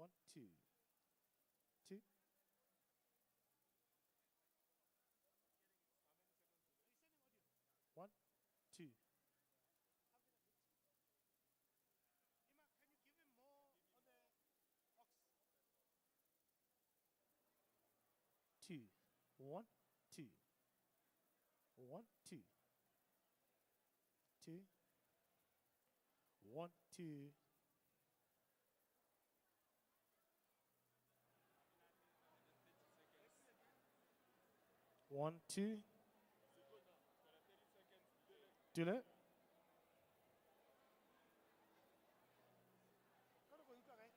One, two, two. One, two. Can you give him more on the ox? Two. One, two. One, two. Two. One, two. One, two. Do that. Go to go, okay?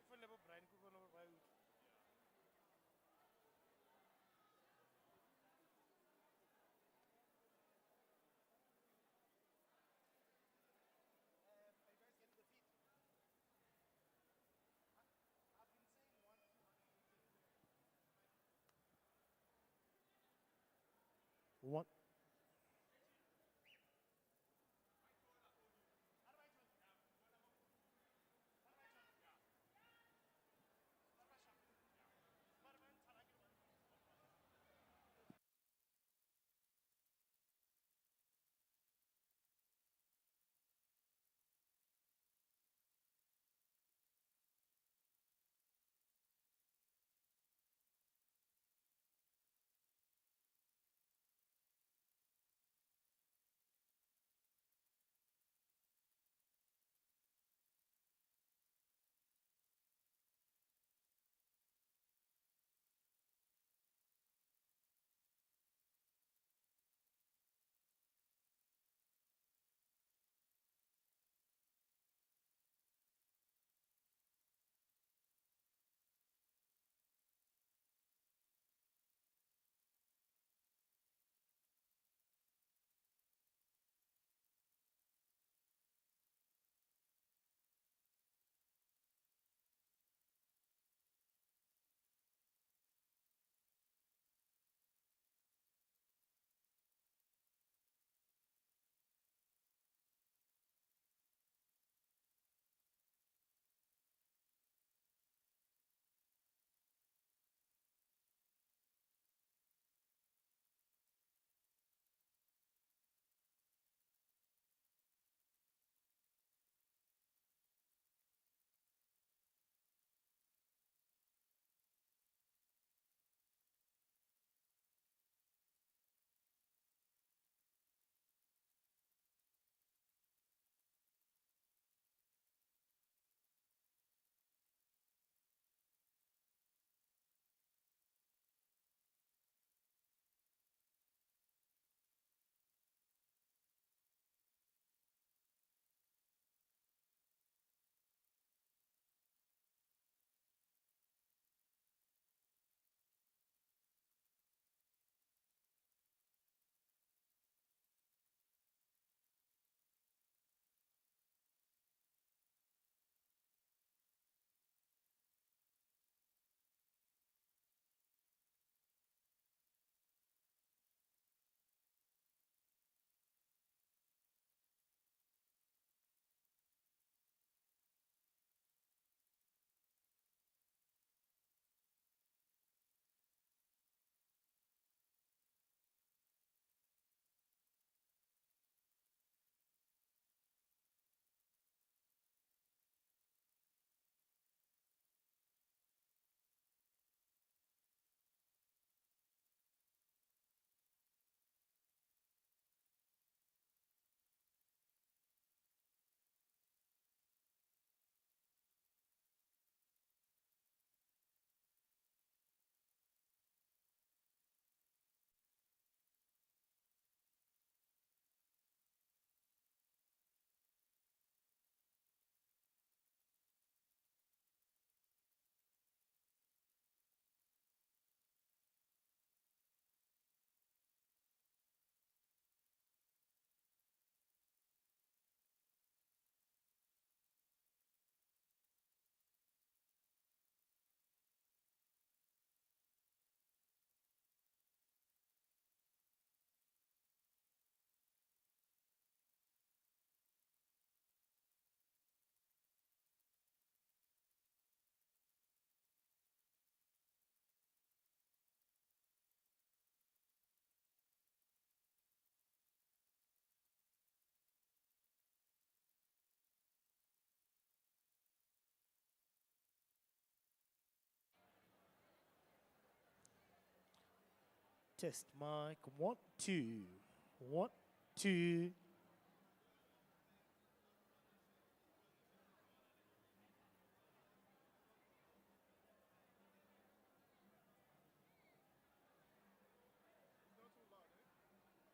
If level Brian could go over by are you guys getting the feet? I've been saying one, two, One. Test mic. 1, 2. 1, 2. It's not too loud, eh? The mics.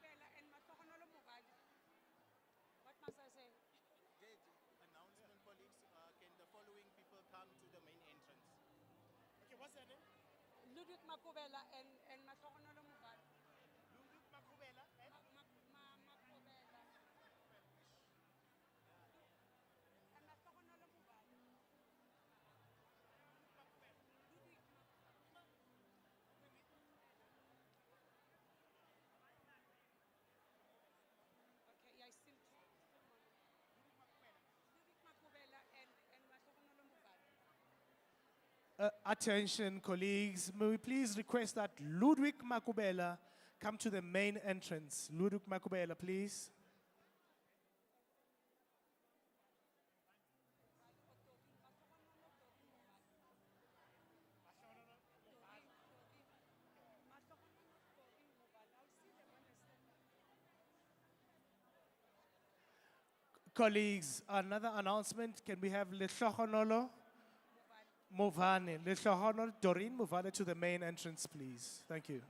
And it's fine, they're not too loud. What must I say? Announcement, colleagues. Can the following people come to the main entrance? Okay, what's their name? Ludwig Makubela and Masokonolo Mubad. Ludwig Makubela and Makubela. And Masokonolo Mubad. Ludwig Okay, yeah, Ludwig Makubela. Ludwig Makubela and Masokonolo Mubad. Attention, colleagues. May we please request that Ludwig Makubela come to the main entrance. Ludwig Makubela, please. Colleagues, another announcement. Can we have Lehlohonolo Movane? Lehlohonolo Doreen Movane to the main entrance, please. Thank you.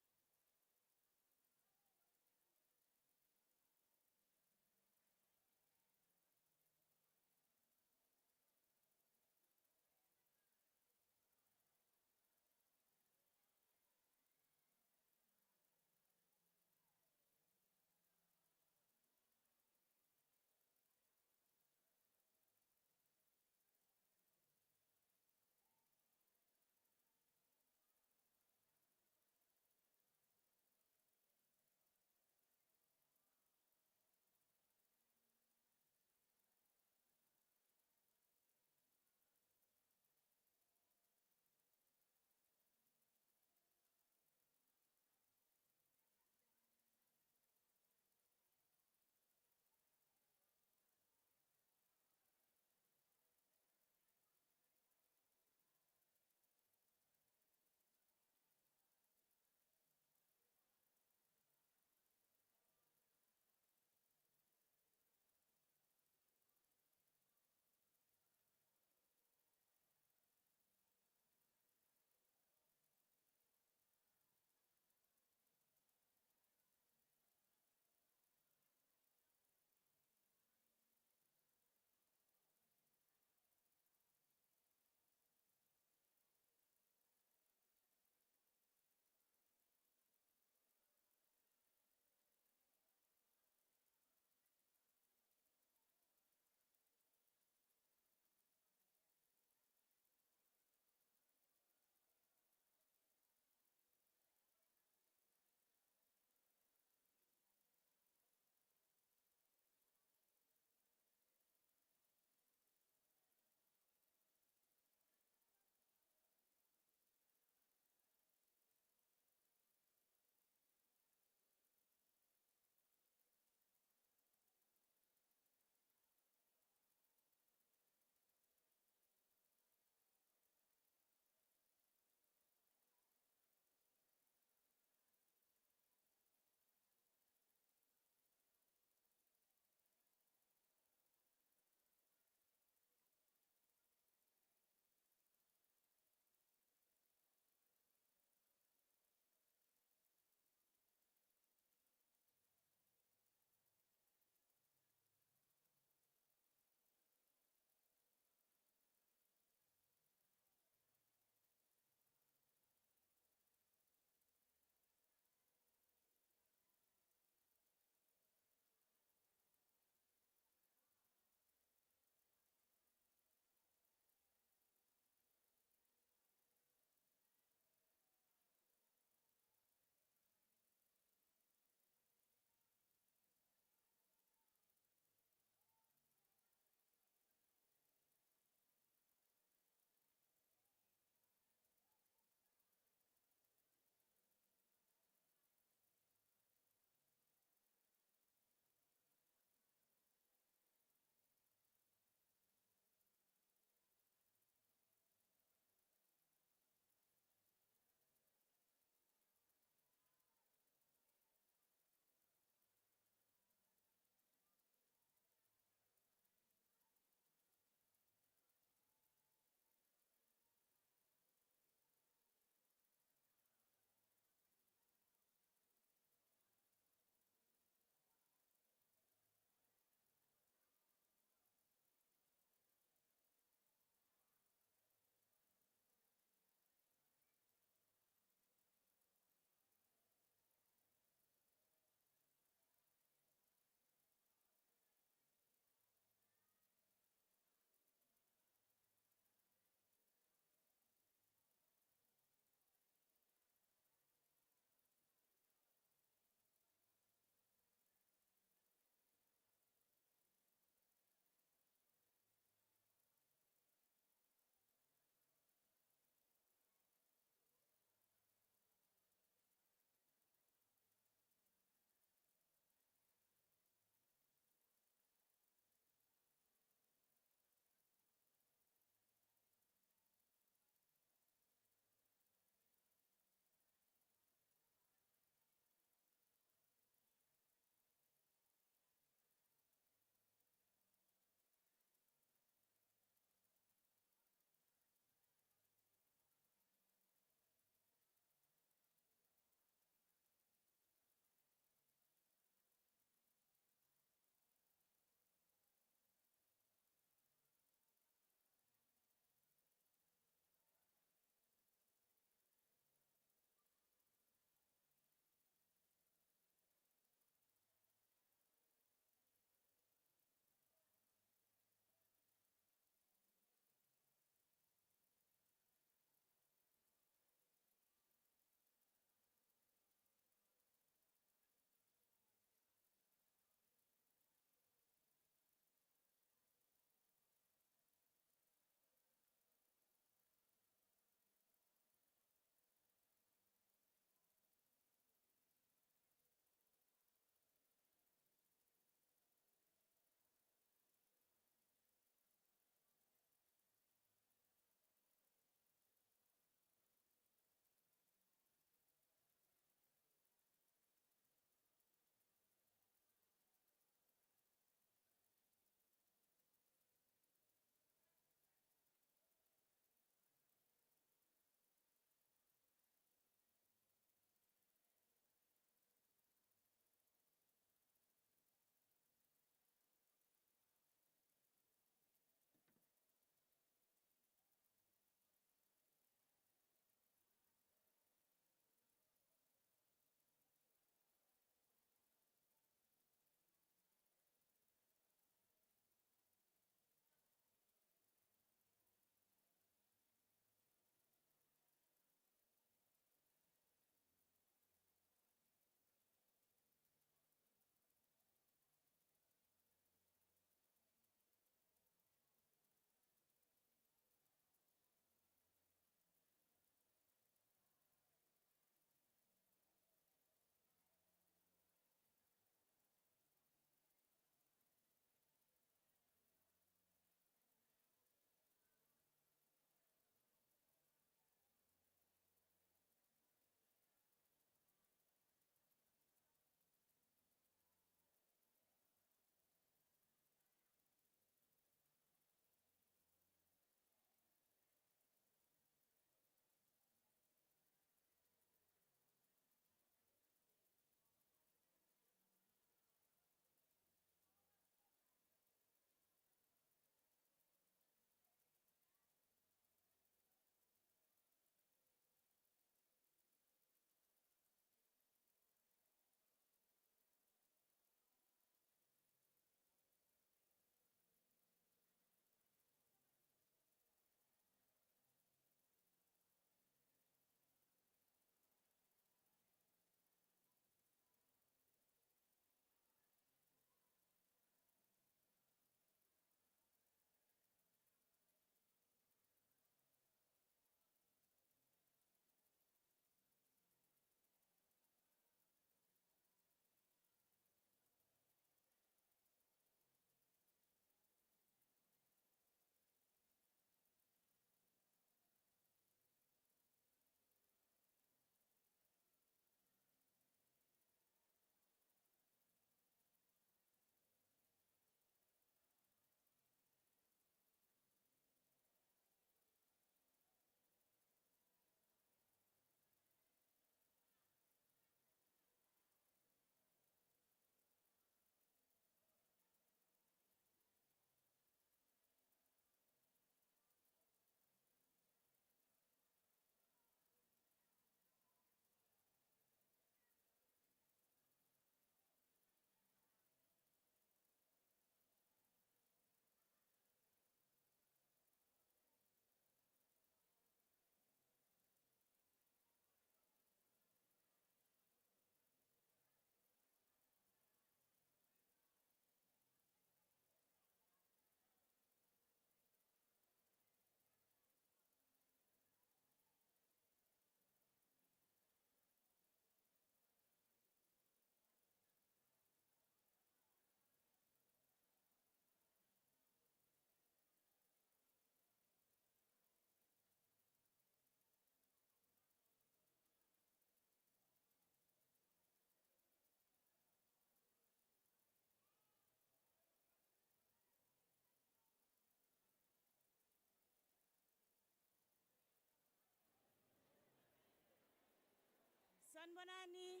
Sanbonani.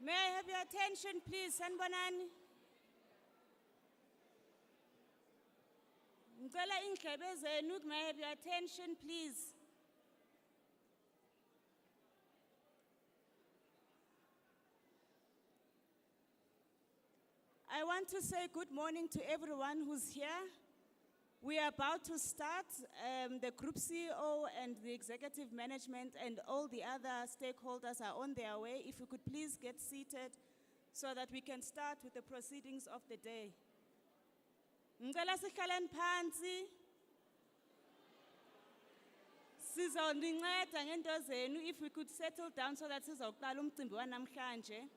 May I have your attention, please, Sanbonani? Ngicela indlebe zenu, may I have your attention, please? I want to say good morning to everyone who's here. We are about to start. The group CEO and the executive management and all the other stakeholders are on their way. If you could please get seated so that we can start with the proceedings of the day. Ngicela sihlaleni phansi. Sizoninceda ngento zenu if we could settle down so that sizoqala umcimbi wanamhlanje.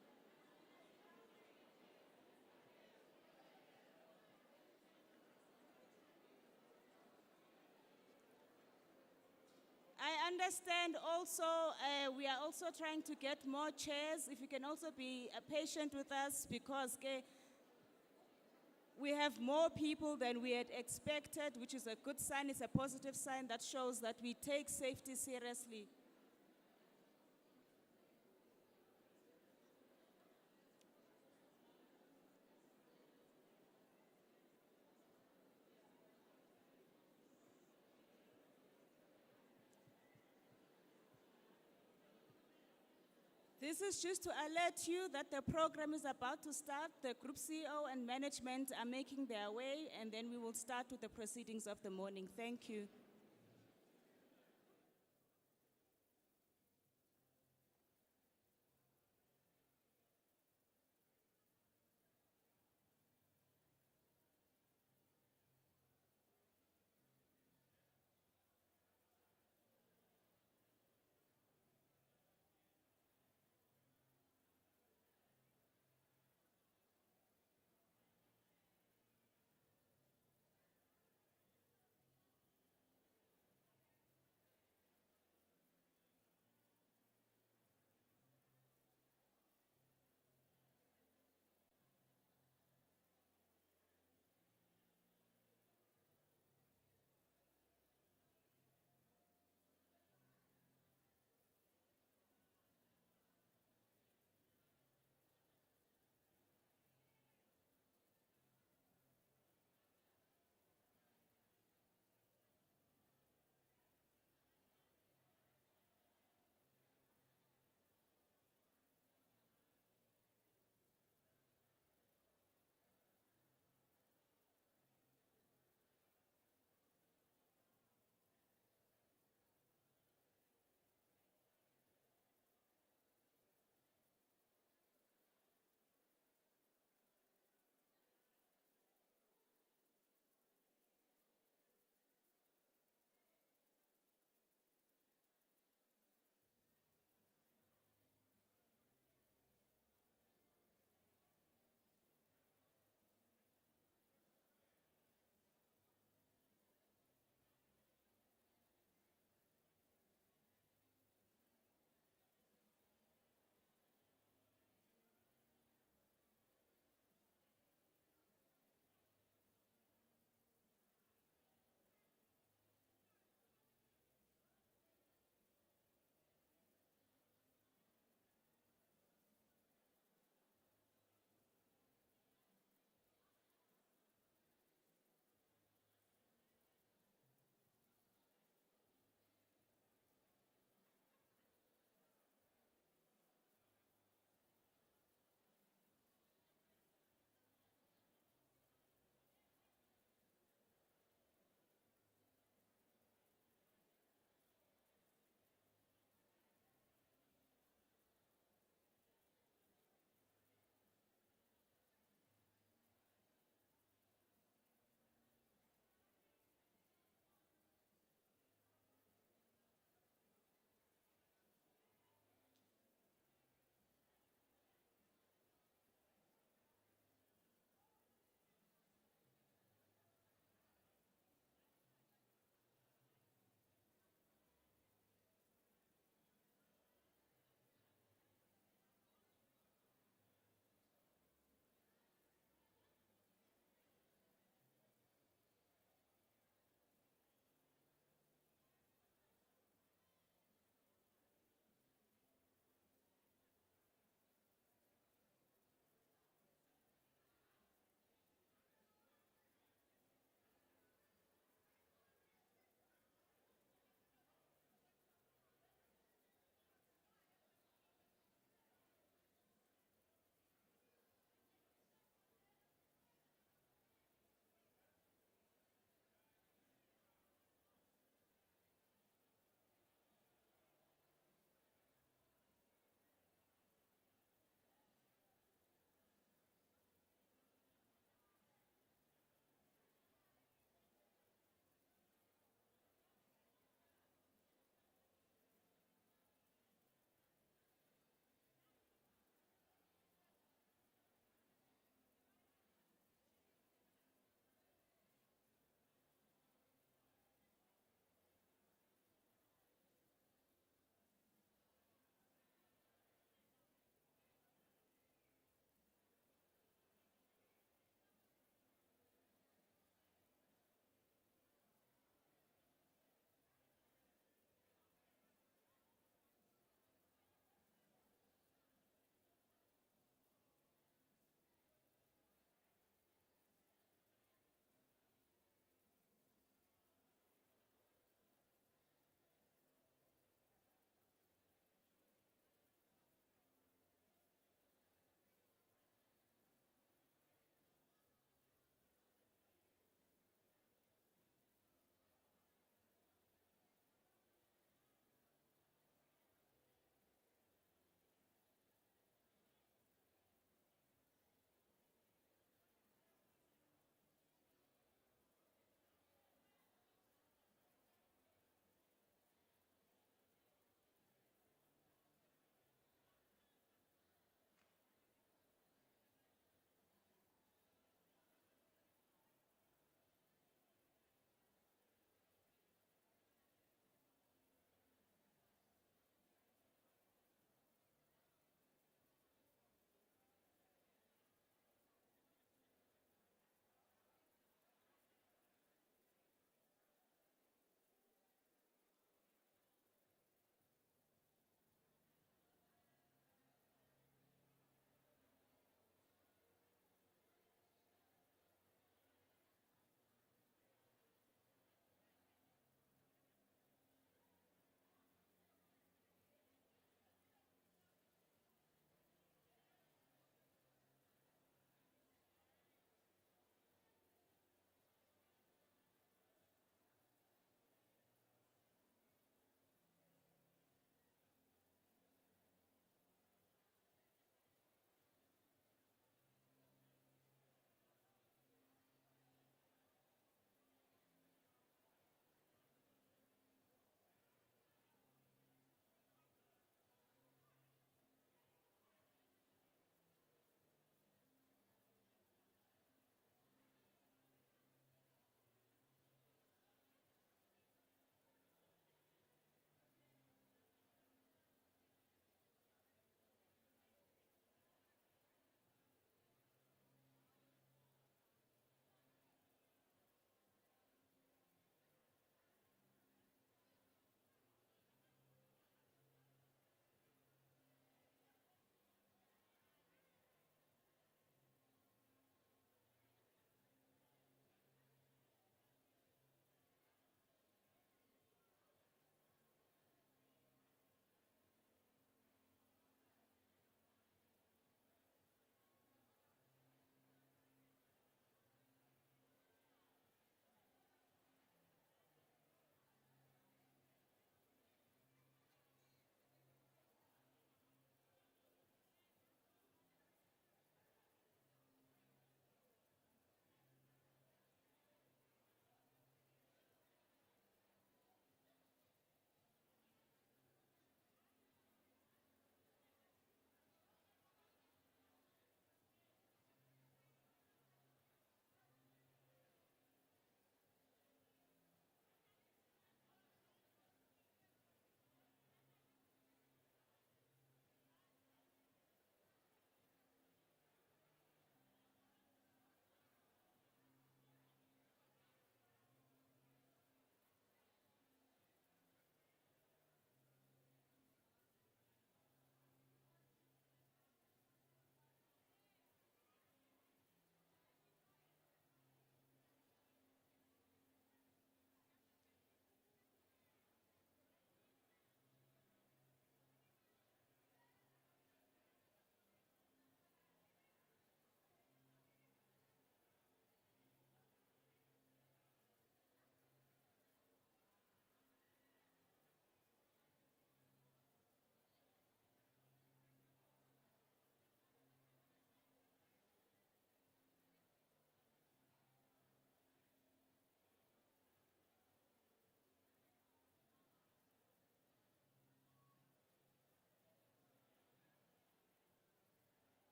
I understand also, we are also trying to get more chairs. If you can also be patient with us because we have more people than we had expected, which is a good sign. It's a positive sign that shows that we take safety seriously. This is just to alert you that the program is about to start. The group CEO and management are making their way, and then we will start with the proceedings of the morning. Thank you.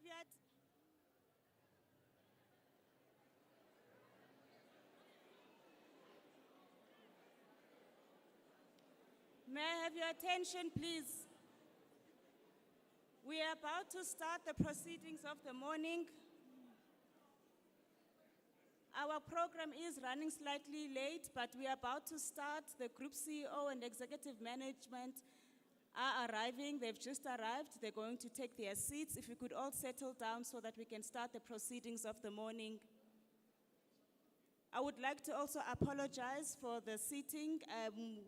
have your May I have your attention, please? We are about to start the proceedings of the morning. Our program is running slightly late, but we are about to start. The Group CEO and Executive Management are arriving. They've just arrived. They're going to take their seats. If you could all settle down so that we can start the proceedings of the morning. I would like to also apologize for the seating.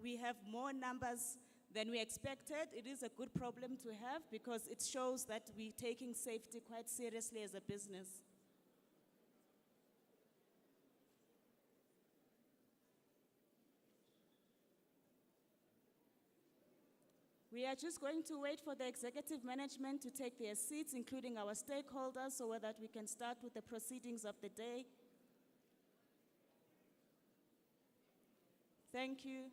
We have more numbers than we expected. It is a good problem to have because it shows that we're taking safety quite seriously as a business. We are just going to wait for the executive management to take their seats, including our stakeholders, so that we can start with the proceedings of the day. Thank you.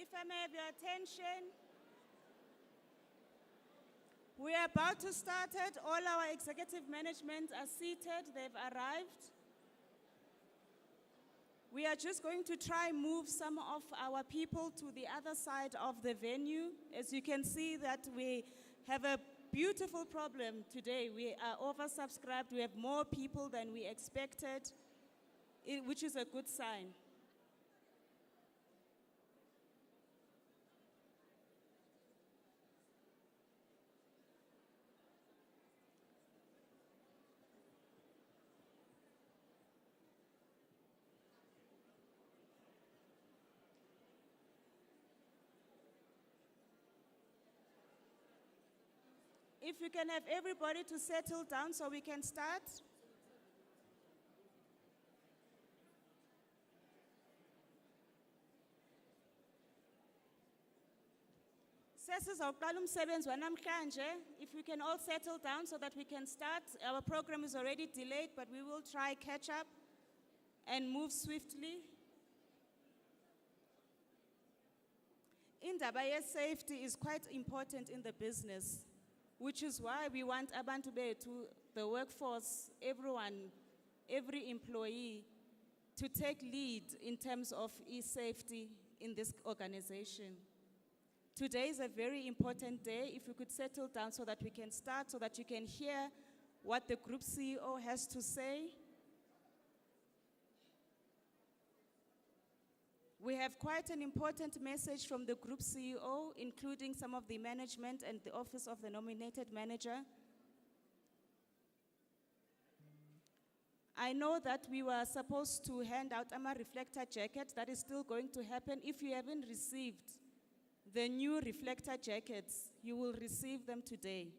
If I may have your attention, we are about to start it. All our executive management are seated. They've arrived. We are just going to try move some of our people to the other side of the venue. As you can see that we have a beautiful problem today. We are oversubscribed. We have more people than we expected, which is a good sign. If we can have everybody to settle down so we can start. Sesizawuqala umsebenzi wanamhlanje. If we can all settle down so that we can start. Our program is already delayed, but we will try catch up and move swiftly. Indaba safety is quite important in the business, which is why we want abantu bethu, the workforce, everyone, every employee, to take lead in terms of e-safety in this organization. Today is a very important day. If we could settle down so that we can start, so that you can hear what the group CEO has to say. We have quite an important message from the group CEO, including some of the management and the office of the nominated manager. I know that we were supposed to hand out a reflector jacket. That is still going to happen. If you haven't received the new reflector jackets, you will receive them today.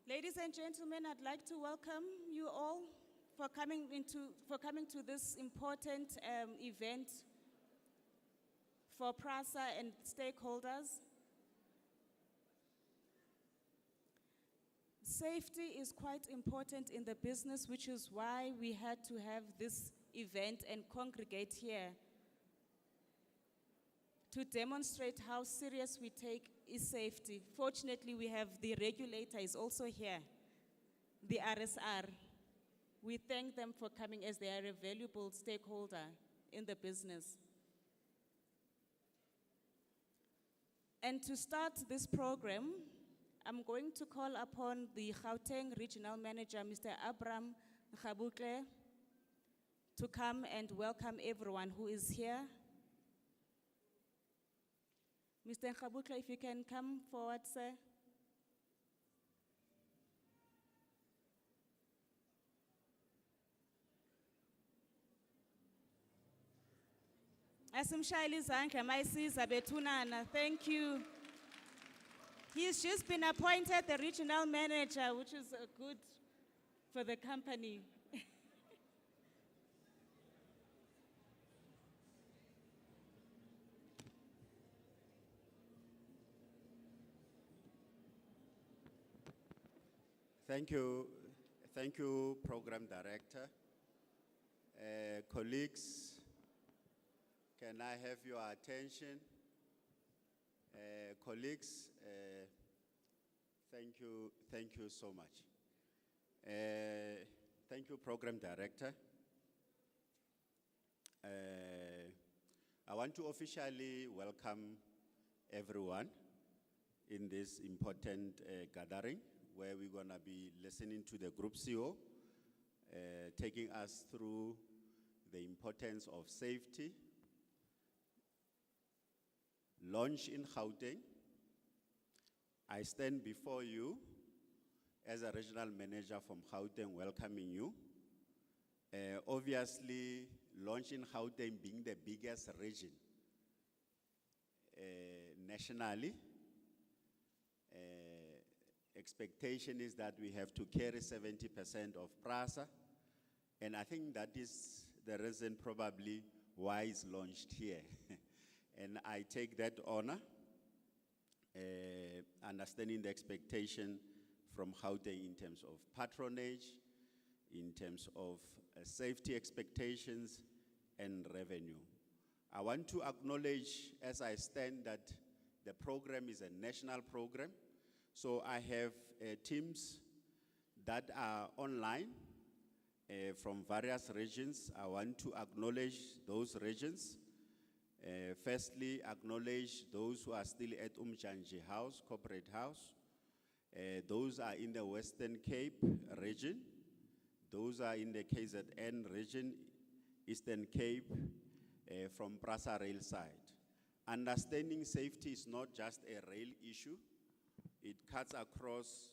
Ladies and gentlemen, I'd like to welcome you all for coming to this important event for PRASA and stakeholders. Safety is quite important in the business, which is why we had to have this event and congregate here to demonstrate how serious we take safety. Fortunately, we have the regulator is also here, the RSR. We thank them for coming as they are a valuable stakeholder in the business. And to start this program, I'm going to call upon the Gauteng Regional Manager, Mr. Abraham Khabukle, to come and welcome everyone who is here. Mr. Khabukle, if you can come forward, sir. Asimshayeli izandla mayisiza bethunana. Thank you. He's just been appointed the regional manager, which is good for the company. Thank you, Program Director. Colleagues, can I have your attention? Colleagues, thank you so much. Thank you, Program Director. I want to officially welcome everyone in this important gathering, where we're going to be listening to the Group CEO, taking us through the importance of safety, launch in Gauteng. I stand before you as a regional manager from Gauteng, welcoming you. Obviously, launch in Gauteng being the biggest region nationally, expectation is that we have to carry 70% of PRASA, and I think that is the reason probably why it's launched here. And I take that honor, understanding the expectation from Gauteng in terms of patronage, in terms of safety expectations and revenue. I want to acknowledge as I stand that the program is a national program. So I have teams that are online from various regions. I want to acknowledge those regions. Firstly, acknowledge those who are still at Umjanji House, Corporate House. Those are in the Western Cape region. Those are in the KZN region, Eastern Cape, from PRASA rail side. Understanding safety is not just a rail issue. It cuts across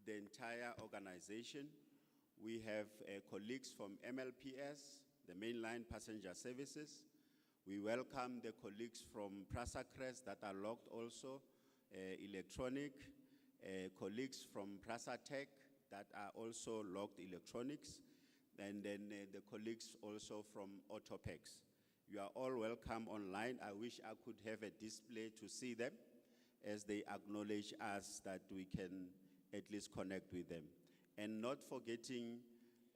the entire organization. We have colleagues from MLPS, the mainline passenger services. We welcome the colleagues from PRASA Crest that are logged also, electronic, colleagues from PRASA Tech that are also logged electronics, and then the colleagues also from Autopex. You are all welcome online. I wish I could have a display to see them as they acknowledge us that we can at least connect with them. And not forgetting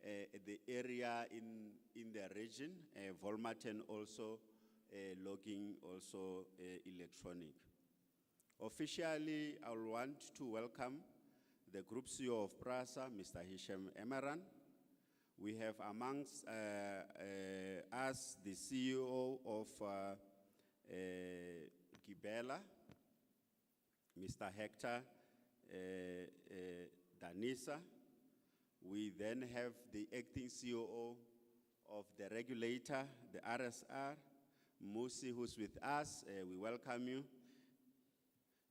the area in the region, Volmaten also logging also electronic. Officially, I want to welcome the Group CEO of PRASA, Mr. Hisham Emaran. We have amongst us the CEO of Gibela, Mr. Hector Danisa. We then have the acting COO of the regulator, the RSR, Musi, who's with us. We welcome you.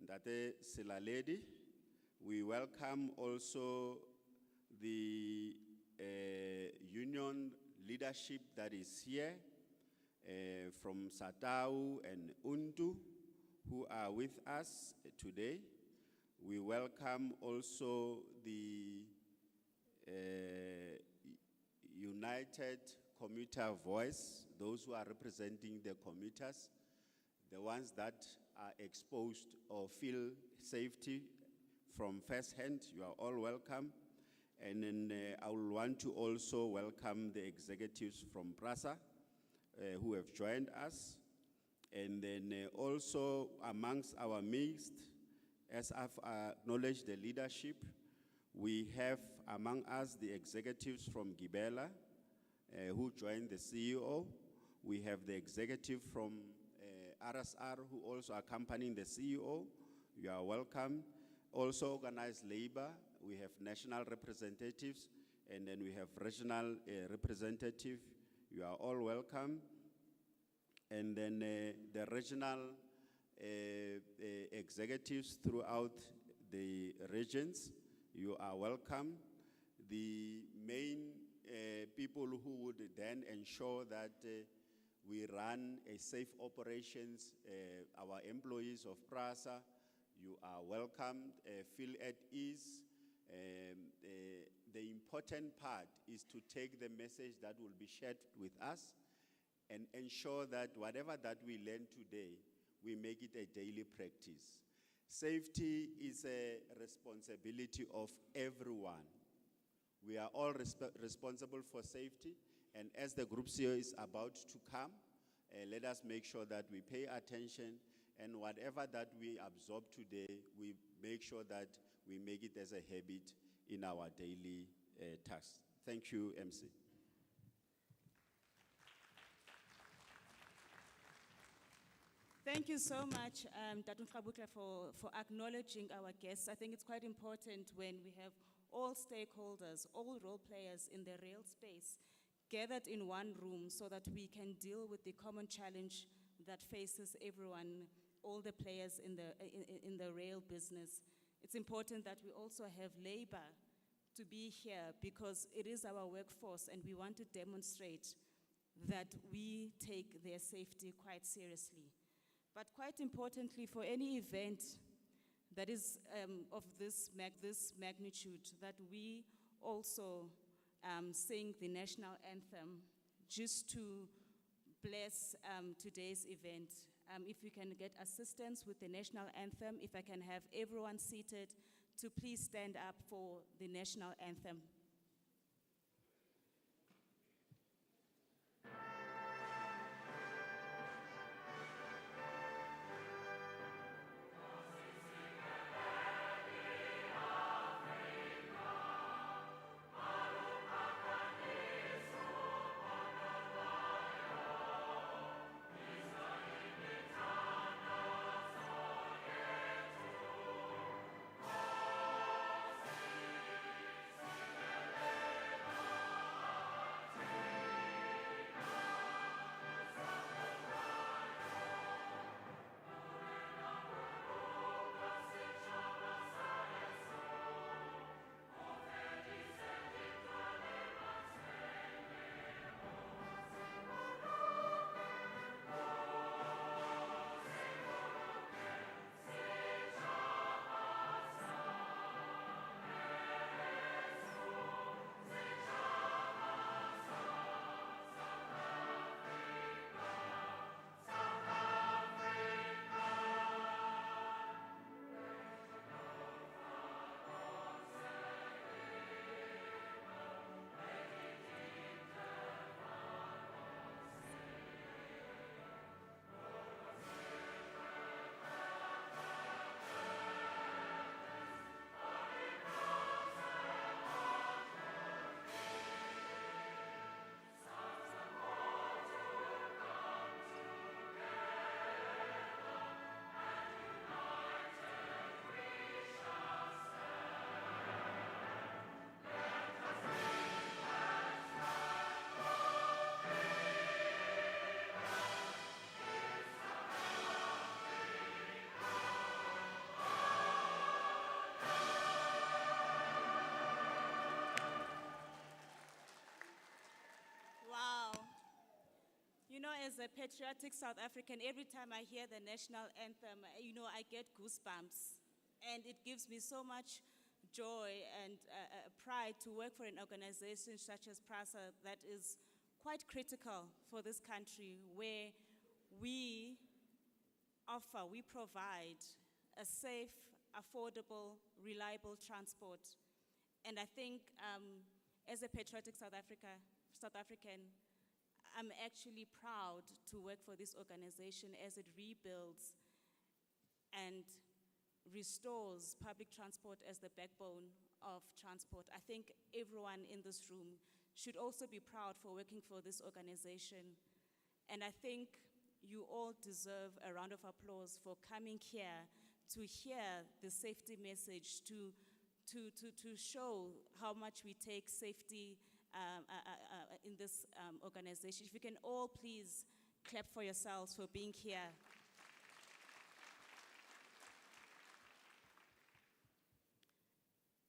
Ndate Silaledi. We welcome also the union leadership that is here from Satau and Undu, who are with us today. We welcome also the United Commuter Voice, those who are representing the commuters, the ones that are exposed or feel safety from first hand. You are all welcome. And then I will want to also welcome the executives from PRASA who have joined us. And then also amongst our midst, as I've acknowledged the leadership, we have among us the executives from Gibela who joined the CEO. We have the executive from RSR who also accompanying the CEO. You are welcome. Also organized labor, we have national representatives, and then we have regional representative. You are all welcome. And then the regional executives throughout the regions, you are welcome. The main people who would then ensure that we run a safe operations, our employees of PRASA, you are welcome, feel at ease. The important part is to take the message that will be shared with us and ensure that whatever that we learn today, we make it a daily practice. Safety is a responsibility of everyone. We are all responsible for safety, and as the Group CEO is about to come, let us make sure that we pay attention, and whatever that we absorb today, we make sure that we make it as a habit in our daily tasks. Thank you, MC. Thank you so much, Tatun Khabukla, for acknowledging our guests. I think it's quite important when we have all stakeholders, all role players in the rail space gathered in one room so that we can deal with the common challenge that faces everyone, all the players in the rail business. It's important that we also have labor to be here because it is our workforce and we want to demonstrate that we take their safety quite seriously. But quite importantly, for any event that is of this magnitude, that we also sing the national anthem just to bless today's event. If we can get assistance with the national anthem, if I can have everyone seated to please stand up for the national anthem. as a patriotic South African, every time I hear the national anthem, I get goosebumps. And it gives me so much joy and pride to work for an organization such as PRASA that is quite critical for this country, where we provide a safe, affordable, reliable transport. And I think as a patriotic South African, I'm actually proud to work for this organization as it rebuilds and restores public transport as the backbone of transport. I think everyone in this room should also be proud for working for this organization. And I think you all deserve a round of applause for coming here to hear the safety message, to show how much we take safety in this organization. If you can all please clap for yourselves for being here.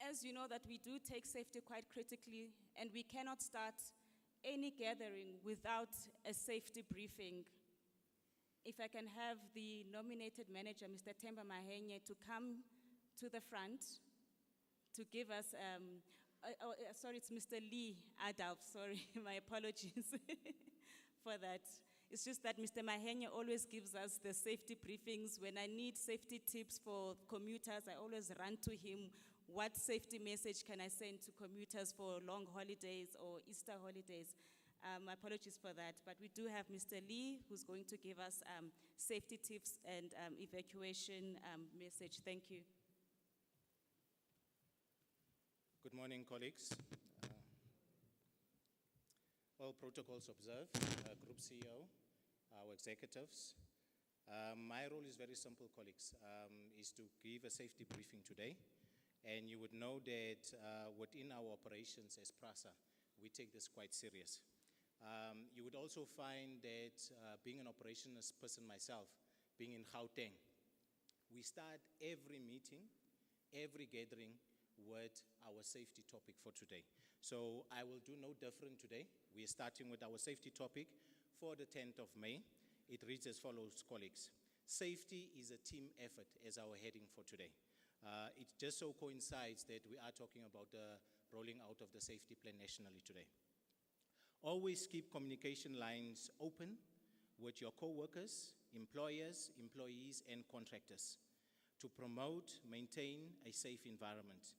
As you know that we do take safety quite critically, and we cannot start any gathering without a safety briefing. If I can have the nominated manager, Mr. Temba Mahenye, to come to the front to give us, sorry, it's Mr. Lee Adolf, sorry, my apologies for that. It's just that Mr. Mahenye always gives us the safety briefings. When I need safety tips for commuters, I always run to him. What safety message can I send to commuters for long holidays or Easter holidays? My apologies for that, but we do have Mr. Lee who's going to give us safety tips and evacuation message. Thank you. Good morning, colleagues. All protocols observed, Group CEO, our executives. My role is very simple, colleagues, is to give a safety briefing today. And you would know that within our operations as PRASA, we take this quite serious. You would also find that being an operations person myself, being in Gauteng, we start every meeting, every gathering with our safety topic for today. So I will do no different today. We are starting with our safety topic for the 10th of May. It reads as follows, colleagues. Safety is a team effort as our heading for today. It just so coincides that we are talking about the rolling out of the safety plan nationally today. Always keep communication lines open with your co-workers, employers, employees, and contractors to promote, maintain a safe environment.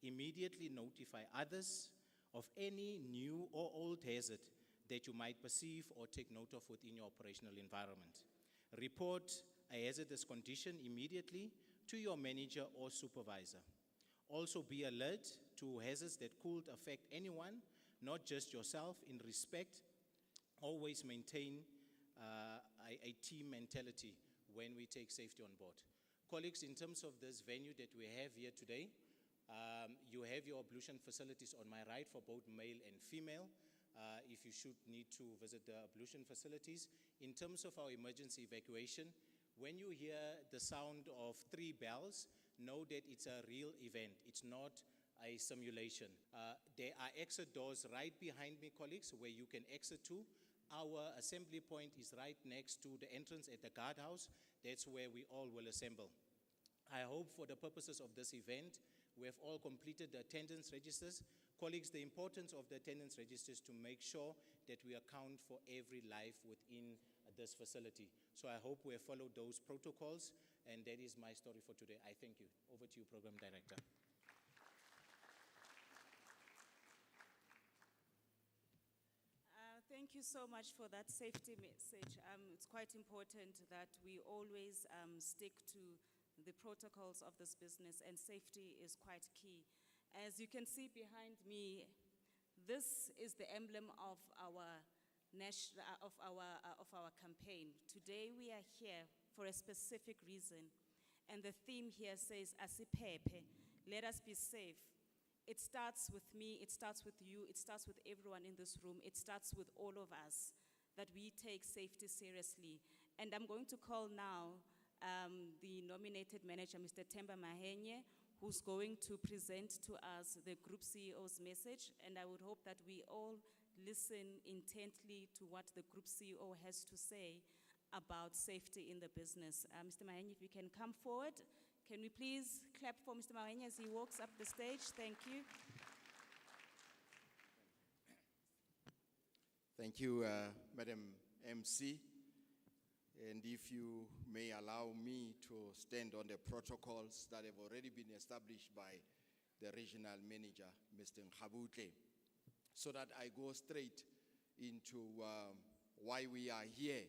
Immediately notify others of any new or old hazard that you might perceive or take note of within your operational environment. Report a hazardous condition immediately to your manager or supervisor. Also be alert to hazards that could affect anyone, not just yourself. In respect, always maintain a team mentality when we take safety on board. Colleagues, in terms of this venue that we have here today, you have your ablution facilities on my right for both male and female. If you should need to visit the ablution facilities. In terms of our emergency evacuation, when you hear the sound of 3 bells, know that it's a real event. It's not a simulation. There are exit doors right behind me, colleagues, where you can exit to. Our assembly point is right next to the entrance at the guardhouse. That's where we all will assemble. I hope for the purposes of this event, we have all completed the attendance registers. Colleagues, the importance of the attendance registers to make sure that we account for every life within this facility. So I hope we have followed those protocols, and that is my story for today. I thank you. Over to you, Program Director. Thank you so much for that safety message. It's quite important that we always stick to the protocols of this business, and safety is quite key. As you can see behind me, this is the emblem of our campaign. Today we are here for a specific reason, and the theme here says Asiphephe, let us be safe. It starts with me, it starts with you, it starts with everyone in this room, it starts with all of us, that we take safety seriously. And I'm going to call now the nominated manager, Mr. Temba Mahenye, who's going to present to us the Group CEO's message, and I would hope that we all listen intently to what the Group CEO has to say about safety in the business. Mr. Maheny, if you can come forward. Can we please clap for Mr. Maheny as he walks up the stage? Thank you. Thank you, Madam MC. And if you may allow me to stand on the protocols that have already been established by the regional manager, Mr. Nkhabutle, so that I go straight into why we are here.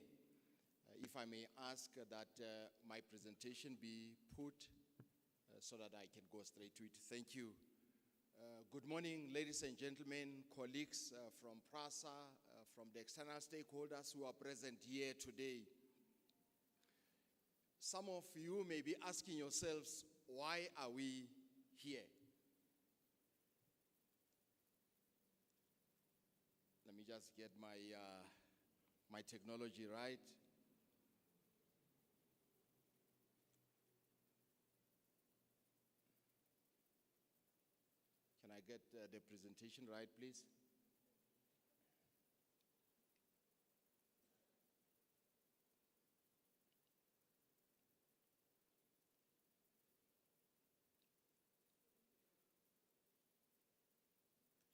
If I may ask that my presentation be put so that I can go straight to it. Thank you. Good morning, ladies and gentlemen, colleagues from PRASA, from the external stakeholders who are present here today. Some of you may be asking yourselves, why are we here? Let me just get my technology right. Can I get the presentation right, please?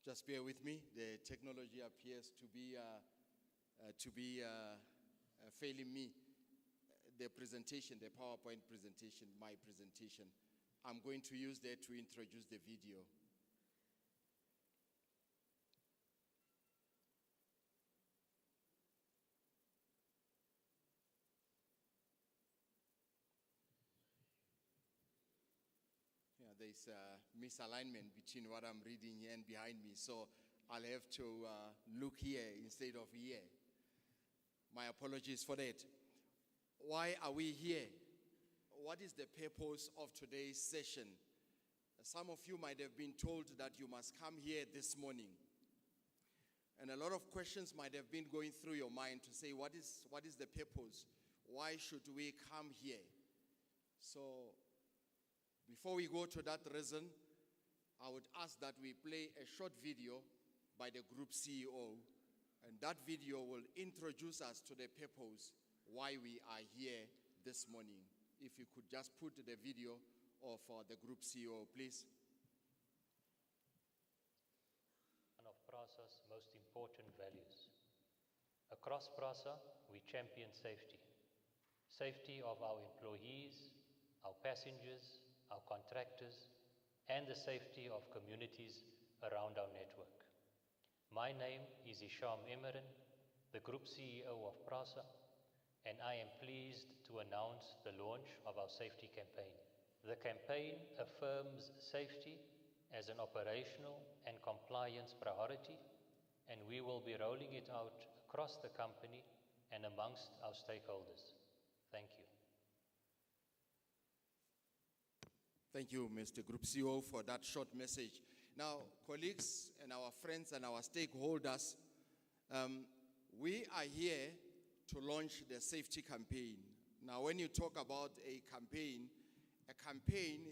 Just bear with me. The technology appears to be failing me. The presentation, the PowerPoint presentation, my presentation. I'm going to use that to introduce the video. Yeah, there's a misalignment between what I'm reading here and behind me, so I'll have to look here instead of here. My apologies for that. Why are we here? What is the purpose of today's session? Some of you might have been told that you must come here this morning. And a lot of questions might have been going through your mind to say, what is the purpose? Why should we come here? So, before we go to that reason, I would ask that we play a short video by the Group CEO, and that video will introduce us to the purpose why we are here this morning. If you could just put the video of the Group CEO, please. One of PRASA's most important values. Across PRASA, we champion safety. Safety of our employees, our passengers, our contractors, and the safety of communities around our network. My name is Isham Imran, the Group CEO of PRASA, and I am pleased to announce the launch of our safety campaign. The campaign affirms safety as an operational and compliance priority, and we will be rolling it out across the company and amongst our stakeholders. Thank you. Thank you, Mr. Group CEO, for that short message. Now, colleagues and our friends and our stakeholders, we are here to launch the safety campaign. Now, when you talk about a campaign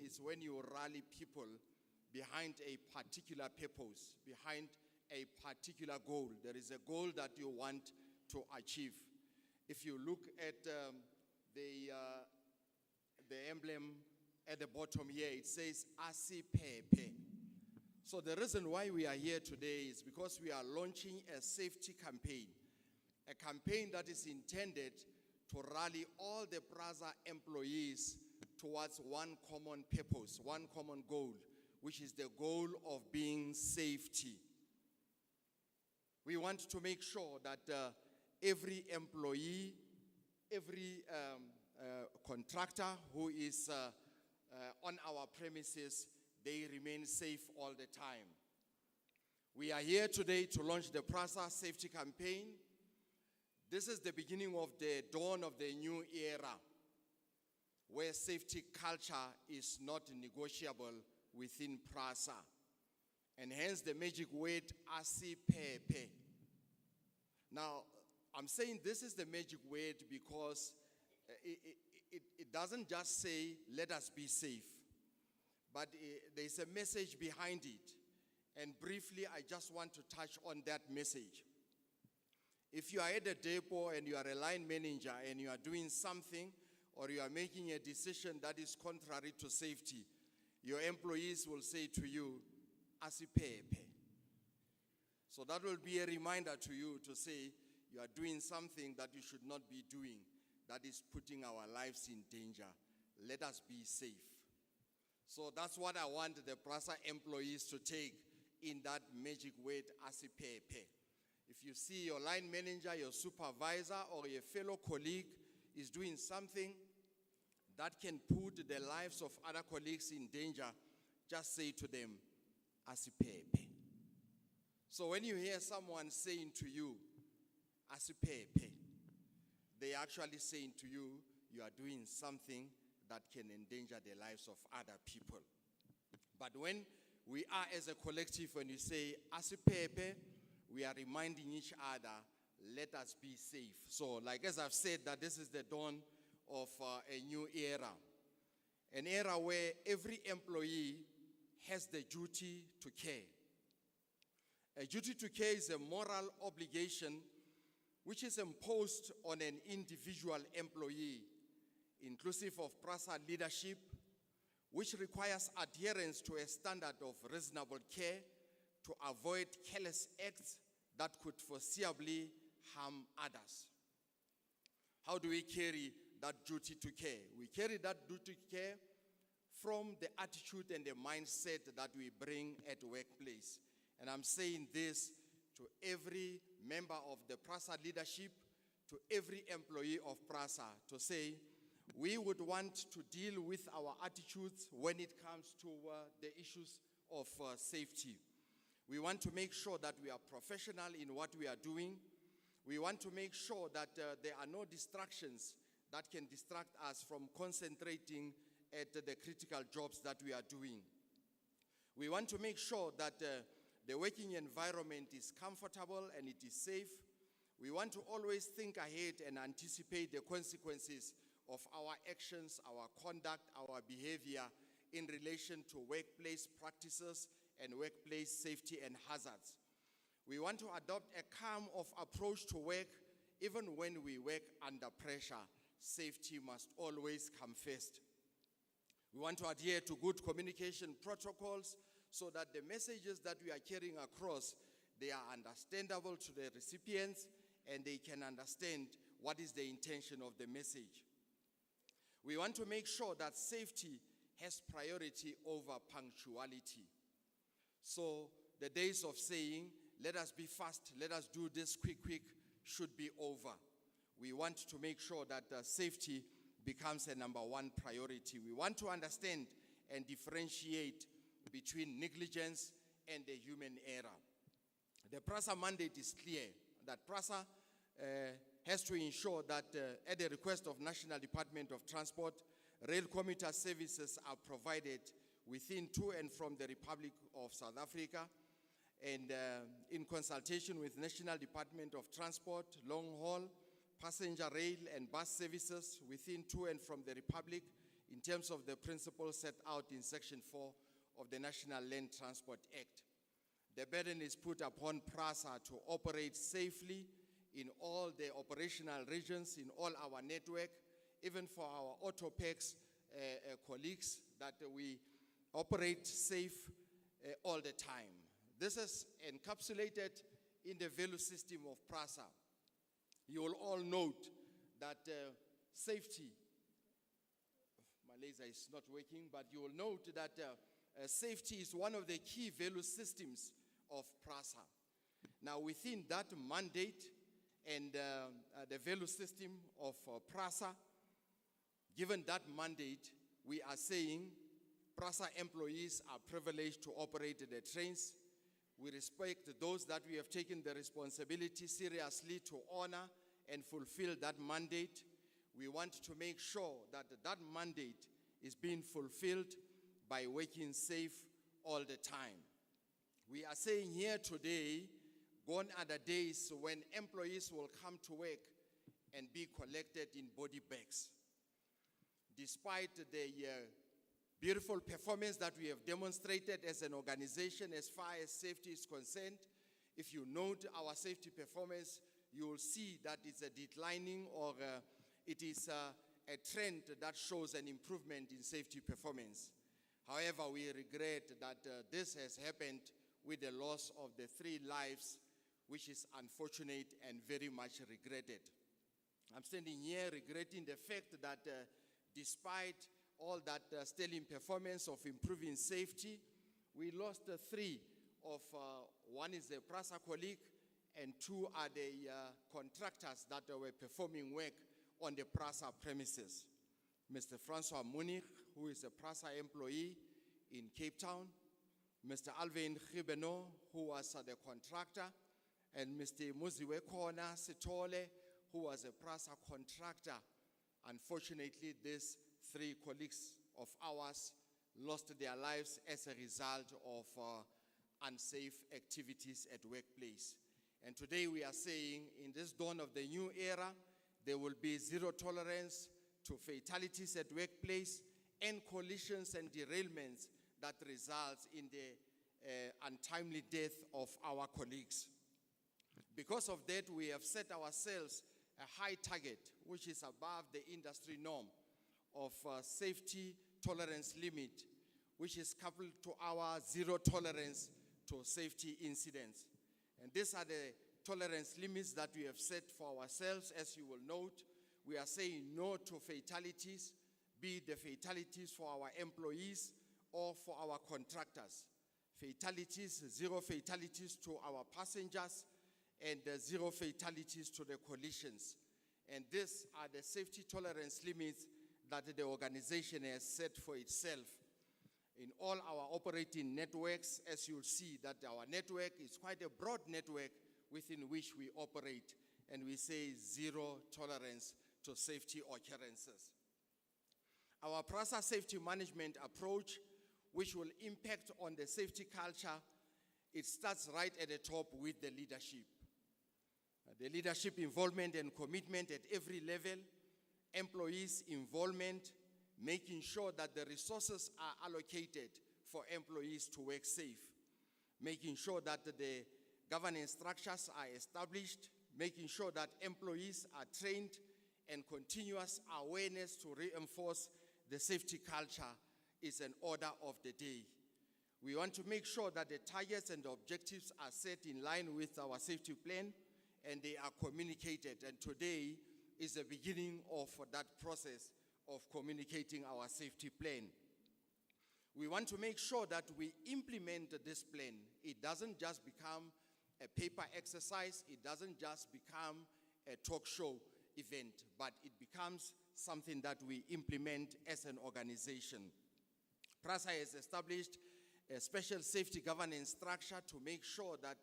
is when you rally people behind a particular purpose, behind a particular goal. There is a goal that you want to achieve. If you look at the emblem at the bottom here, it says Asiphephe. So the reason why we are here today is because we are launching a safety campaign. A campaign that is intended to rally all the PRASA employees towards one common purpose, one common goal, which is the goal of being safety. We want to make sure that every employee, every contractor who is on our premises, they remain safe all the time. We are here today to launch the PRASA safety campaign. This is the beginning of the dawn of the new era, where safety culture is not negotiable within PRASA. And hence the magic word, Asiphephe. Now, I'm saying this is the magic word because it doesn't just say, let us be safe. But there's a message behind it. And briefly, I just want to touch on that message. If you are at a depot and you are a line manager and you are doing something or you are making a decision that is contrary to safety, your employees will say to you, Asiphephe. So that will be a reminder to you to say you are doing something that you should not be doing, that is putting our lives in danger. Let us be safe. So that's what I want the PRASA employees to take in that magic word, Asiphephe. If you see your line manager, your supervisor, or your fellow colleague is doing something that can put the lives of other colleagues in danger, just say to them, Asiphephe. So when you hear someone saying to you, Asiphephe, they are actually saying to you, you are doing something that can endanger the lives of other people. But when we are as a collective, when you say Asiphephe, we are reminding each other, let us be safe. So like as I've said, that this is the dawn of a new era. An era where every employee has the duty to care. A duty to care is a moral obligation which is imposed on an individual employee, inclusive of PRASA leadership, which requires adherence to a standard of reasonable care to avoid careless acts that could foreseeably harm others. How do we carry that duty to care? We carry that duty to care from the attitude and the mindset that we bring at workplace. And I'm saying this to every member of the PRASA leadership, to every employee of PRASA, to say, we would want to deal with our attitudes when it comes to the issues of safety. We want to make sure that we are professional in what we are doing. We want to make sure that there are no distractions that can distract us from concentrating at the critical jobs that we are doing. We want to make sure that the working environment is comfortable and it is safe. We want to always think ahead and anticipate the consequences of our actions, our conduct, our behavior in relation to workplace practices and workplace safety and hazards. We want to adopt a calm-off approach to work even when we work under pressure. Safety must always come first. We want to adhere to good communication protocols so that the messages that we are carrying across, they are understandable to the recipients and they can understand what is the intention of the message. We want to make sure that safety has priority over punctuality. So the days of saying, let us be fast, let us do this quick, should be over. We want to make sure that safety becomes a number one priority. We want to understand and differentiate between negligence and the human error. The PRASA mandate is clear, that PRASA has to ensure that at the request of National Department of Transport, rail commuter services are provided within, to and from the Republic of South Africa, and in consultation with National Department of Transport, long haul, passenger rail and bus services within, to and from the Republic in terms of the principles set out in Section 4 of the National Land Transport Act. The burden is put upon PRASA to operate safely in all the operational regions, in all our network, even for our autopex colleagues, that we operate safe all the time. This is encapsulated in the value system of PRASA. You will all note that safety, my laser is not working, but you will note that safety is one of the key value systems of PRASA. Now within that mandate and the value system of PRASA, given that mandate, we are saying PRASA employees are privileged to operate the trains. We respect those that we have taken the responsibility seriously to honor and fulfill that mandate. We want to make sure that that mandate is being fulfilled by working safe all the time. We are saying here today, gone are the days when employees will come to work and be collected in body bags. Despite the Beautiful performance that we have demonstrated as an organization as far as safety is concerned. If you note our safety performance, you will see that it's a declining or it is a trend that shows an improvement in safety performance. However, we regret that this has happened with the loss of the 3 lives, which is unfortunate and very much regretted. I'm standing here regretting the fact that despite all that sterling performance of improving safety, we lost 3 of, one is a PRASA colleague, and 2 are the contractors that were performing work on the PRASA premises. Mr. Francois Munich, who is a PRASA employee in Cape Town, Mr. Alvin Gibeno, who was the contractor, and Mr. Muziwe Kona Sitole, who was a PRASA contractor. Unfortunately, these 3 colleagues of ours lost their lives as a result of unsafe activities at workplace. And today we are saying, in this dawn of the new era, there will be zero tolerance to fatalities at workplace and collisions and derailments that result in the untimely death of our colleagues. Because of that, we have set ourselves a high target, which is above the industry norm of safety tolerance limit, which is coupled to our zero tolerance to safety incidents. And these are the tolerance limits that we have set for ourselves. As you will note, we are saying no to fatalities, be the fatalities for our employees or for our contractors. Fatalities, 0 fatalities to our passengers, and 0 fatalities to the collisions. And these are the safety tolerance limits that the organization has set for itself. In all our operating networks, as you'll see, that our network is quite a broad network within which we operate, and we say zero tolerance to safety occurrences. Our PRASA safety management approach, which will impact on the safety culture, it starts right at the top with the leadership. The leadership involvement and commitment at every level, employees' involvement, making sure that the resources are allocated for employees to work safe, making sure that the governance structures are established, making sure that employees are trained, and continuous awareness to reinforce the safety culture is an order of the day. We want to make sure that the targets and the objectives are set in line with our safety plan and they are communicated. And today is the beginning of that process of communicating our safety plan. We want to make sure that we implement this plan. It doesn't just become a paper exercise. It doesn't just become a talk show event, but it becomes something that we implement as an organization. PRASA has established a special safety governance structure to make sure that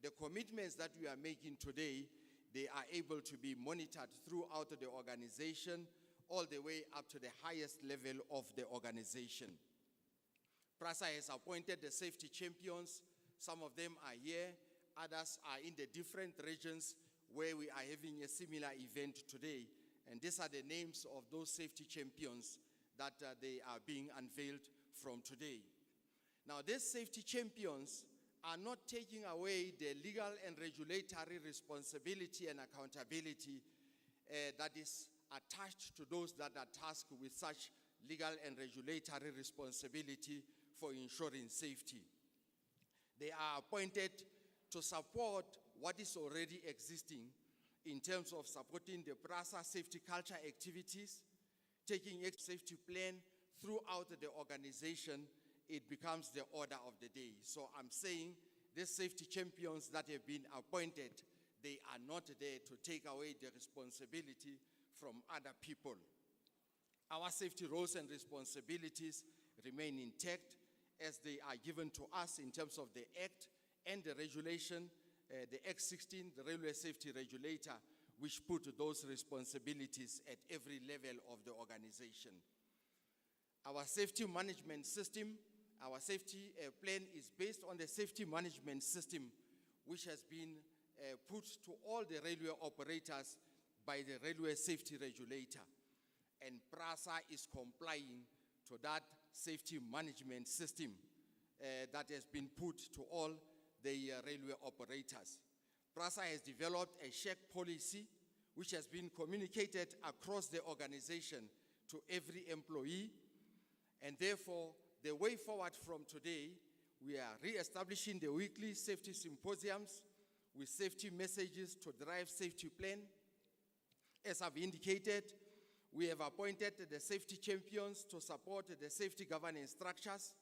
the commitments that we are making today, they are able to be monitored throughout the organization, all the way up to the highest level of the organization. PRASA has appointed the safety champions. Some of them are here, others are in the different regions where we are having a similar event today. And these are the names of those safety champions that they are being unveiled from today. Now, these safety champions are not taking away the legal and regulatory responsibility and accountability that is attached to those that are tasked with such legal and regulatory responsibility for ensuring safety. They are appointed to support what is already existing in terms of supporting the PRASA safety culture activities, taking a safety plan throughout the organization. It becomes the order of the day. So I'm saying these safety champions that have been appointed, they are not there to take away the responsibility from other people. Our safety roles and responsibilities remain intact as they are given to us in terms of the Act and the regulation, the Act 16, the Railway Safety Regulator, which put those responsibilities at every level of the organization. Our safety management system, our safety plan is based on the safety management system, which has been put to all the railway operators by the Railway Safety Regulator. And PRASA is complying to that safety management system that has been put to all the railway operators. PRASA has developed a shared policy which has been communicated across the organization to every employee, and therefore the way forward from today, we are re-establishing the weekly safety symposiums with safety messages to drive safety plan. As I've indicated, we have appointed the safety champions to support the safety governance structures.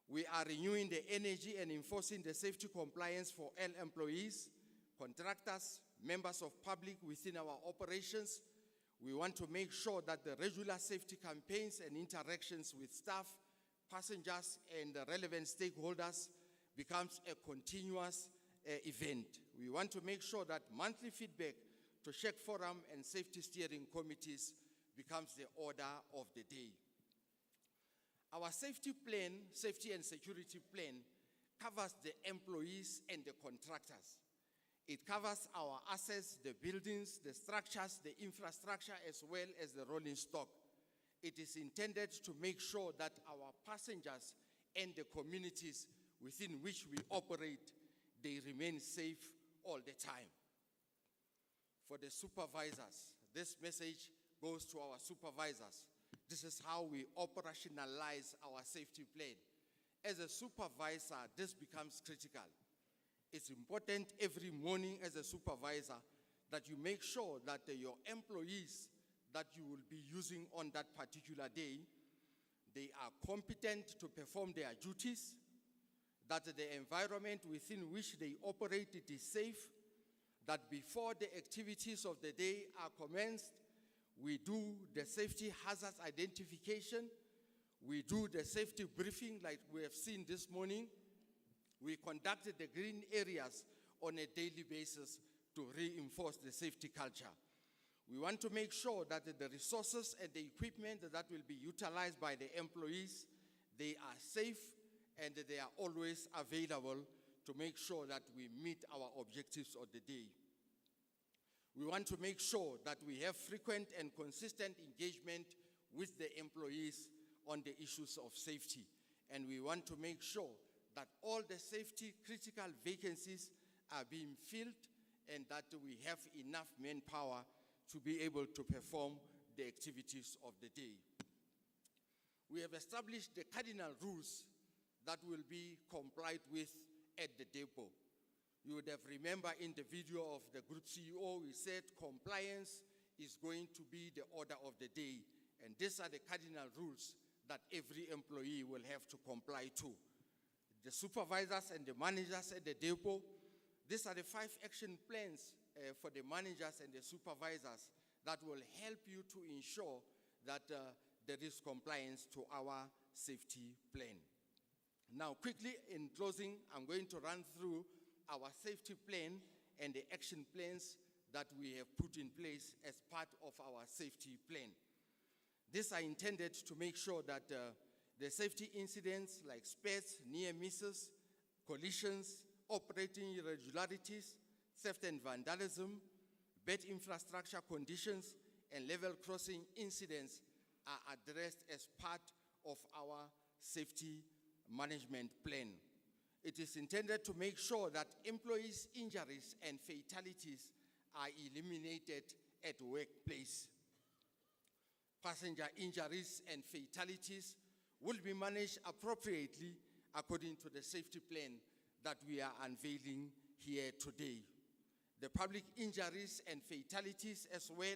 We are renewing the energy and enforcing the safety compliance for all employees, contractors, members of public within our operations. We want to make sure that the regular safety campaigns and interactions with staff, passengers, and the relevant stakeholders becomes a continuous event. We want to make sure that monthly feedback to Check Forum and safety steering committees becomes the order of the day. Our safety plan, safety and security plan, covers the employees and the contractors. It covers our assets, the buildings, the structures, the infrastructure, as well as the rolling stock. It is intended to make sure that our passengers and the communities within which we operate, they remain safe all the time. For the supervisors, this message goes to our supervisors. This is how we operationalize our safety plan. As a supervisor, this becomes critical. It's important every morning as a supervisor that you make sure that your employees that you will be using on that particular day, they are competent to perform their duties, that the environment within which they operate it is safe, that before the activities of the day are commenced, we do the safety hazards identification, we do the safety briefing like we have seen this morning, we conducted the green areas on a daily basis to reinforce the safety culture. We want to make sure that the resources and the equipment that will be utilized by the employees, they are safe and they are always available to make sure that we meet our objectives of the day. We want to make sure that we have frequent and consistent engagement with the employees on the issues of safety. And we want to make sure that all the safety critical vacancies are being filled and that we have enough manpower to be able to perform the activities of the day. We have established the cardinal rules that will be complied with at the depot. You would have remembered in the video of the group CEO, we said compliance is going to be the order of the day. And these are the cardinal rules that every employee will have to comply to. The supervisors and the managers at the depot, these are the 5 action plans for the managers and the supervisors that will help you to ensure that there is compliance to our safety plan. Now, quickly in closing, I'm going to run through our safety plan and the action plans that we have put in place as part of our safety plan. These are intended to make sure that the safety incidents like spares, near misses, collisions, operating irregularities, theft and vandalism, bad infrastructure conditions, and level crossing incidents are addressed as part of our safety management plan. It is intended to make sure that employees' injuries and fatalities are eliminated at workplace. Passenger injuries and fatalities will be managed appropriately according to the safety plan that we are unveiling here today. The public injuries and fatalities as well,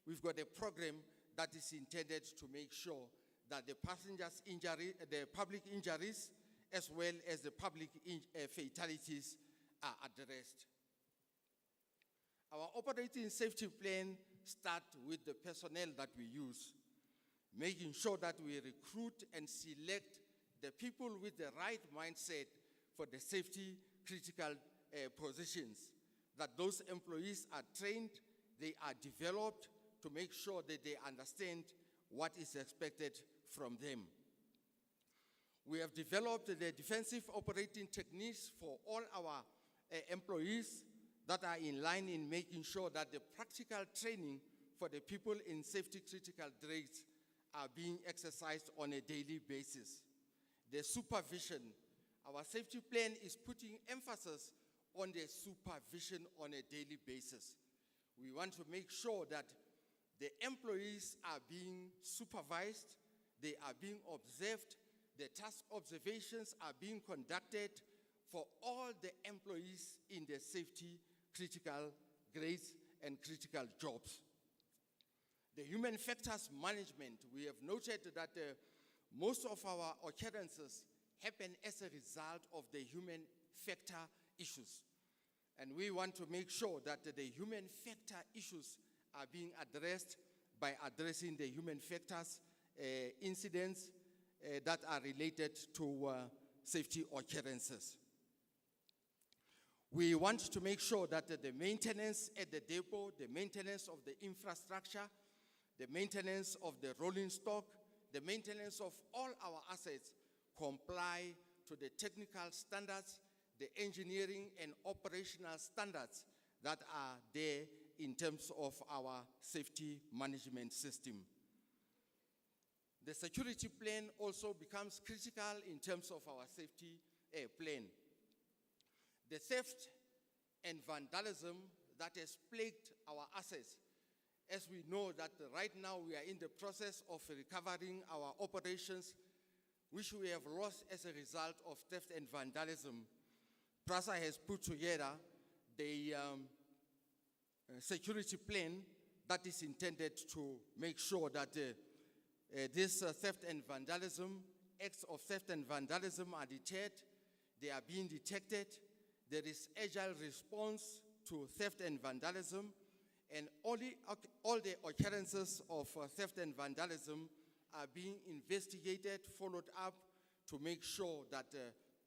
we've got a program that is intended to make sure that the passengers' injury, the public injuries, as well as the public fatalities are addressed. Our operating safety plan starts with the personnel that we use, making sure that we recruit and select the people with the right mindset for the safety critical positions, that those employees are trained, they are developed to make sure that they understand what is expected from them. We have developed the defensive operating techniques for all our employees that are in line in making sure that the practical training for the people in safety critical trades are being exercised on a daily basis. The supervision, our safety plan is putting emphasis on the supervision on a daily basis. We want to make sure that the employees are being supervised, they are being observed, the task observations are being conducted for all the employees in the safety critical grades and critical jobs. The human factors management, we have noted that most of our occurrences happen as a result of the human factor issues. And we want to make sure that the human factor issues are being addressed by addressing the human factors incidents that are related to safety occurrences. We want to make sure that the maintenance at the depot, the maintenance of the infrastructure, the maintenance of the rolling stock, the maintenance of all our assets comply to the technical standards, the engineering and operational standards that are there in terms of our safety management system. The security plan also becomes critical in terms of our safety plan. The theft and vandalism that has plagued our assets, as we know that right now we are in the process of recovering our operations, which we have lost as a result of theft and vandalism. PRASA has put together the security plan that is intended to make sure that this theft and vandalism, acts of theft and vandalism are deterred, they are being detected, there is agile response to theft and vandalism, and all the occurrences of theft and vandalism are being investigated, followed up to make sure that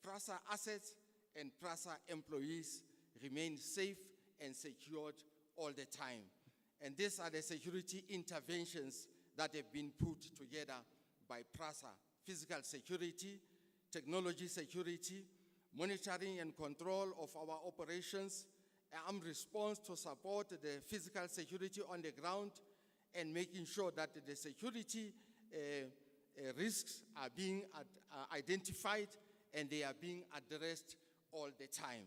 PRASA assets and PRASA employees remain safe and secured all the time. And these are the security interventions that have been put together by PRASA: physical security, technology security, monitoring and control of our operations, armed response to support the physical security on the ground, and making sure that the security risks are being identified and they are being addressed all the time.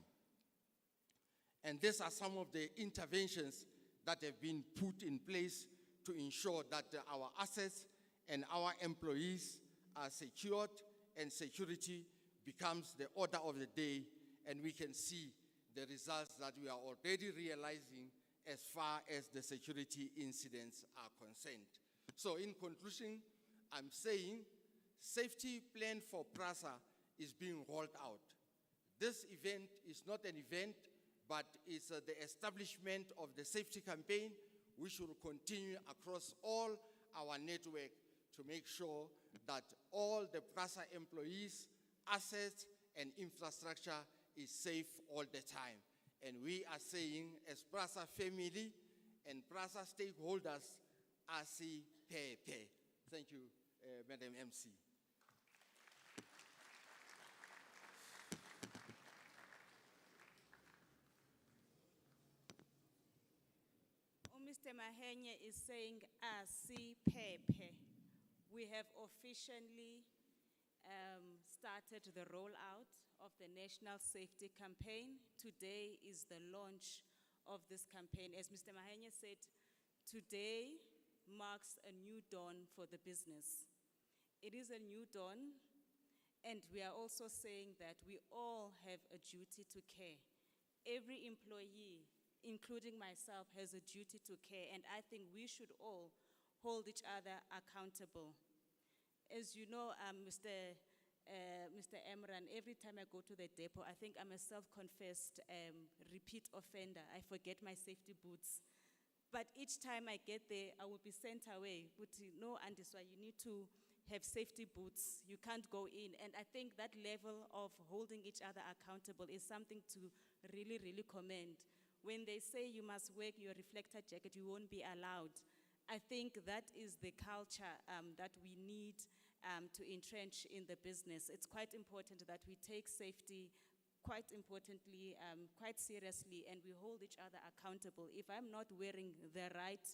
And these are some of the interventions that have been put in place to ensure that our assets and our employees are secured and security becomes the order of the day, and we can see the results that we are already realizing as far as the security incidents are concerned. So in conclusion, I'm saying safety plan for PRASA is being rolled out. This event is not an event, but it's the establishment of the safety campaign, which will continue across all our network to make sure that all the PRASA employees, assets, and infrastructure is safe all the time. And we are saying, as PRASA family and PRASA stakeholders, Asiphephe. Thank you, Madam MC. Mr. Mahenya is saying Asiphephe. We have officially started the rollout of the National Safety Campaign. Today is the launch of this campaign. As Mr. Mahenya said, today marks a new dawn for the business. It is a new dawn, and we are also saying that we all have a duty to care. Every employee, including myself, has a duty to care, and I think we should all hold each other accountable. As you know, Mr. Emran, every time I go to the depot, I think I'm a self-confessed repeat offender. I forget my safety boots. But each time I get there, I will be sent away. But no, Andiswa, you need to have safety boots. You can't go in. And I think that level of holding each other accountable is something to really, really commend. When they say you must wear your reflector jacket, you won't be allowed. I think that is the culture that we need to entrench in the business. It's quite important that we take safety quite importantly, quite seriously, and we hold each other accountable. If I'm not wearing the right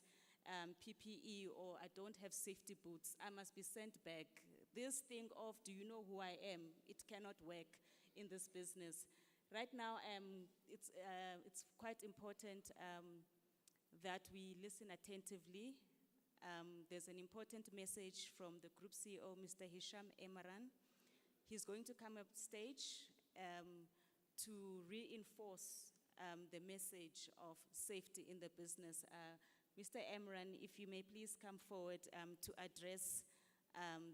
PPE or I don't have safety boots, I must be sent back. This thing of, do you know who I am? It cannot work in this business. Right now, it's quite important that we listen attentively. There's an important message from the Group CEO, Mr. Hisham Emaran. He's going to come up stage to reinforce the message of safety in the business. Mr. Emaran, if you may please come forward to address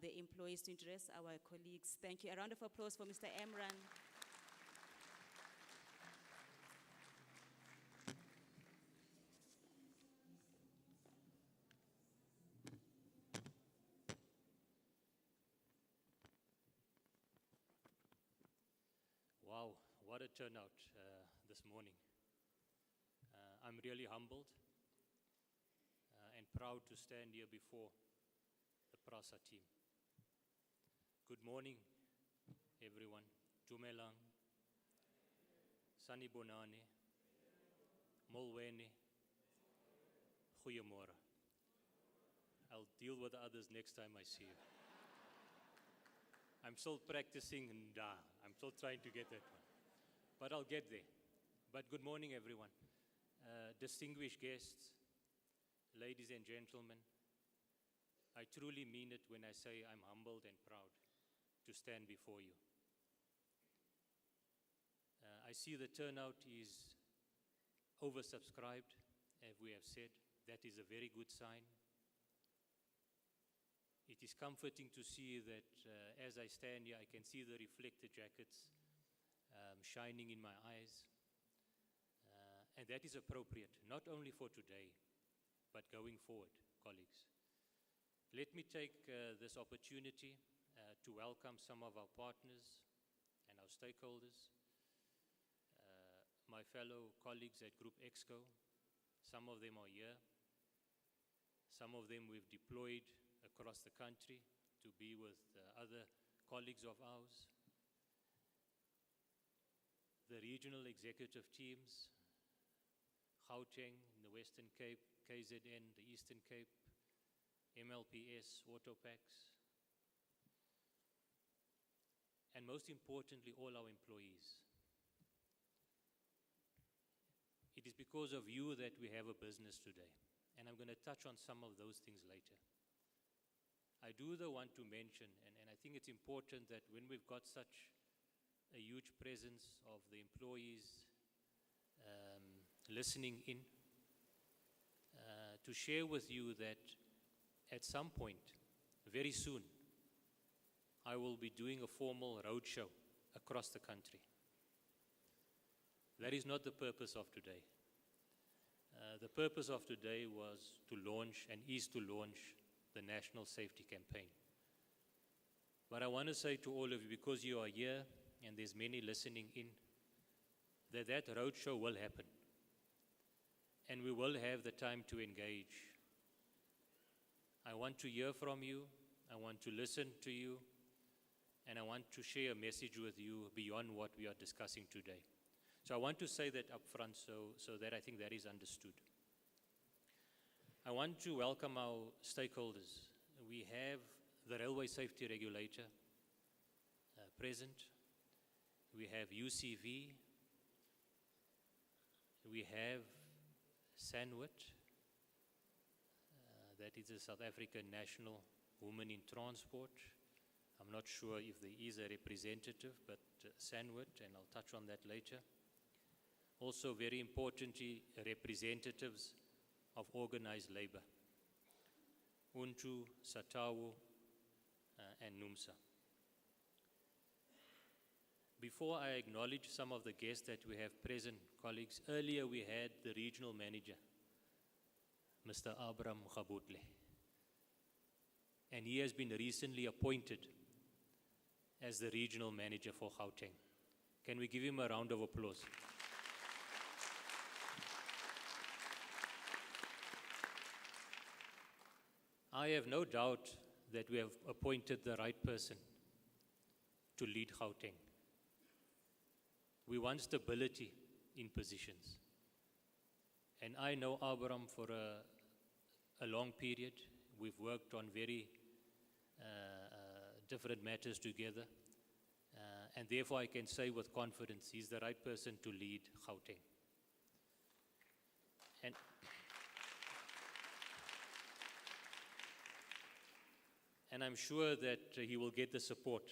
the employees, to address our colleagues. Thank you. A round of applause for Mr. Emaran. Wow, what a turnout this morning. I'm really humbled and proud to stand here before the PRASA team. Good morning, everyone. Dumelang, Sanibonani, Molweni, Goeiemorgen. I'll deal with the others next time I see you. I'm still practicing Nda. I'm still trying to get that one. But I'll get there. But good morning, everyone. Distinguished guests, ladies and gentlemen, I truly mean it when I say I'm humbled and proud to stand before you. I see the turnout is oversubscribed, as we have said. That is a very good sign. It is comforting to see that as I stand here, I can see the reflector jackets shining in my eyes. And that is appropriate, not only for today, but going forward, colleagues. Let me take this opportunity to welcome some of our partners and our stakeholders, my fellow colleagues at Group Exco. Some of them are here. Some of them we've deployed across the country to be with other colleagues of ours. The regional executive teams, Gauteng in the Western Cape, KZN, the Eastern Cape, MLPS, Autopax, and most importantly, all our employees. It is because of you that we have a business today, and I'm going to touch on some of those things later. I do though want to mention, and I think it's important that when we've got such a huge presence of the employees listening in, to share with you that at some point, very soon, I will be doing a formal roadshow across the country. That is not the purpose of today. The purpose of today was to launch and is to launch the National Safety Campaign. But I want to say to all of you, because you are here and there's many listening in, that roadshow will happen. And we will have the time to engage. I want to hear from you, I want to listen to you, and I want to share a message with you beyond what we are discussing today. So I want to say that up front so that I think that is understood. I want to welcome our stakeholders. We have the Railway Safety Regulator present. We have UCV. We have SANWIT. That is the South African National Women in Transport. I'm not sure if there is a representative, but SANWIT, and I'll touch on that later. Also, very importantly, representatives of organized labor, UNTU, SATAWU, and NUMSA. Before I acknowledge some of the guests that we have present, colleagues, earlier we had the regional manager, Mr. Abram Gabutle, and he has been recently appointed as the regional manager for Gauteng. Can we give him a round of applause? I have no doubt that we have appointed the right person to lead Gauteng. We want stability in positions. And I know Abraham for a long period. We've worked on very different matters together. And therefore, I can say with confidence, he's the right person to lead Gauteng. And I'm sure that he will get the support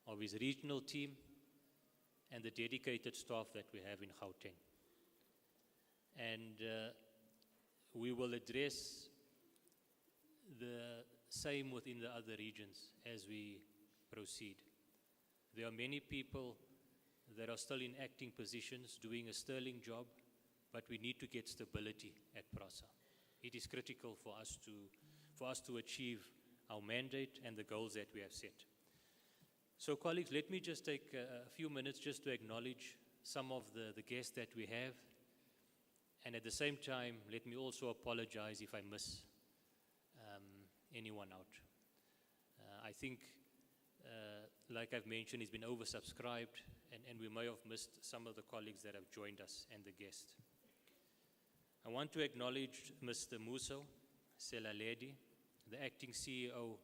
of his regional team and the dedicated staff that we have in Gauteng. And we will address the same within the other regions as we proceed. There are many people that are still in acting positions doing a sterling job, but we need to get stability at PRASA. It is critical for us to achieve our mandate and the goals that we have set. So colleagues, let me just take a few minutes just to acknowledge some of the guests that we have. And at the same time, let me also apologize if I miss anyone out. I think, like I've mentioned, it's been oversubscribed, and we may have missed some of the colleagues that have joined us and the guests. I want to acknowledge Mr. Muso Selaledi, the acting CEO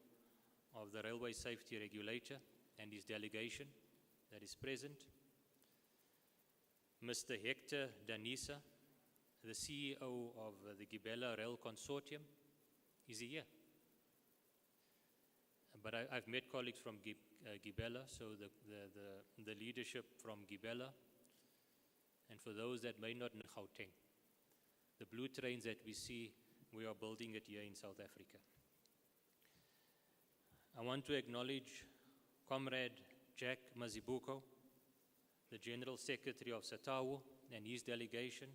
of the Railway Safety Regulator, and his delegation that is present. Mr. Hector Danisa, the CEO of the Gibela Rail Consortium. Is he here? But I've met colleagues from Gibela, so the leadership from Gibela. And for those that may not know Gauteng, the blue trains that we see, we are building it here in South Africa. I want to acknowledge Comrade Jack Mazibuko, the General Secretary of SATAWU and his delegation.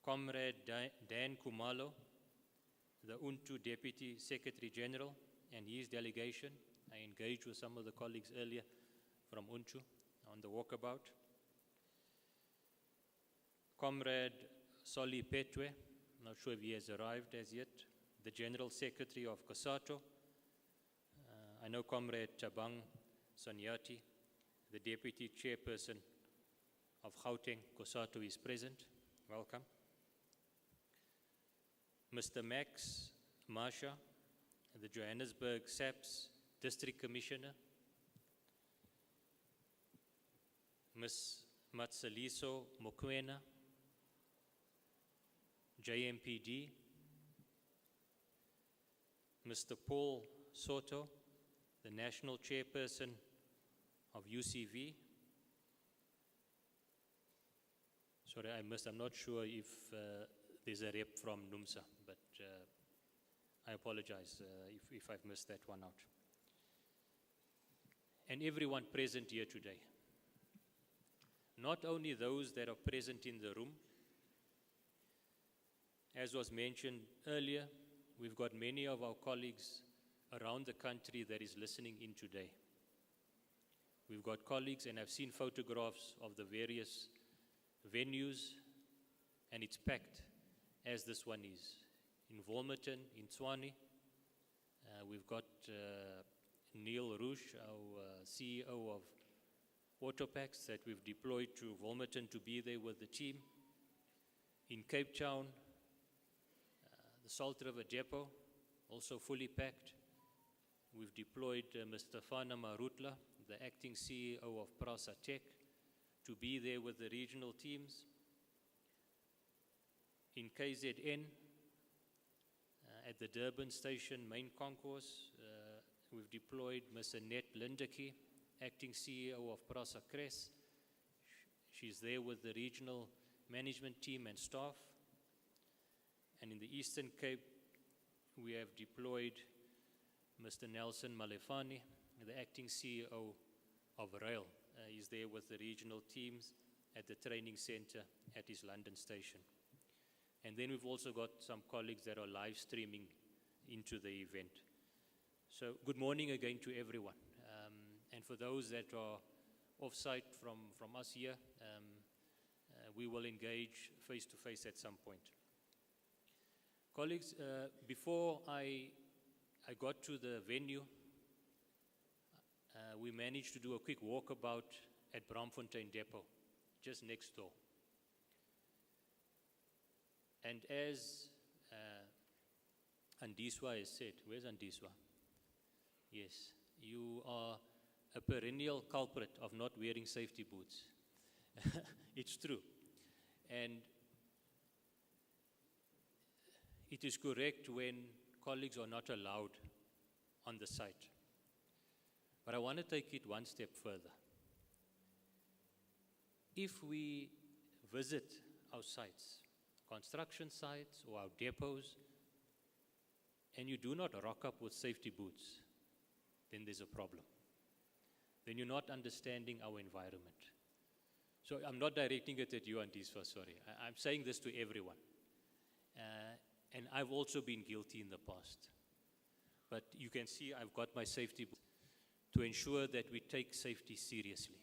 Comrade Dan Kumalo, the UNTU Deputy Secretary General and his delegation. I engaged with some of the colleagues earlier from UNTU on the walkabout. Comrade Soli Petwe, not sure if he has arrived as yet, the General Secretary of COSATU. I know Comrade Tabang Sonyati, the Deputy Chairperson of Gauteng COSATU is present. Welcome. Mr. Max Marsha, the Johannesburg SAPS District Commissioner. Ms. Matsaliso Mokwena, JMPD. Mr. Paul Soto, the National Chairperson of UCV. Sorry, I'm not sure if there's a rep from NUMSA, but I apologize if I've missed that one out. And everyone present here today. Not only those that are present in the room, as was mentioned earlier, we've got many of our colleagues around the country that is listening in today. We've got colleagues, and I've seen photographs of the various venues, and it's packed, as this one is. In Wolmerton, in Tshwane, we've got Neil Roosh, our CEO of Autopax, that we've deployed to Wolmerton to be there with the team. In Cape Town, the Salt River Depot, also fully packed. We've deployed Mr. Fana Marutla, the acting CEO of PRASA Tech, to be there with the regional teams. In KZN, at the Durban Station main concourse, we've deployed Ms. Annette Lindeke, acting CEO of PRASA Cress. She's there with the regional management team and staff. And in the Eastern Cape, we have deployed Mr. Nelson Malefani, the acting CEO of Rail. He's there with the regional teams at the training center at his London station. And then we've also got some colleagues that are live streaming into the event. So good morning again to everyone. And for those that are off-site from us here, we will engage face-to-face at some point. Colleagues, before I got to the venue, we managed to do a quick walkabout at Braamfontein Depot, just next door. And as Andiswa has said. Where's Andiswa? Yes, you are a perennial culprit of not wearing safety boots. It's true. And it is correct when colleagues are not allowed on the site. But I want to take it one step further. If we visit our sites, construction sites or our depots, and you do not rock up with safety boots, then there's a problem. Then you're not understanding our environment. So I'm not directing it at you, Andiswa, sorry. I'm saying this to everyone. And I've also been guilty in the past. But you can see I've got my safety boots to ensure that we take safety seriously.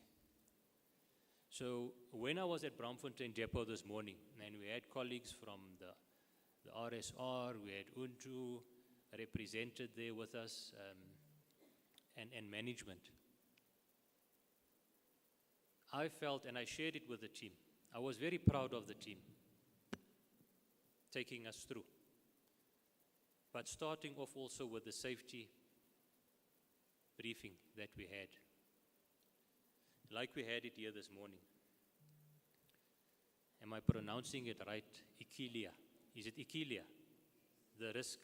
So when I was at Braamfontein Depot this morning, and we had colleagues from the RSR, we had UNTU represented there with us, and management, I felt, and I shared it with the team, I was very proud of the team taking us through. But starting off also with the safety briefing that we had, like we had it here this morning. Am I pronouncing it right? Ikilia. Is it Ikilia? The risk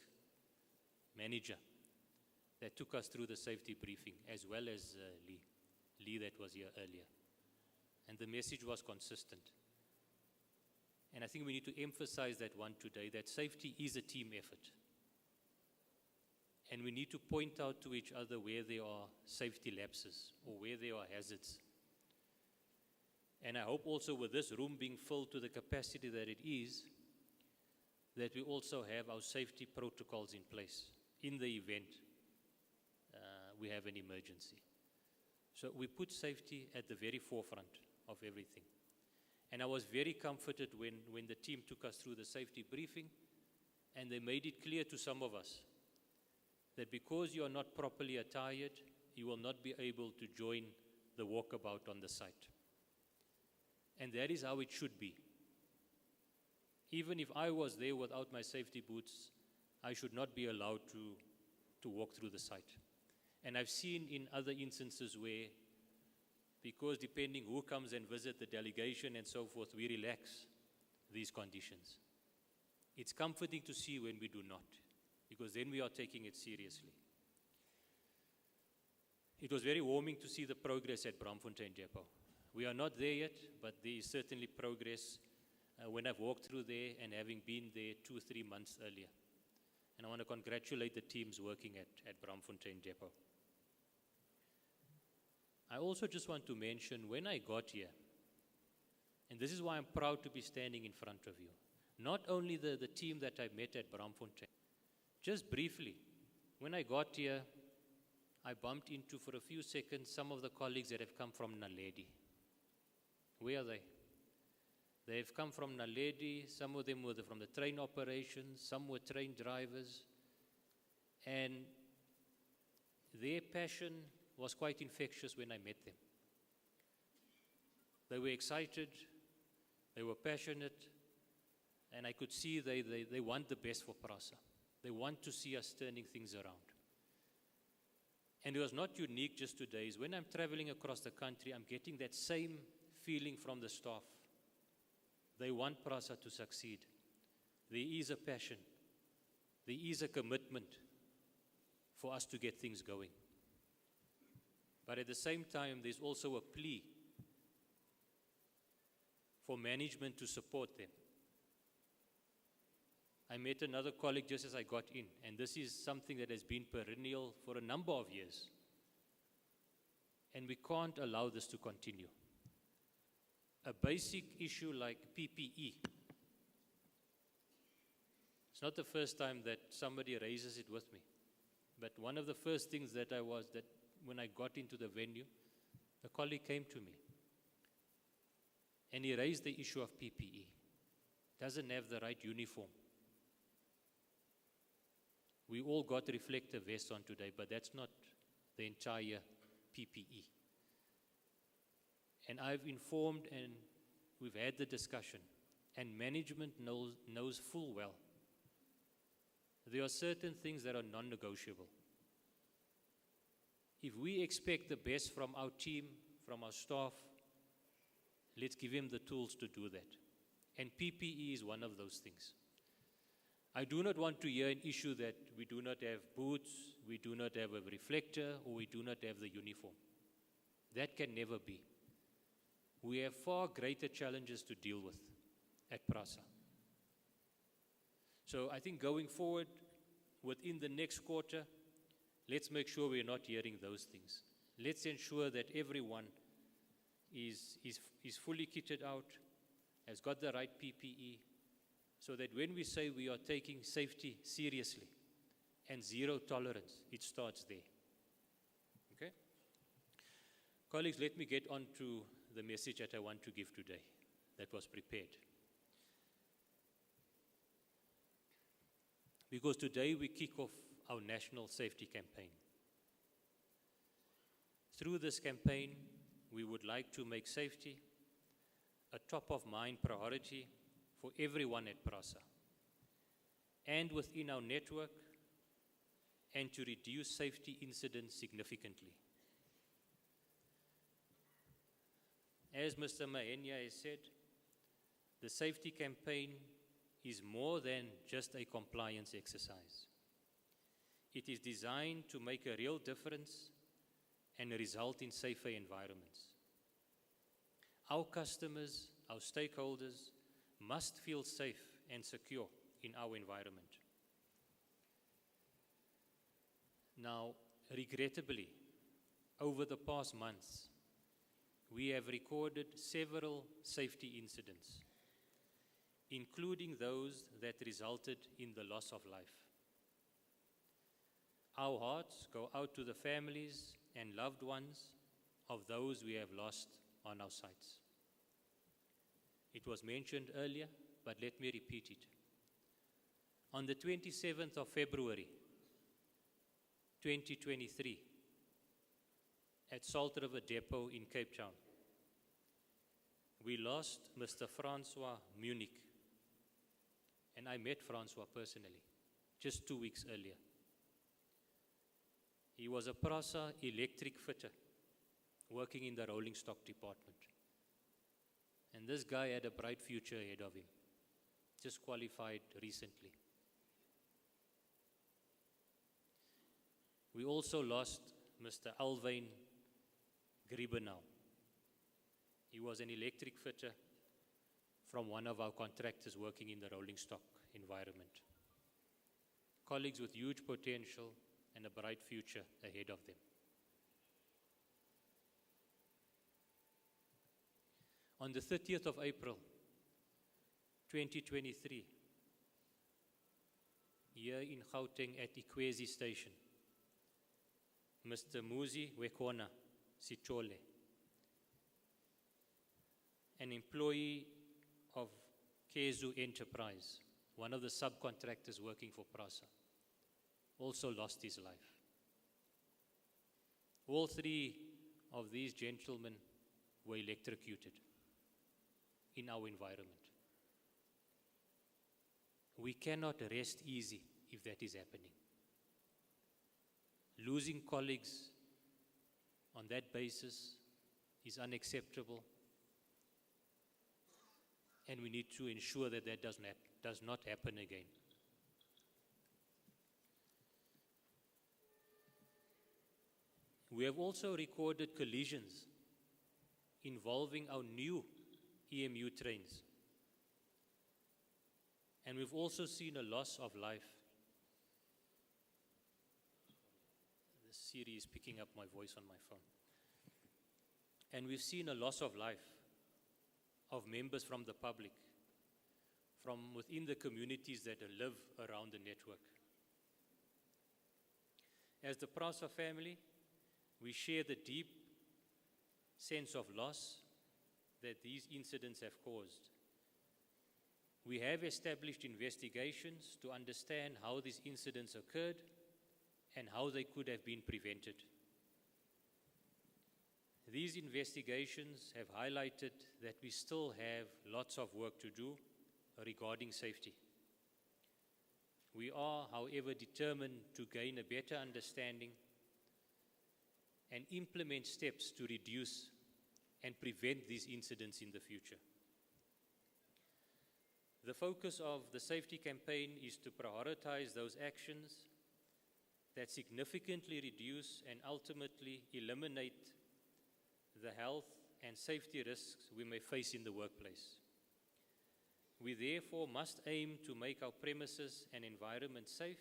manager that took us through the safety briefing, as well as Lee that was here earlier. And the message was consistent. And I think we need to emphasize that one today, that safety is a team effort. And we need to point out to each other where there are safety lapses or where there are hazards. And I hope also with this room being filled to the capacity that it is, that we also have our safety protocols in place in the event we have an emergency. So we put safety at the very forefront of everything. And I was very comforted when the team took us through the safety briefing, and they made it clear to some of us that because you are not properly attired, you will not be able to join the walkabout on the site. And that is how it should be. Even if I was there without my safety boots, I should not be allowed to walk through the site. And I've seen in other instances where, because depending who comes and visit the delegation and so forth, we relax these conditions. It's comforting to see when we do not, because then we are taking it seriously. It was very warming to see the progress at Braamfontein Depot. We are not there yet, but there is certainly progress when I've walked through there and having been there 2-3 months earlier. And I want to congratulate the teams working at Braamfontein Depot. I also just want to mention when I got here, and this is why I'm proud to be standing in front of you, not only the team that I met at Braamfontein, just briefly, when I got here, I bumped into for a few seconds some of the colleagues that have come from Naledi. Where are they? They have come from Naledi, some of them were from the train operations, some were train drivers, and their passion was quite infectious when I met them. They were excited, they were passionate, and I could see they want the best for PRASA. They want to see us turning things around. And it was not unique just today. When I'm traveling across the country, I'm getting that same feeling from the staff. They want PRASA to succeed. There is a passion. There is a commitment for us to get things going. But at the same time, there's also a plea for management to support them. I met another colleague just as I got in, and this is something that has been perennial for a number of years. And we can't allow this to continue. A basic issue like PPE. It's not the first time that somebody raises it with me. But one of the first things that when I got into the venue, a colleague came to me and he raised the issue of PPE. Doesn't have the right uniform. We all got reflective vests on today, but that's not the entire PPE. And I've informed and we've had the discussion, and management knows full well there are certain things that are non-negotiable. If we expect the best from our team, from our staff, let's give him the tools to do that. And PPE is one of those things. I do not want to hear an issue that we do not have boots, we do not have a reflector, or we do not have the uniform. That can never be. We have far greater challenges to deal with at PRASA. So I think going forward, within the next quarter, let's make sure we're not hearing those things. Let's ensure that everyone is fully kitted out, has got the right PPE, so that when we say we are taking safety seriously and zero tolerance, it starts there. Okay? Colleagues, let me get on to the message that I want to give today that was prepared. Because today we kick off our national safety campaign. Through this campaign, we would like to make safety a top-of-mind priority for everyone at PRASA and within our network, and to reduce safety incidents significantly. As Mr. Mahenya has said, the safety campaign is more than just a compliance exercise. It is designed to make a real difference and result in safer environments. Our customers, our stakeholders, must feel safe and secure in our environment. Now, regrettably, over the past months, we have recorded several safety incidents, including those that resulted in the loss of life. Our hearts go out to the families and loved ones of those we have lost on our sites. It was mentioned earlier, but let me repeat it. On the 27th of February, 2023, at Salt River Depot in Cape Town, we lost Mr. Francois Munich. And I met Francois personally, just 2 weeks earlier. He was a PRASA electric fitter, working in the rolling stock department. And this guy had a bright future ahead of him, just qualified recently. We also lost Mr. Alwyn Griebenau. He was an electric fitter from one of our contractors working in the rolling stock environment. Colleagues with huge potential and a bright future ahead of them. On the 30th of April, 2023, here in Gauteng at Ikwezi Station, Mr. Muzi Wekona Sitole, an employee of Kezu Enterprise, one of the subcontractors working for PRASA, also lost his life. All three of these gentlemen were electrocuted in our environment. We cannot rest easy if that is happening. Losing colleagues on that basis is unacceptable, and we need to ensure that that does not happen again. We have also recorded collisions involving our new EMU trains. And we've also seen a loss of life. The Siri is picking up my voice on my phone. And we've seen a loss of life of members from the public, from within the communities that live around the network. As the PRASA family, we share the deep sense of loss that these incidents have caused. We have established investigations to understand how these incidents occurred and how they could have been prevented. These investigations have highlighted that we still have lots of work to do regarding safety. We are, however, determined to gain a better understanding and implement steps to reduce and prevent these incidents in the future. The focus of the safety campaign is to prioritize those actions that significantly reduce and ultimately eliminate the health and safety risks we may face in the workplace. We therefore must aim to make our premises and environment safe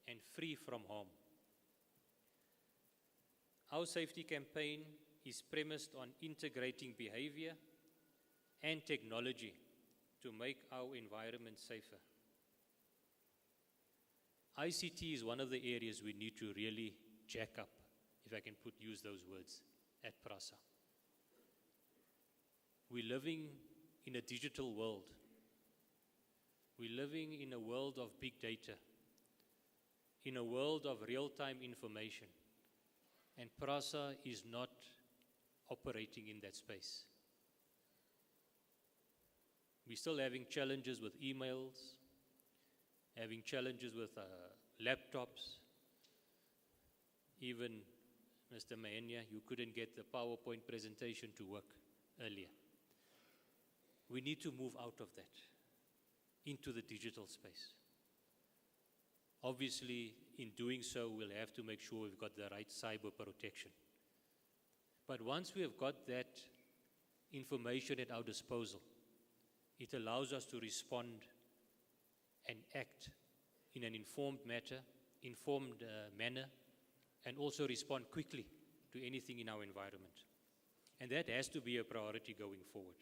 and free from harm. Our safety campaign is premised on integrating behavior and technology to make our environment safer. ICT is one of the areas we need to really jack up, if I can use those words, at PRASA. We're living in a digital world. We're living in a world of big data, in a world of real-time information, and PRASA is not operating in that space. We're still having challenges with emails, having challenges with laptops. Even, Mr. Mahenya, you couldn't get the PowerPoint presentation to work earlier. We need to move out of that into the digital space. Obviously, in doing so, we'll have to make sure we've got the right cyber protection. But once we have got that information at our disposal, it allows us to respond and act in an informed manner, and also respond quickly to anything in our environment. And that has to be a priority going forward.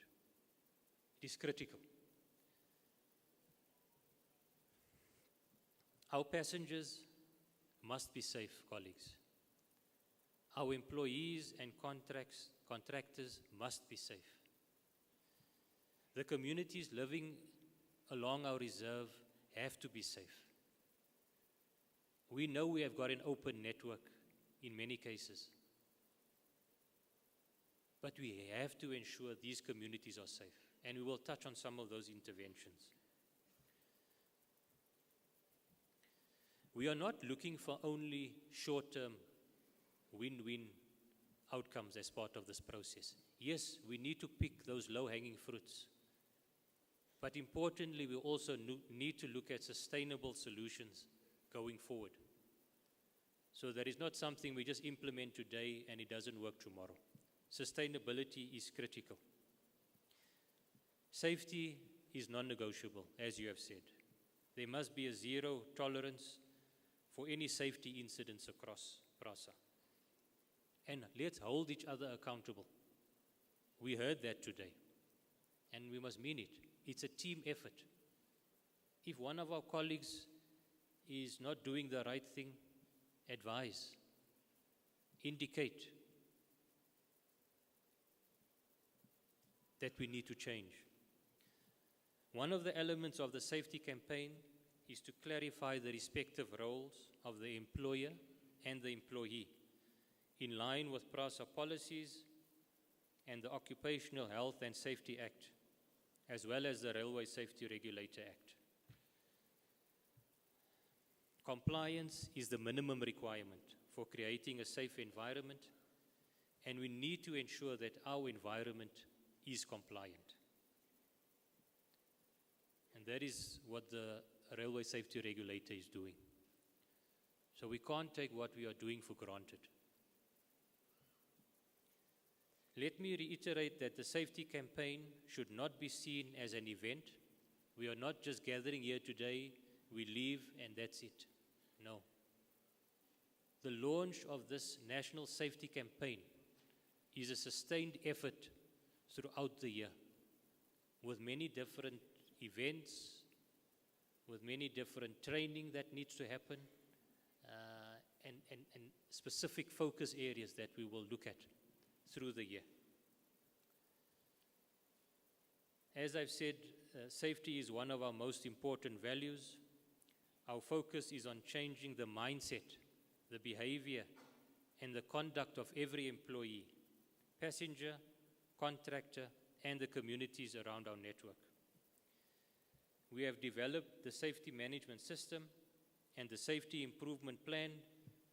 It is critical. Our passengers must be safe, colleagues. Our employees and contractors must be safe. The communities living along our reserve have to be safe. We know we have got an open network in many cases, but we have to ensure these communities are safe, and we will touch on some of those interventions. We are not looking for only short-term win-win outcomes as part of this process. Yes, we need to pick those low-hanging fruits, but importantly, we also need to look at sustainable solutions going forward. So that is not something we just implement today and it doesn't work tomorrow. Sustainability is critical. Safety is non-negotiable, as you have said. There must be a zero tolerance for any safety incidents across PRASA. And let's hold each other accountable. We heard that today, and we must mean it. It's a team effort. If one of our colleagues is not doing the right thing, advise, indicate that we need to change. One of the elements of the safety campaign is to clarify the respective roles of the employer and the employee in line with PRASA policies and the Occupational Health and Safety Act, as well as the Railway Safety Regulator Act. Compliance is the minimum requirement for creating a safe environment, and we need to ensure that our environment is compliant. And that is what the Railway Safety Regulator is doing. So we can't take what we are doing for granted. Let me reiterate that the safety campaign should not be seen as an event. We are not just gathering here today, we leave and that's it. No. The launch of this national safety campaign is a sustained effort throughout the year, with many different events, with many different training that needs to happen, and specific focus areas that we will look at through the year. As I've said, safety is one of our most important values. Our focus is on changing the mindset, the behavior, and the conduct of every employee, passenger, contractor, and the communities around our network. We have developed the safety management system and the safety improvement plan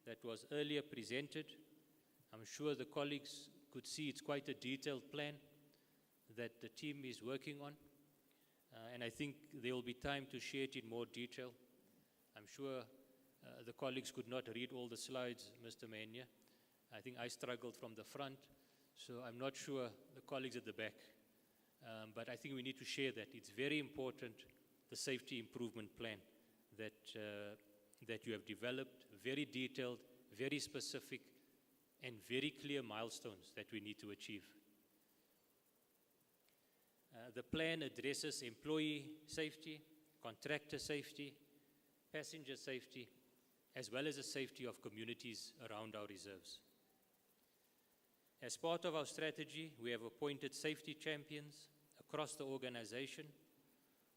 that was earlier presented. I'm sure the colleagues could see it's quite a detailed plan that the team is working on. And I think there will be time to share it in more detail. I'm sure the colleagues could not read all the slides, Mr. Mania. I think I struggled from the front, so I'm not sure the colleagues at the back. But I think we need to share that. It's very important, the safety improvement plan that you have developed, very detailed, very specific, and very clear milestones that we need to achieve. The plan addresses employee safety, contractor safety, passenger safety, as well as the safety of communities around our reserves. As part of our strategy, we have appointed safety champions across the organization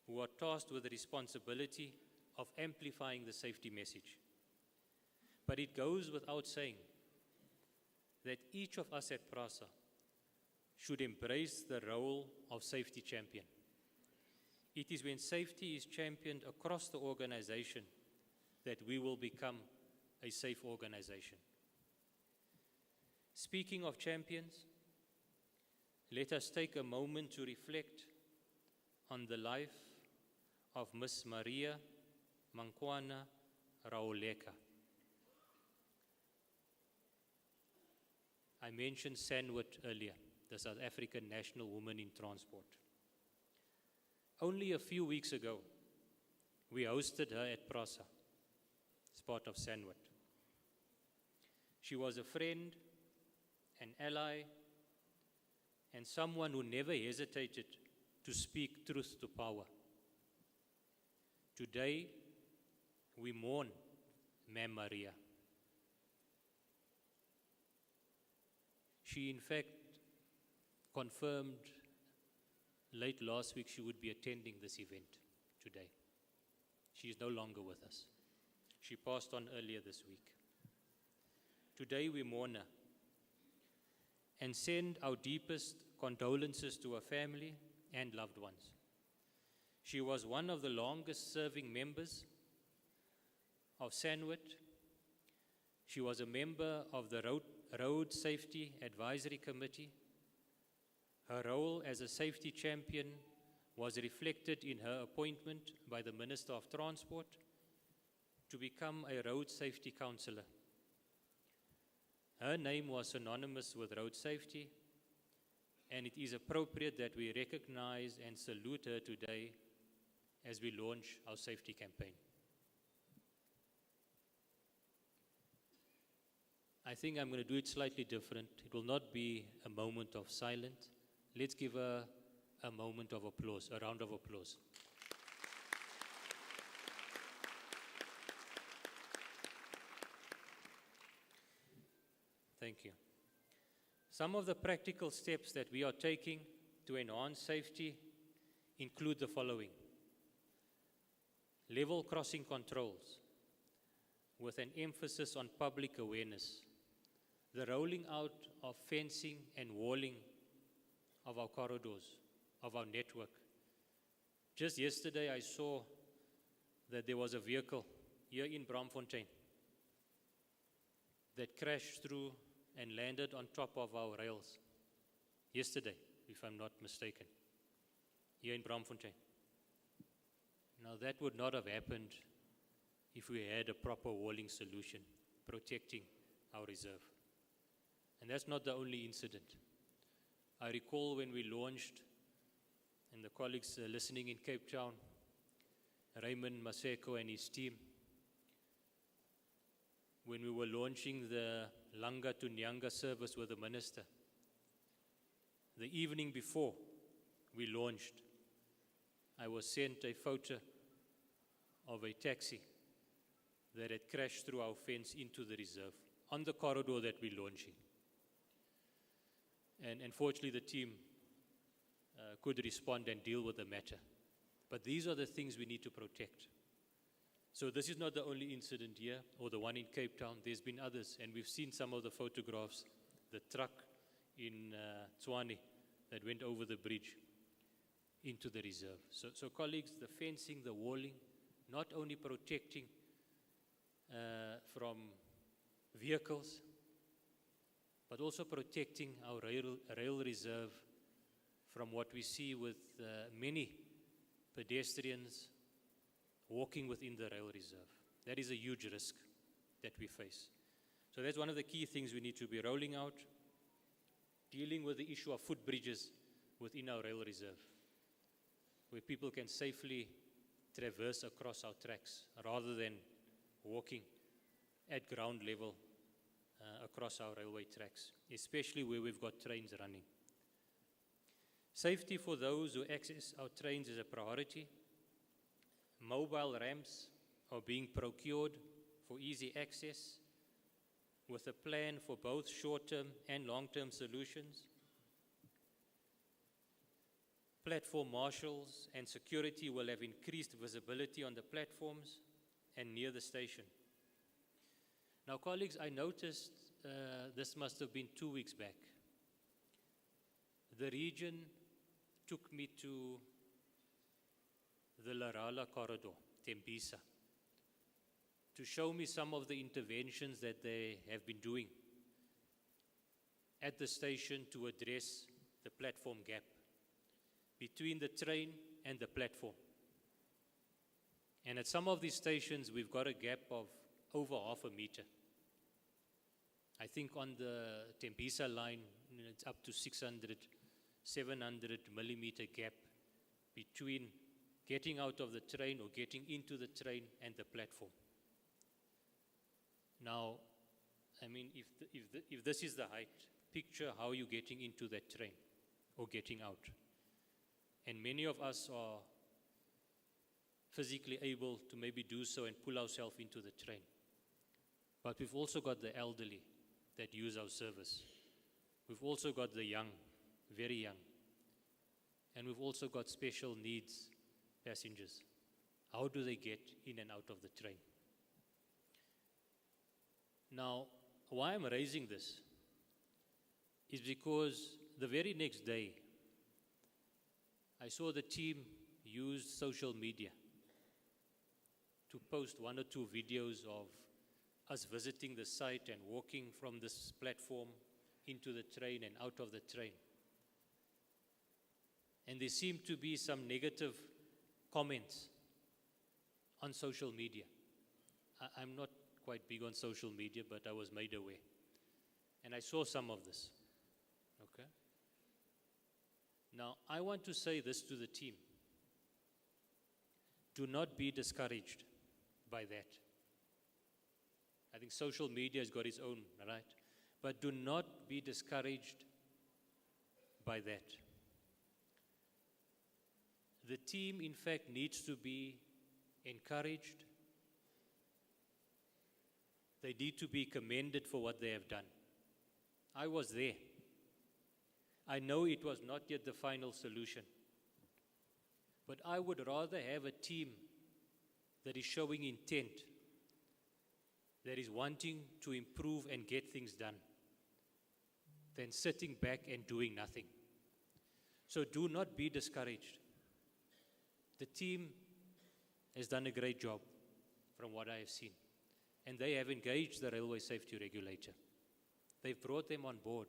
who are tasked with the responsibility of amplifying the safety message. But it goes without saying that each of us at PRASA should embrace the role of safety champion. It is when safety is championed across the organization that we will become a safe organization. Speaking of champions, let us take a moment to reflect on the life of Miss Maria Mankwana Raoleka. I mentioned Sanwit earlier, the South African national woman in transport. Only a few weeks ago, we hosted her at PRASA as part of Sanwit. She was a friend, an ally, and someone who never hesitated to speak truth to power. Today, we mourn Ma'am Maria. She, in fact, confirmed late last week she would be attending this event today. She is no longer with us. She passed on earlier this week. Today we mourn her and send our deepest condolences to her family and loved ones. She was one of the longest serving members of Sanwit. She was a member of the Road Safety Advisory Committee. Her role as a safety champion was reflected in her appointment by the Minister of Transport to become a road safety councillor. Her name was synonymous with road safety, and it is appropriate that we recognize and salute her today as we launch our safety campaign. I think I'm going to do it slightly different. It will not be a moment of silence. Let's give her a moment of applause, a round of applause. Thank you. Some of the practical steps that we are taking to enhance safety include the following. Level crossing controls with an emphasis on public awareness. The rolling out of fencing and walling of our corridors, of our network. Just yesterday I saw that there was a vehicle here in Braamfontein that crashed through and landed on top of our rails. Yesterday, if I'm not mistaken, here in Braamfontein. Now that would not have happened if we had a proper walling solution protecting our reserve. And that's not the only incident. I recall when we launched, and the colleagues listening in Cape Town, Raymond Maseko and his team, when we were launching the Langa to Nyanga service with the minister. The evening before we launched, I was sent a photo of a taxi that had crashed through our fence into the reserve on the corridor that we're launching. And unfortunately, the team could respond and deal with the matter. But these are the things we need to protect. So this is not the only incident here, or the one in Cape Town. There's been others, and we've seen some of the photographs. The truck in Tshwane that went over the bridge into the reserve. So colleagues, the fencing, the walling, not only protecting from vehicles, but also protecting our rail reserve from what we see with many pedestrians walking within the rail reserve. That is a huge risk that we face. So that's one of the key things we need to be rolling out, dealing with the issue of footbridges within our rail reserve, where people can safely traverse across our tracks rather than walking at ground level across our railway tracks, especially where we've got trains running. Safety for those who access our trains is a priority. Mobile ramps are being procured for easy access with a plan for both short-term and long-term solutions. Platform marshals and security will have increased visibility on the platforms and near the station. Now, colleagues, I noticed this must have been 2 weeks back. The region took me to the Larala corridor, Tembisa, to show me some of the interventions that they have been doing at the station to address the platform gap between the train and the platform. And at some of these stations, we've got a gap of over half a meter. I think on the Tembisa line, it's up to 600, 700 millimeter gap between getting out of the train or getting into the train and the platform. Now, I mean, if this is the height, picture how you're getting into that train or getting out. And many of us are physically able to maybe do so and pull ourselves into the train. But we've also got the elderly that use our service. We've also got the young, very young. And we've also got special needs passengers. How do they get in and out of the train? Now, why I'm raising this is because the very next day, I saw the team use social media to post 1 or 2 videos of us visiting the site and walking from this platform into the train and out of the train. And there seemed to be some negative comments on social media. I'm not quite big on social media, but I was made aware. And I saw some of this. Okay? Now, I want to say this to the team. Do not be discouraged by that. I think social media has got its own, right? But do not be discouraged by that. The team, in fact, needs to be encouraged. They need to be commended for what they have done. I was there. I know it was not yet the final solution. But I would rather have a team that is showing intent, that is wanting to improve and get things done, than sitting back and doing nothing. So do not be discouraged. The team has done a great job from what I have seen. And they have engaged the railway safety regulator. They've brought them on board.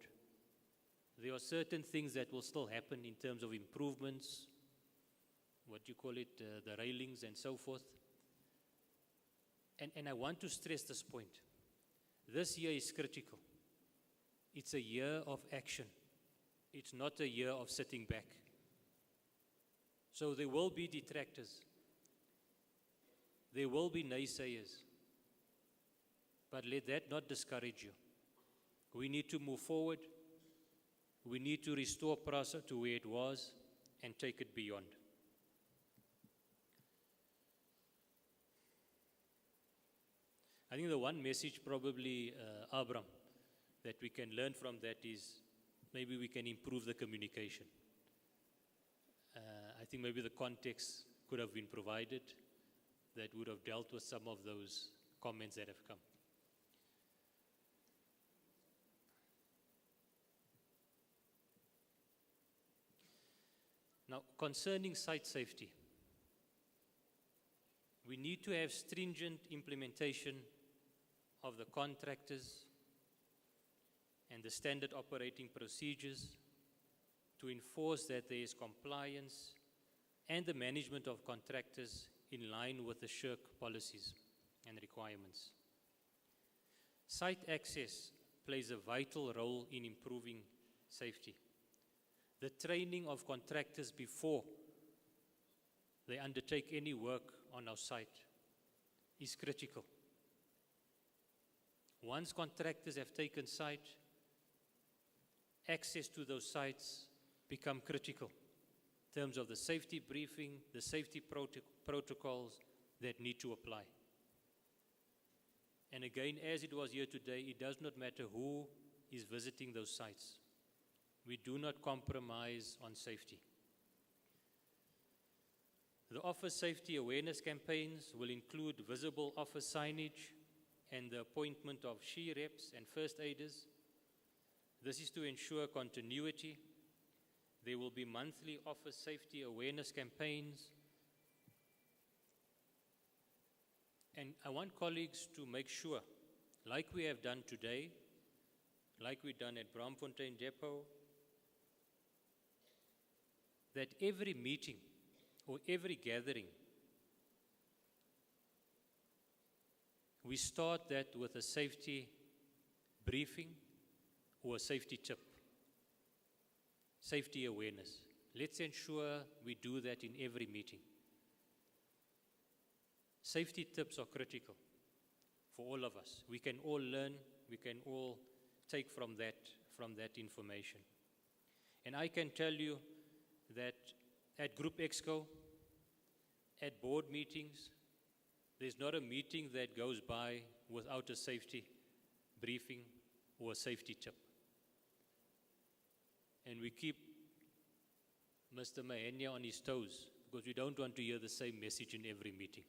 There are certain things that will still happen in terms of improvements, what you call it, the railings and so forth. And I want to stress this point. This year is critical. It's a year of action. It's not a year of sitting back. So there will be detractors. There will be naysayers. But let that not discourage you. We need to move forward. We need to restore PRASA to where it was and take it beyond. I think the one message probably, Abram, that we can learn from that is maybe we can improve the communication. I think maybe the context could have been provided that would have dealt with some of those comments that have come. Now, concerning site safety, we need to have stringent implementation of the contractors and the standard operating procedures to enforce that there is compliance and the management of contractors in line with the SHIRK policies and requirements. Site access plays a vital role in improving safety. The training of contractors before they undertake any work on our site is critical. Once contractors have taken site, access to those sites become critical in terms of the safety briefing, the safety protocols that need to apply. And again, as it was here today, it does not matter who is visiting those sites. We do not compromise on safety. The office safety awareness campaigns will include visible office signage and the appointment of she-reps and first aiders. This is to ensure continuity. There will be monthly office safety awareness campaigns. And I want colleagues to make sure, like we have done today, like we've done at Braamfontein Depot, that every meeting or every gathering, we start that with a safety briefing or a safety tip, safety awareness. Let's ensure we do that in every meeting. Safety tips are critical for all of us. We can all learn, we can all take from that information. And I can tell you that at Group Exco, at board meetings, there's not a meeting that goes by without a safety briefing or a safety tip. And we keep Mr. Mahenya on his toes because we don't want to hear the same message in every meeting.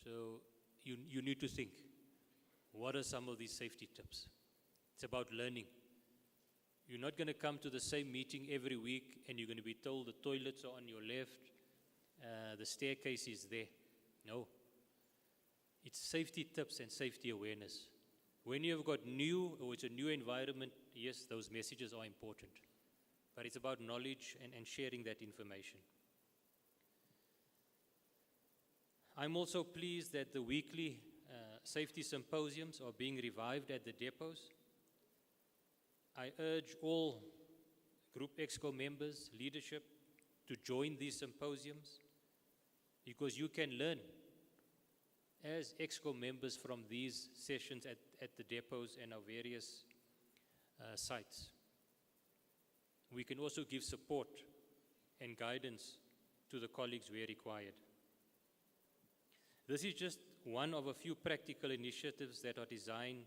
So you need to think, what are some of these safety tips? It's about learning. You're not going to come to the same meeting every week and you're going to be told the toilets are on your left, the staircase is there. No. It's safety tips and safety awareness. When you've got new, or it's a new environment, yes, those messages are important. But it's about knowledge and sharing that information. I'm also pleased that the weekly safety symposiums are being revived at the depots. I urge all Group Exco members, leadership, to join these symposiums because you can learn as Exco members from these sessions at the depots and our various sites. We can also give support and guidance to the colleagues where required. This is just one of a few practical initiatives that are designed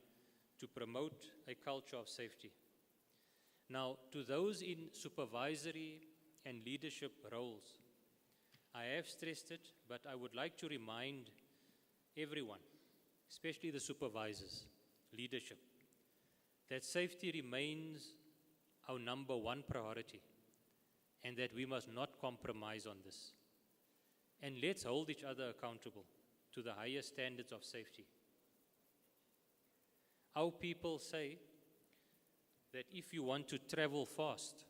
to promote a culture of safety. Now, to those in supervisory and leadership roles, I have stressed it, but I would like to remind everyone, especially the supervisors, leadership, that safety remains our number one priority and that we must not compromise on this. And let's hold each other accountable to the highest standards of safety. Our people say that if you want to travel fast,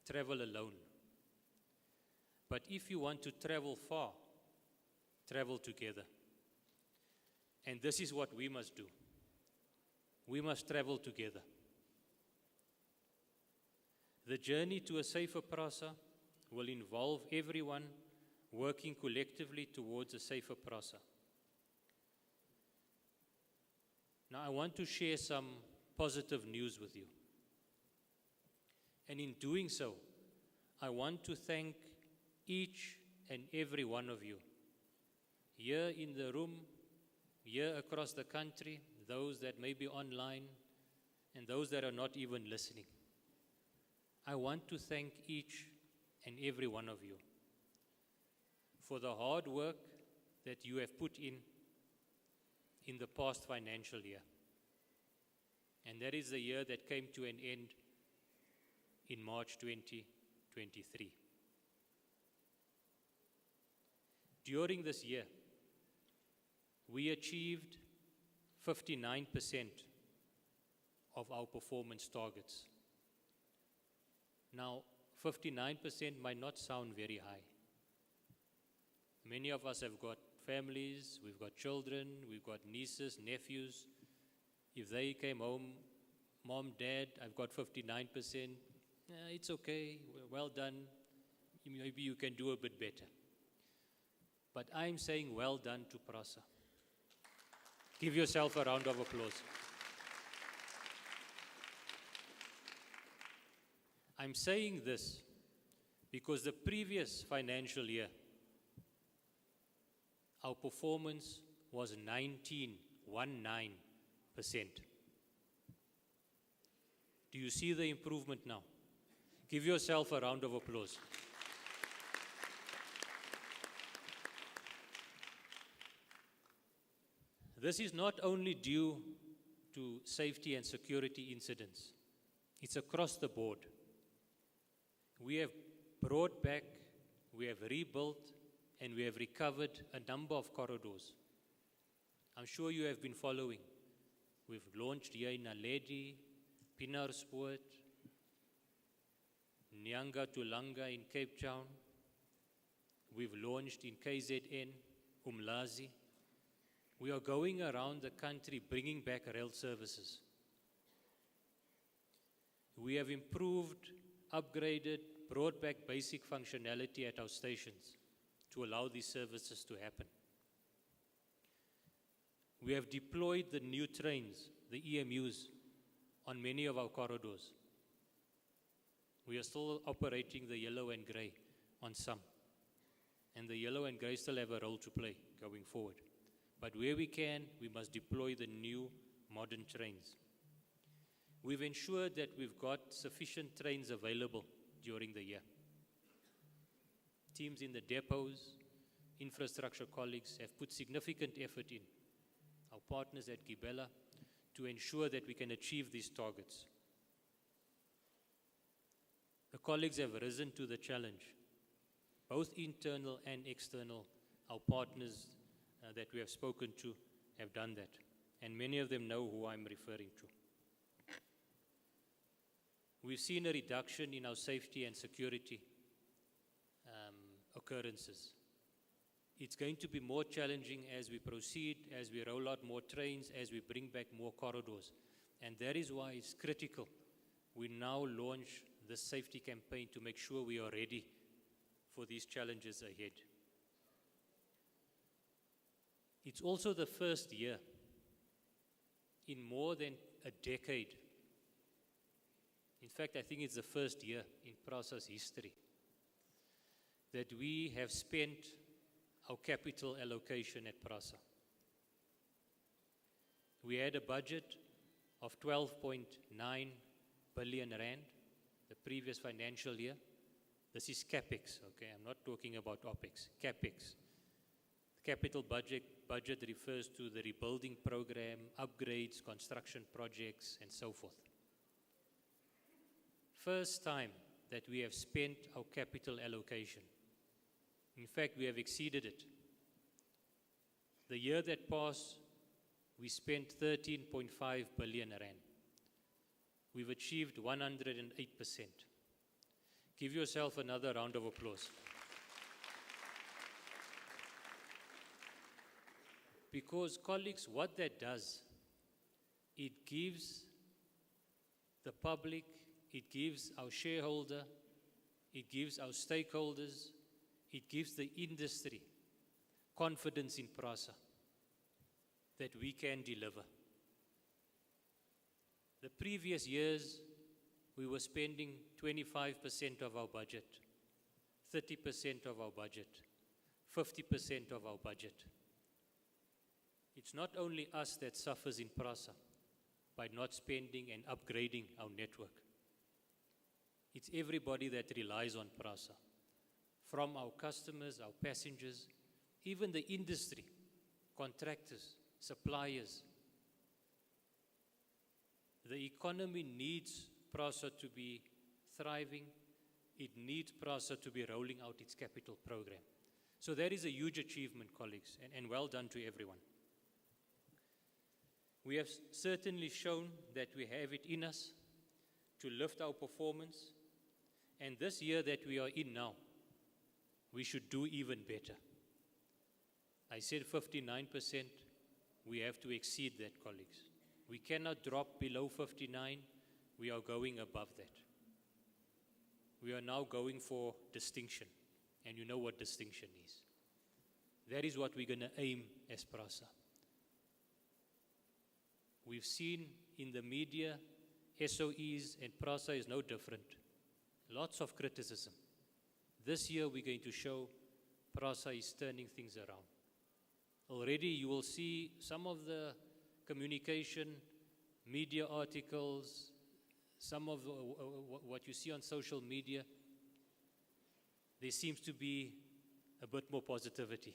travel alone. But if you want to travel far, travel together. And this is what we must do. We must travel together. The journey to a safer PRASA will involve everyone working collectively towards a safer PRASA. Now, I want to share some positive news with you. And in doing so, I want to thank each and every one of you, here in the room, here across the country, those that may be online, and those that are not even listening. I want to thank each and every one of you for the hard work that you have put in the past financial year. And that is the year that came to an end in March 2023. During this year, we achieved 59% of our performance targets. Now, 59% might not sound very high. Many of us have got families, we've got children, we've got nieces, nephews. If they came home, Mom, Dad, I've got 59%, it's okay, well done, maybe you can do a bit better. But I'm saying well done to PRASA. Give yourself a round of applause. I'm saying this because the previous financial year, our performance was 19%. Do you see the improvement now? Give yourself a round of applause. This is not only due to safety and security incidents, it's across the board. We have brought back, we have rebuilt, and we have recovered a number of corridors. I'm sure you have been following. We've launched here in Naledi, Pienaarsport, Nyanga to Langa in Cape Town. We've launched in KZN, Umlazi. We are going around the country bringing back rail services. We have improved, upgraded, brought back basic functionality at our stations to allow these services to happen. We have deployed the new trains, the EMUs, on many of our corridors. We are still operating the yellow and grey on some. And the yellow and grey still have a role to play going forward. But where we can, we must deploy the new modern trains. We've ensured that we've got sufficient trains available during the year. Teams in the depots, infrastructure colleagues have put significant effort in, our partners at Gibela, to ensure that we can achieve these targets. The colleagues have risen to the challenge, both internal and external. Our partners that we have spoken to have done that, and many of them know who I'm referring to. We've seen a reduction in our safety and security occurrences. It's going to be more challenging as we proceed, as we roll out more trains, as we bring back more corridors. And that is why it's critical we now launch this safety campaign to make sure we are ready for these challenges ahead. It's also the first year in more than a decade. In fact, I think it's the first year in PRASA's history that we have spent our capital allocation at PRASA. We had a budget of 12.9 billion rand the previous financial year. This is CapEx, okay? I'm not talking about OpEx, CapEx. Capital budget refers to the rebuilding program, upgrades, construction projects, and so forth. First time that we have spent our capital allocation. In fact, we have exceeded it. The year that passed, we spent 13.5 billion rand. We've achieved 108%. Give yourself another round of applause. Because, colleagues, what that does, it gives the public, it gives our shareholder, it gives our stakeholders, it gives the industry confidence in PRASA that we can deliver. The previous years, we were spending 25% of our budget, 30% of our budget, 50% of our budget. It's not only us that suffers in PRASA by not spending and upgrading our network. It's everybody that relies on PRASA, from our customers, our passengers, even the industry, contractors, suppliers. The economy needs PRASA to be thriving. It needs PRASA to be rolling out its capital program. So that is a huge achievement, colleagues, and well done to everyone. We have certainly shown that we have it in us to lift our performance, and this year that we are in now, we should do even better. I said 59%, we have to exceed that, colleagues. We cannot drop below 59, we are going above that. We are now going for distinction, and you know what distinction is. That is what we're going to aim as PRASA. We've seen in the media, SOEs, and PRASA is no different. Lots of criticism. This year we're going to show PRASA is turning things around. Already you will see some of the communication, media articles, some of what you see on social media. There seems to be a bit more positivity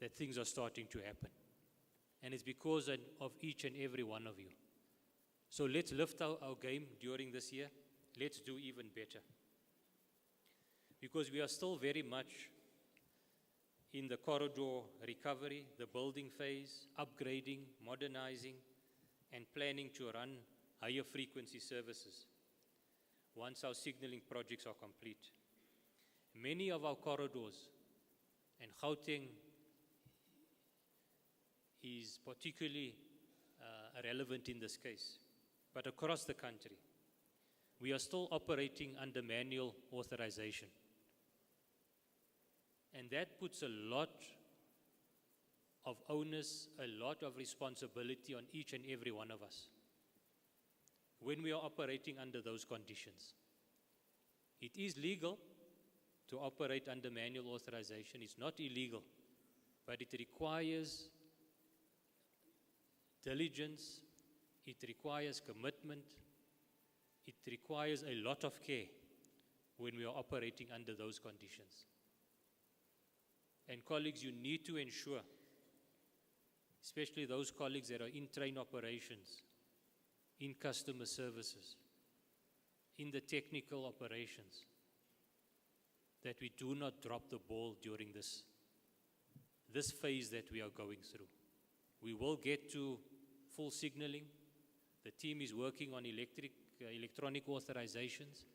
that things are starting to happen. And it's because of each and every one of you. So let's lift our game during this year. Let's do even better. Because we are still very much in the corridor recovery, the building phase, upgrading, modernizing, and planning to run higher frequency services once our signaling projects are complete. Many of our corridors, and Gauteng is particularly relevant in this case, but across the country, we are still operating under manual authorization. And that puts a lot of onus, a lot of responsibility on each and every one of us when we are operating under those conditions. It is legal to operate under manual authorization. It's not illegal, but it requires diligence, it requires commitment, it requires a lot of care when we are operating under those conditions. And colleagues, you need to ensure, especially those colleagues that are in train operations, in customer services, in the technical operations, that we do not drop the ball during this phase that we are going through. We will get to full signaling. The team is working on electronic authorizations.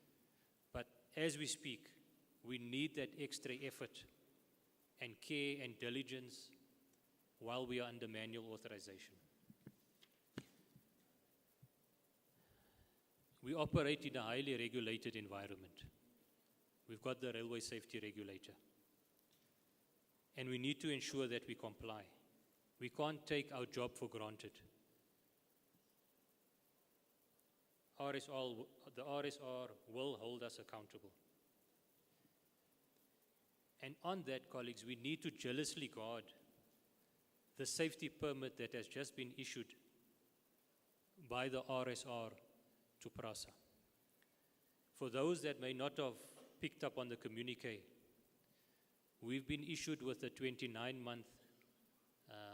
But as we speak, we need that extra effort and care and diligence while we are under manual authorization. We operate in a highly regulated environment. We've got the railway safety regulator. And we need to ensure that we comply. We can't take our job for granted. The RSR will hold us accountable. And on that, colleagues, we need to jealously guard the safety permit that has just been issued by the RSR to PRASA. For those that may not have picked up on the communique, we've been issued with a 29-month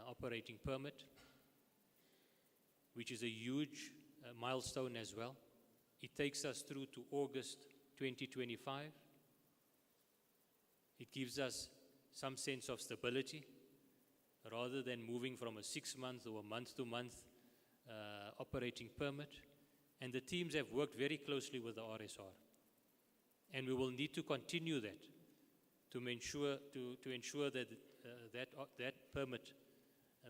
operating permit, which is a huge milestone as well. It takes us through to August 2025. It gives us some sense of stability rather than moving from a 6-month or a month-to-month operating permit. And the teams have worked very closely with the RSR. And we will need to continue that to ensure that that permit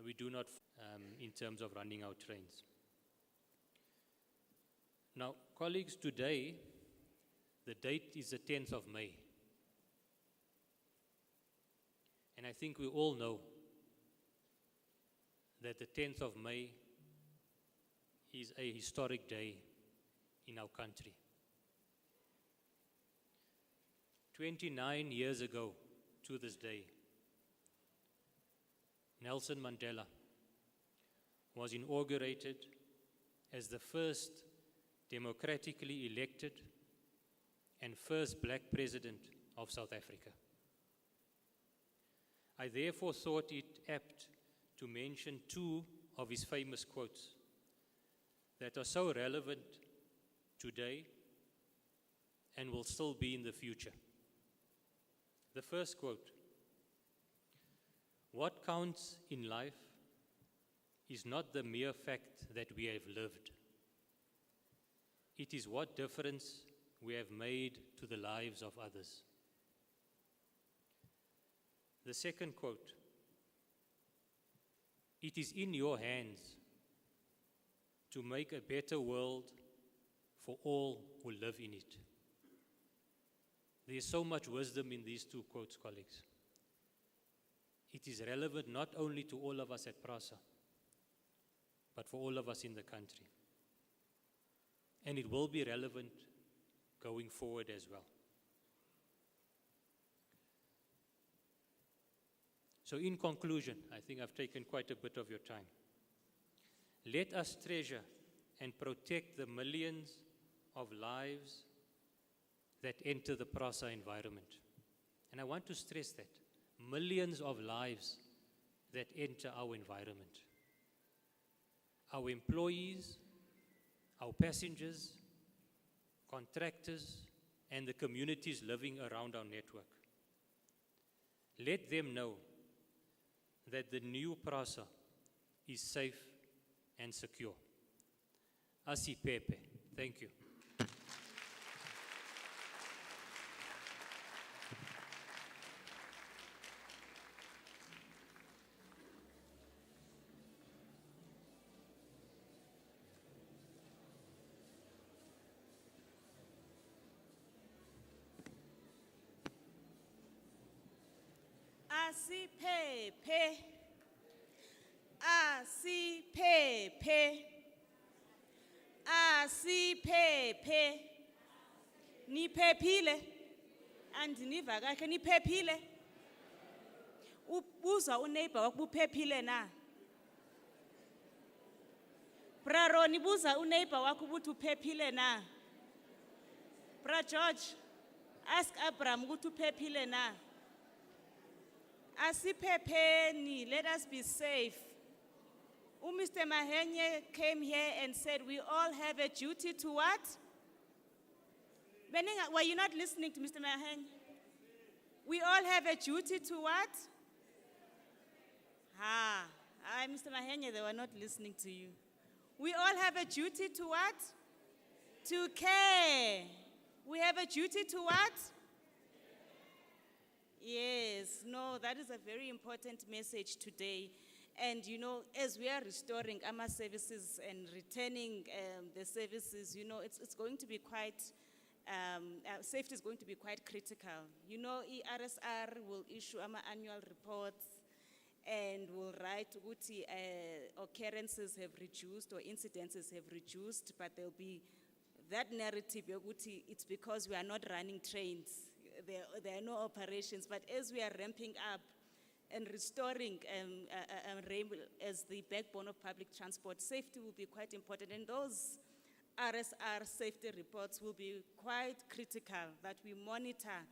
we do not in terms of running our trains. Now, colleagues, today, the date is the 10th of May. And I think we all know that the 10th of May is a historic day in our country. 29 years ago to this day, Nelson Mandela was inaugurated as the first democratically elected and first black president of South Africa. I therefore thought it apt to mention two of his famous quotes that are so relevant today and will still be in the future. The first quote: "What counts in life is not the mere fact that we have lived. It is what difference we have made to the lives of others. The second quote, it is in your hands to make a better world for all who live in it. There is so much wisdom in these two quotes, colleagues. It is relevant not only to all of us at PRASA, but for all of us in the country. And it will be relevant going forward as well. So in conclusion, I think I've taken quite a bit of your time. Let us treasure and protect the millions of lives that enter the PRASA environment. And I want to stress that. Millions of lives that enter our environment. Our employees, our passengers, contractors, and the communities living around our network. Let them know that the new PRASA is safe and secure. Asiphephe, thank you. Asiphephe, Asiphephe, Asiphephe. Niphephile? Andiniva kahle, niphephile? Ubuza uneighbor wakho uphephile na? Bra nibuza uneighbor wakho ukuthi uphephile na? Bra George, ask Abraham ukuthi uphephile na? Asiphepheni, let us be safe. Mr. Mahenye came here and said we all have a duty to what? Were you not listening to Mr. Mahenye? We all have a duty to what? Mr. Mahenye, they were not listening to you. We all have a duty to what? To care. We have a duty to what? Yes, no, that is a very important message today. And you know, as we are restoring AMA services and returning the services, you know, it's going to be quite, safety is going to be quite critical. You know, ERSR will issue AMA annual reports and will write ukuthi occurrences have reduced or incidences have reduced, but there'll be that narrative ukuthi it's because we are not running trains. There are no operations, but as we are ramping up and restoring rail as the backbone of public transport, safety will be quite important, and those RSR safety reports will be quite critical, that we monitor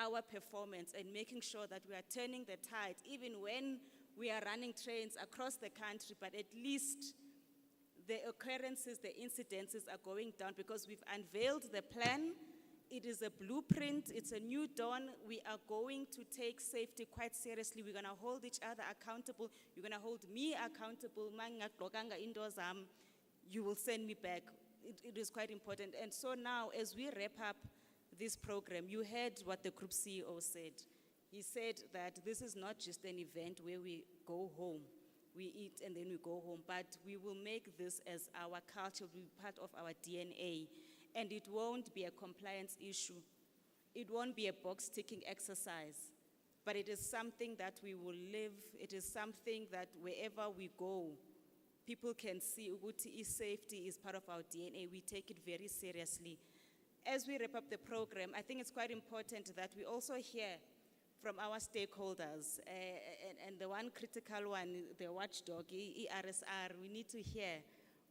our performance and making sure that we are turning the tide, even when we are running trains across the country, but at least the occurrences, the incidences are going down because we've unveiled the plan. It is a blueprint, it's a new dawn. We are going to take safety quite seriously. We're gonna hold each other accountable. You're gonna hold me accountable. You will send me back. It is quite important. And so now, as we wrap up this program, you heard what the group CEO said. He said that this is not just an event where we go home, we eat and then we go home, but we will make this as our culture, will be part of our DNA. And it won't be a compliance issue. It won't be a box-ticking exercise, but it is something that we will live. It is something that wherever we go, people can see ukuthi safety is part of our DNA. We take it very seriously. As we wrap up the program, I think it's quite important that we also hear from our stakeholders. And the one critical one, the watchdog, ERSR, we need to hear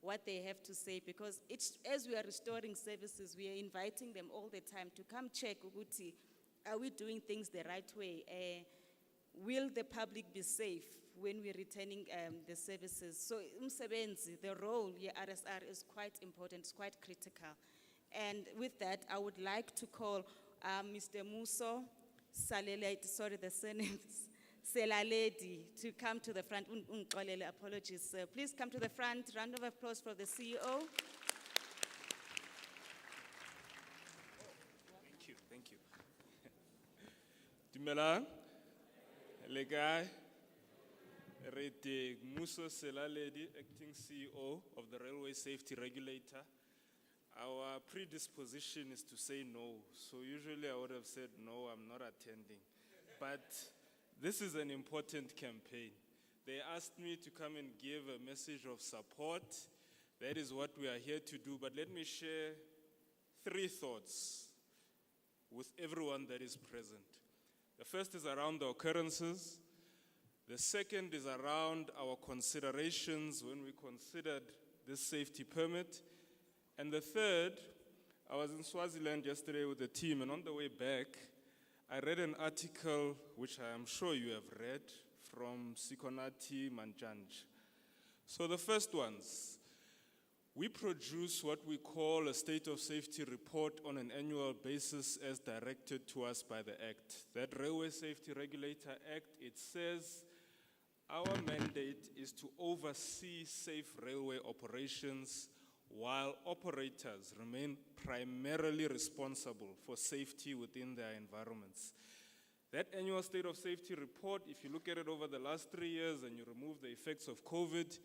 what they have to say, because as we are restoring services, we are inviting them all the time to come check, ukuthi, are we doing things the right way? Will the public be safe when we're returning the services? So the role here RSR is quite important, it's quite critical. And with that, I would like to call Mr. Muso Salele, sorry, the surnames, Selaledi to come to the front. Ungixolele, apologies. Please come to the front. Round of applause for the CEO. Thank you. Dumelang, le kae? Re te Mmuso Selaledi, acting CEO of the Railway Safety Regulator. Our predisposition is to say no, so usually I would have said no, I'm not attending. But this is an important campaign. They asked me to come and give a message of support. That is what we are here to do, but let me share 3 thoughts with everyone that is present. The first is around the occurrences. The second is around our considerations when we considered this safety permit. And the third, I was in Swaziland yesterday with the team, and on the way back, I read an article, which I am sure you have read, from Sikonati Manjanj. So the first ones, we produce what we call a state of safety report on an annual basis as directed to us by the Act. That Railway Safety Regulator Act, it says our mandate is to oversee safe railway operations while operators remain primarily responsible for safety within their environments. That annual state of safety report, if you look at it over the last 3 years and you remove the effects of COVID,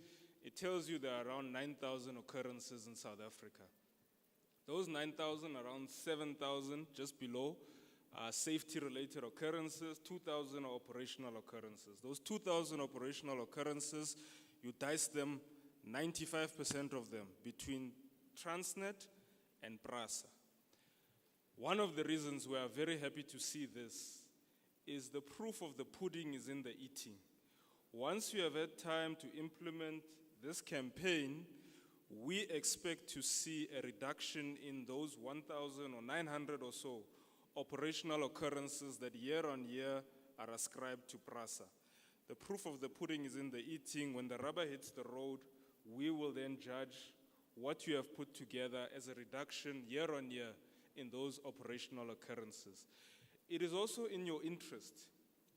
it tells you there are around 9,000 occurrences in South Africa. Those 9,000, around 7,000, just below, are safety-related occurrences, 2,000 are operational occurrences. Those 2,000 operational occurrences, you dice them, 95% of them between Transnet and PRASA. One of the reasons we are very happy to see this is the proof of the pudding is in the eating. Once you have had time to implement this campaign, we expect to see a reduction in those 1,000 or 900 or so operational occurrences that year on year are ascribed to PRASA. The proof of the pudding is in the eating. When the rubber hits the road, we will then judge what you have put together as a reduction year on year in those operational occurrences. It is also in your interest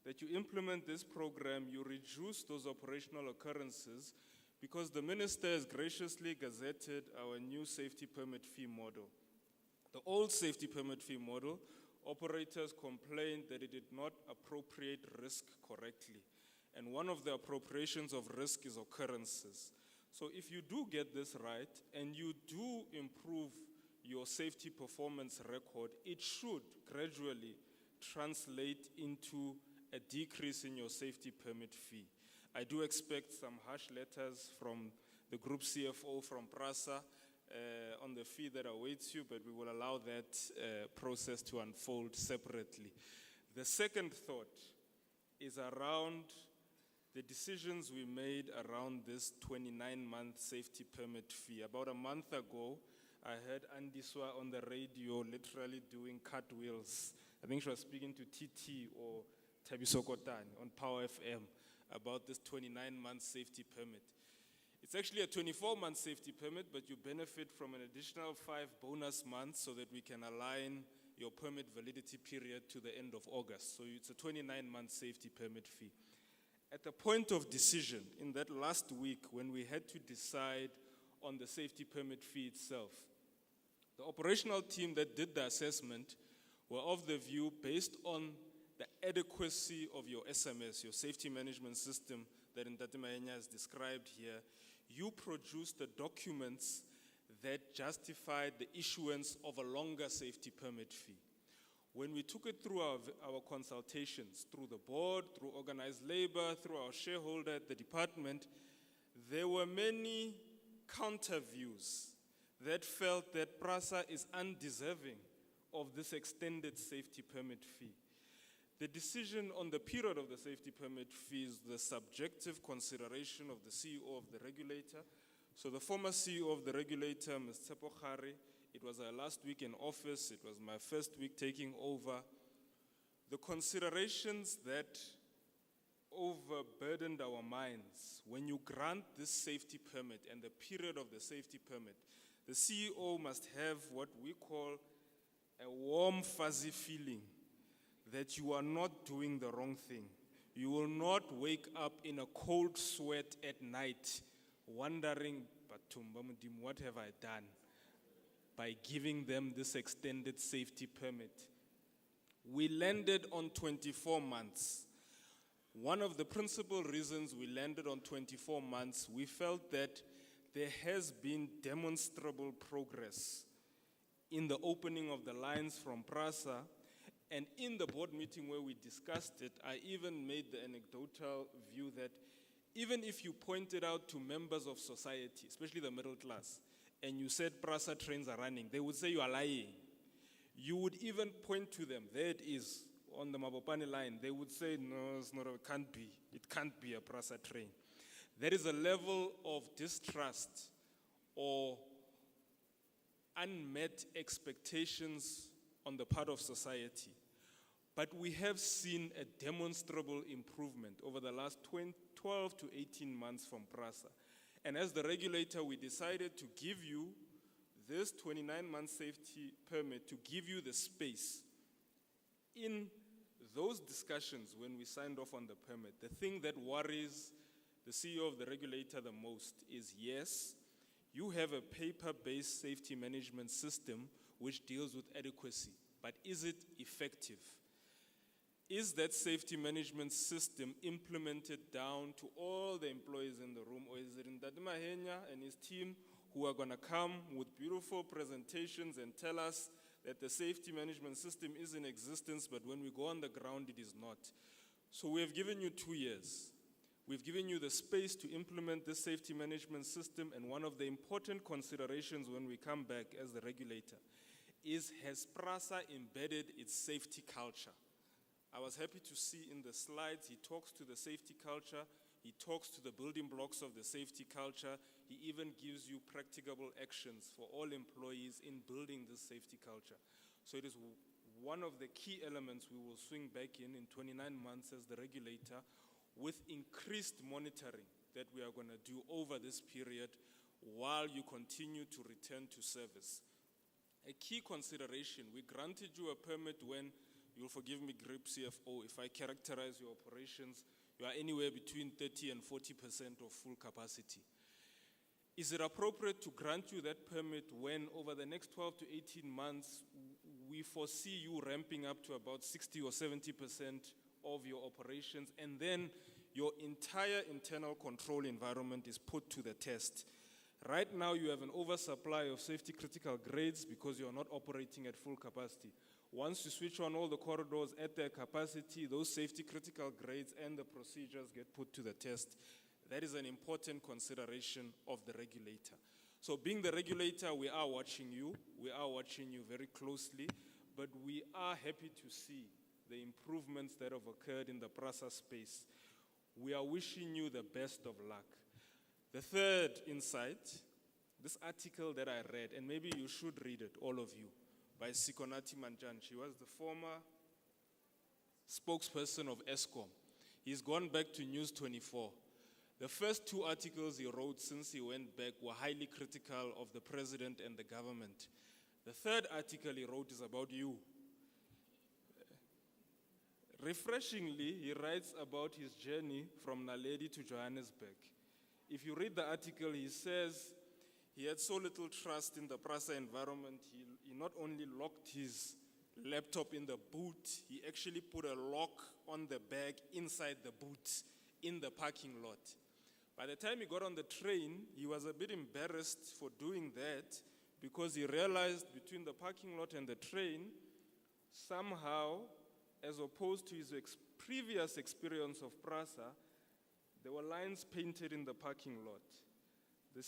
that you implement this program, you reduce those operational occurrences, because the minister has graciously gazetted our new safety permit fee model. The old safety permit fee model, operators complained that it did not appropriate risk correctly. And one of the appropriations of risk is occurrences. So if you do get this right and you do improve your safety performance record, it should gradually translate into a decrease in your safety permit fee. I do expect some harsh letters from the group CFO from PRASA on the fee that awaits you, but we will allow that process to unfold separately. The second thought is around the decisions we made around this 29-month safety permit fee. About a month ago, I heard Andiswa on the radio literally doing cartwheels. I think she was speaking to TT or Thabiso Kotane on Power FM about this 29-month safety permit. It's actually a 24-month safety permit, but you benefit from an additional 5 bonus months so that we can align your permit validity period to the end of August. So it's a 29-month safety permit fee. At the point of decision, in that last week when we had to decide on the safety permit fee itself, the operational team that did the assessment were of the view, based on the adequacy of your SMS, your safety management system that Ntate Mahenya has described here, you produced the documents that justified the issuance of a longer safety permit fee. When we took it through our consultations, through the board, through organized labor, through our shareholder at the department, there were many counter views that felt that PRASA is undeserving of this extended safety permit fee. The decision on the period of the safety permit fee is the subjective consideration of the CEO of the regulator. So the former CEO of the regulator, Ms. Tsepo Khare, it was her last week in office, it was my first week taking over. The considerations that overburdened our minds, when you grant this safety permit and the period of the safety permit, the CEO must have what we call a warm, fuzzy feeling that you are not doing the wrong thing. You will not wake up in a cold sweat at night, wondering, "Bathumba Modimo, what have I done?" by giving them this extended safety permit. We landed on 24 months. One of the principal reasons we landed on 24 months, we felt that there has been demonstrable progress in the opening of the lines from PRASA, and in the board meeting where we discussed it, I even made the anecdotal view that even if you pointed out to members of society, especially the middle class, and you said PRASA trains are running, they would say you are lying. You would even point to them, there it is, on the Mabopane line. They would say, no, it's not, it can't be. It can't be a PRASA train. There is a level of distrust or unmet expectations on the part of society. But we have seen a demonstrable improvement over the last 12 to 18 months from PRASA. And as the regulator, we decided to give you this 29-month safety permit, to give you the space. In those discussions, when we signed off on the permit, the thing that worries the CEO of the regulator the most is, yes, you have a paper-based safety management system which deals with adequacy, but is it effective? Is that safety management system implemented down to all the employees in the room, or is it in Ndati Mahenya and his team who are going to come with beautiful presentations and tell us that the safety management system is in existence, but when we go on the ground, it is not? So we have given you 2 years. We've given you the space to implement this safety management system, and one of the important considerations when we come back as the regulator is, has PRASA embedded its safety culture? I was happy to see in the slides, he talks to the safety culture, he talks to the building blocks of the safety culture, he even gives you practicable actions for all employees in building this safety culture. So it is one of the key elements we will swing back in 29 months as the regulator, with increased monitoring that we are going to do over this period while you continue to return to service. A key consideration, we granted you a permit when, you'll forgive me, Group CFO, if I characterize your operations, you are anywhere between 30 and 40% of full capacity. Is it appropriate to grant you that permit when over the next 12 to 18 months, we foresee you ramping up to about 60 or 70% of your operations, and then your entire internal control environment is put to the test? Right now, you have an oversupply of safety critical grades because you are not operating at full capacity. Once you switch on all the corridors at their capacity, those safety critical grades and the procedures get put to the test. That is an important consideration of the regulator. So being the regulator, we are watching you. We are watching you very closely, but we are happy to see the improvements that have occurred in the PRASA space. We are wishing you the best of luck. The third insight, this article that I read, and maybe you should read it, all of you, by Sikonati Manjan. She was the former spokesperson of ESCOM. He's gone back to News 24. The first 2 articles he wrote since he went back were highly critical of the president and the government. The third article he wrote is about you. Refreshingly, he writes about his journey from Naledi to Johannesburg. If you read the article, he says he had so little trust in the PRASA environment, he not only locked his laptop in the boot, he actually put a lock on the bag inside the boot in the parking lot. By the time he got on the train, he was a bit embarrassed for doing that because he realized between the parking lot and the train, somehow, as opposed to his previous experience of PRASA, there were lines painted in the parking lot. The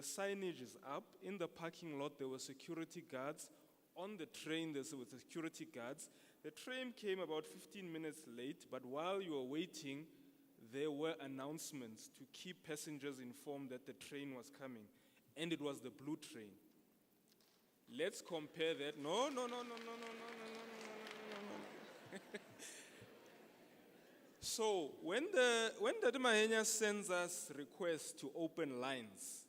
signage is up. In the parking lot, there were security guards. On the train, there were security guards. The train came about 15 minutes late, but while you were waiting, there were announcements to keep passengers informed that the train was coming, and it was the blue train. Let's compare that. No. So when Ndati Mahenya sends us requests to open lines,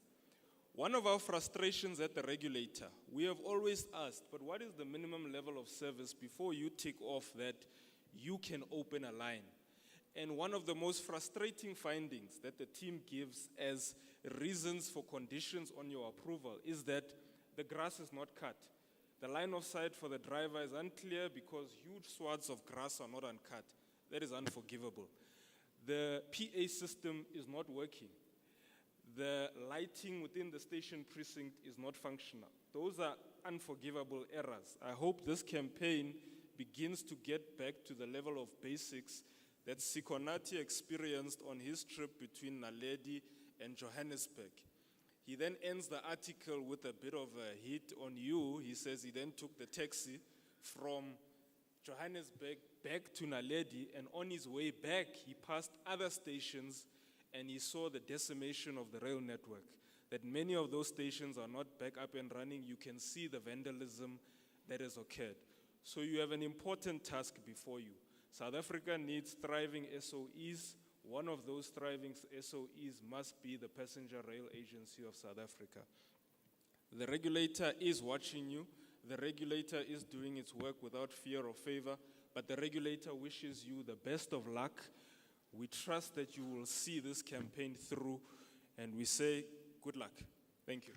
one of our frustrations at the regulator, we have always asked, but what is the minimum level of service before you tick off that you can open a line. And one of the most frustrating findings that the team gives as reasons for conditions on your approval is that the grass is not cut. The line of sight for the driver is unclear because huge swaths of grass are not uncut. That is unforgivable. The PA system is not working. The lighting within the station precinct is not functional. Those are unforgivable errors. I hope this campaign begins to get back to the level of basics that Sikonati experienced on his trip between Naledi and Johannesburg. He then ends the article with a bit of a hit on you. He says he then took the taxi from Johannesburg back to Naledi, and on his way back, he passed other stations and he saw the decimation of the rail network. That many of those stations are not back up and running. You can see the vandalism that has occurred. So you have an important task before you. South Africa needs thriving SOEs. One of those thriving SOEs must be the Passenger Rail Agency of South Africa. The regulator is watching you. The regulator is doing its work without fear or favor, but the regulator wishes you the best of luck. We trust that you will see this campaign through, and we say good luck. Thank you.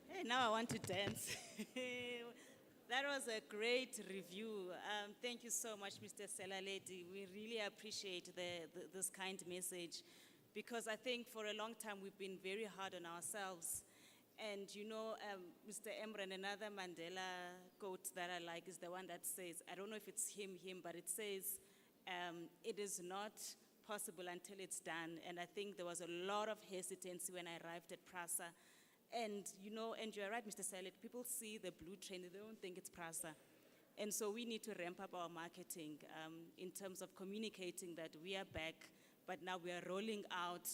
Hey, now I want to dance. That was a great review. Thank you so much, Mr. Selaledi. We really appreciate this kind message, because I think for a long time we've been very hard on ourselves. And you know, Mr. Emran, another Mandela quote that I like is the one that says, I don't know if it's him, but it says, it is not possible until it's done. And I think there was a lot of hesitancy when I arrived at PRASA. And you know, and you're right, Mr. Salet, people see the blue train, they don't think it's PRASA. And so we need to ramp up our marketing in terms of communicating that we are back, but now we are rolling out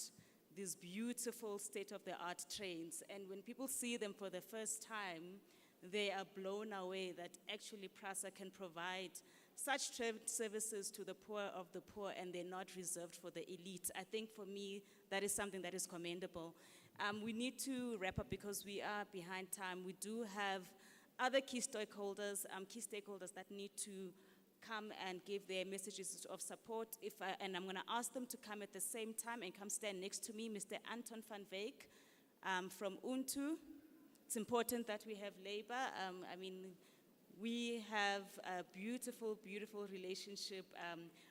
these beautiful state-of-the-art trains. And when people see them for the first time, they are blown away that actually PRASA can provide such services to the poor of the poor, and they're not reserved for the elite. I think for me, that is something that is commendable. We need to wrap up because we are behind time. We do have other key stakeholders that need to come and give their messages of support. And I'm gonna ask them to come at the same time and come stand next to me, Mr. Anton van Wyk from UNTU. It's important that we have labor. I mean, we have a beautiful, beautiful relationship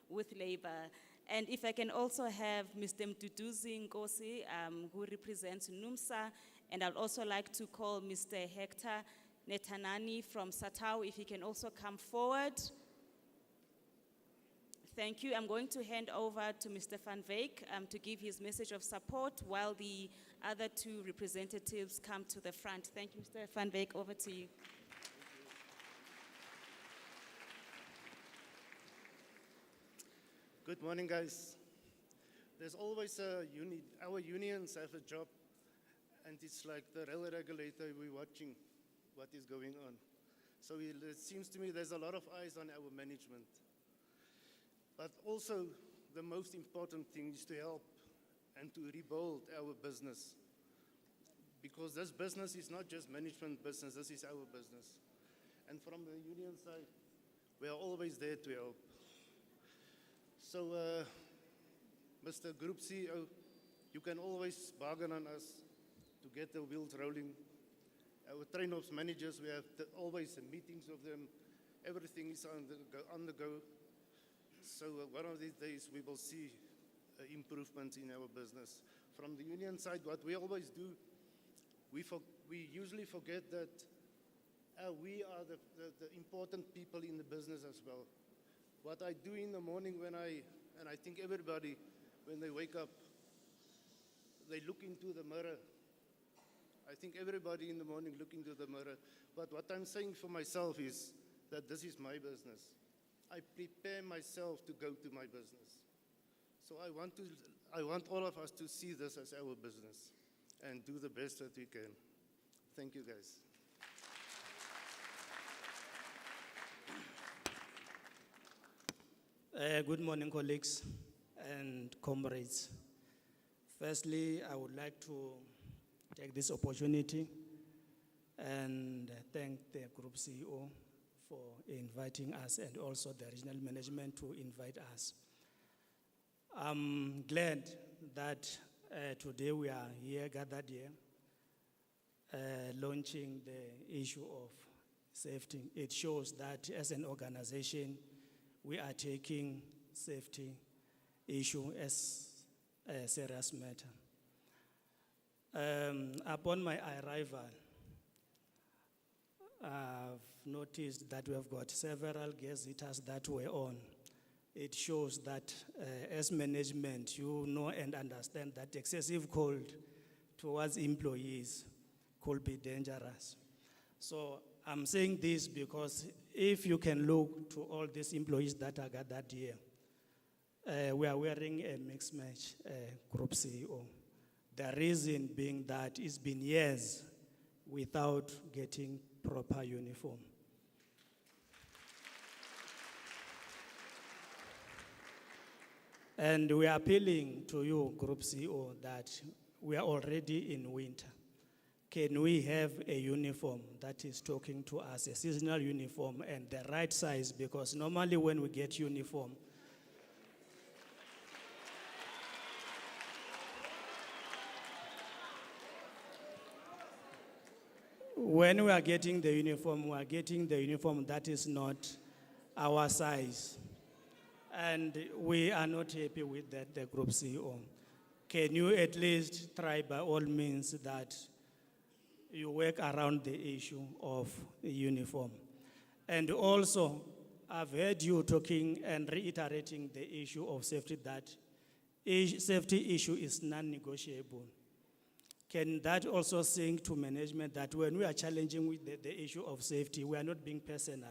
with labor. And if I can also have Mr. Mduduzi Nkosi, who represents NUMSA, and I'd also like to call Mr. Hector Netanani from Satao, if he can also come forward. Thank you. I'm going to hand over to Mr. van Wyk to give his message of support while the other two representatives come to the front. Thank you, Mr. van Wyk, over to you. Good morning, guys. There's always a our unions have a job, and it's like the rail regulator, we're watching what is going on. So it seems to me there's a lot of eyes on our management. But also, the most important thing is to help and to rebuild our business. Because this business is not just management business, this is our business. And from the union side, we are always there to help. So, Mr. Group CEO, you can always bargain on us to get the wheels rolling. Our train ops managers, we have always meetings with them. Everything is on the go. So one of these days we will see improvements in our business. From the union side, what we always do, we usually forget that we are the important people in the business as well. What I do in the morning and I think everybody, when they wake up, they look into the mirror. I think everybody in the morning look into the mirror. But what I'm saying for myself is that this is my business. I prepare myself to go to my business. So I want all of us to see this as our business and do the best that we can. Thank you, guys. Good morning, colleagues and comrades. Firstly, I would like to take this opportunity and thank the Group CEO for inviting us and also the regional management to invite us. I'm glad that today we are here, gathered here, launching the issue of safety. It shows that as an organization, we are taking safety issue as a serious matter. Upon my arrival, I've noticed that we have got several guest eaters that were on. It shows that as management, you know and understand that excessive cold towards employees could be dangerous. So I'm saying this because if you can look to all these employees that are gathered here, we are wearing a mixed match Group CEO. The reason being that it's been years without getting proper uniform. And we are appealing to you, Group CEO, that we are already in winter. Can we have a uniform that is talking to us, a seasonal uniform and the right size? Because normally when we get uniform, when we are getting the uniform, we are getting the uniform that is not our size. And we are not happy with that, the Group CEO. Can you at least try by all means that you work around the issue of the uniform? And also, I've heard you talking and reiterating the issue of safety, that safety issue is non-negotiable. Can that also sink to management that when we are challenging with the issue of safety, we are not being personal,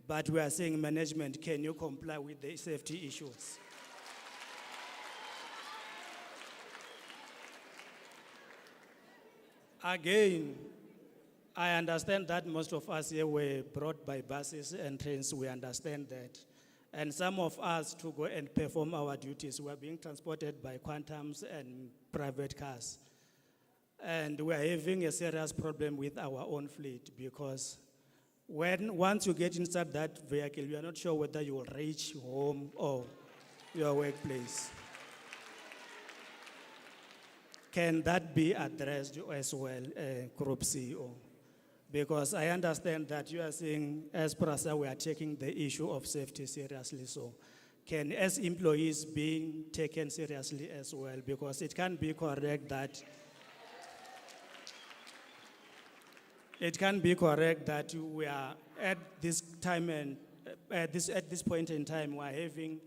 but we are saying, management, can you comply with the safety issues? Again, I understand that most of us here were brought by buses and trains. We understand that. And some of us, to go and perform our duties, were being transported by quantums and private cars. And we are having a serious problem with our own fleet, because once you get inside that vehicle, you are not sure whether you will reach home or your workplace. Can that be addressed as well, Group CEO? Because I understand that you are saying, as PRASA, we are taking the issue of safety seriously. So can as employees being taken seriously as well? Because it can be correct that we are at this time and at this point in time, we are having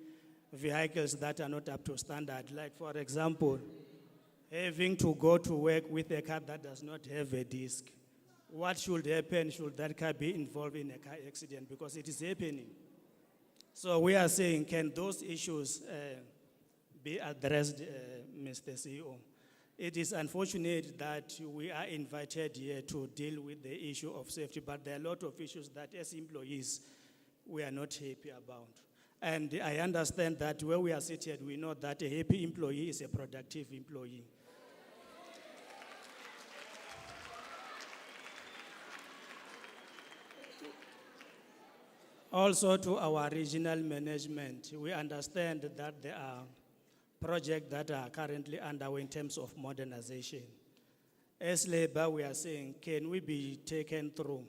vehicles that are not up to standard. Like, for example, having to go to work with a car that does not have a disc. What should happen? Should that car be involved in a car accident? Because it is happening. So we are saying, can those issues be addressed, Mr. CEO? It is unfortunate that we are invited here to deal with the issue of safety, but there are a lot of issues that as employees, we are not happy about. And I understand that where we are seated, we know that a happy employee is a productive employee. Also, to our regional management, we understand that there are projects that are currently underway in terms of modernization. As labor, we are saying, can we be taken through?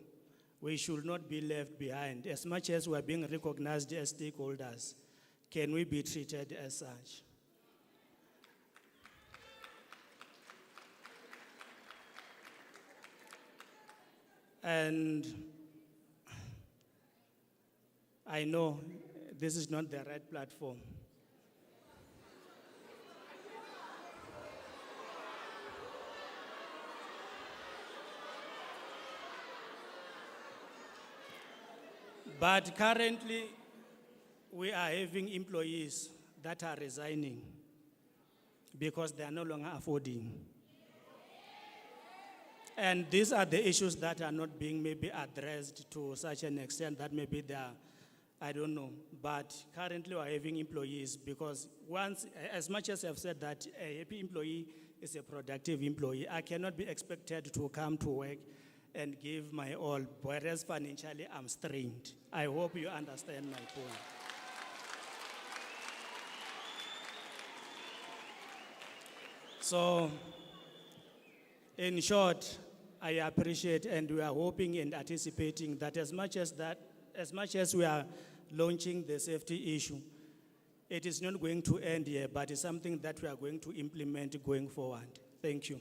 We should not be left behind. As much as we are being recognized as stakeholders, can we be treated as such? And I know this is not the right platform. But currently, we are having employees that are resigning because they are no longer affording. And these are the issues that are not being maybe addressed to such an extent that maybe they are I don't know. But currently we're having employees because once, as much as I've said that a happy employee is a productive employee, I cannot be expected to come to work and give my all, whereas financially I'm strained. I hope you understand my point. So, in short, I appreciate and we are hoping and anticipating that as much as we are launching the safety issue, it is not going to end here, but it's something that we are going to implement going forward. Thank you.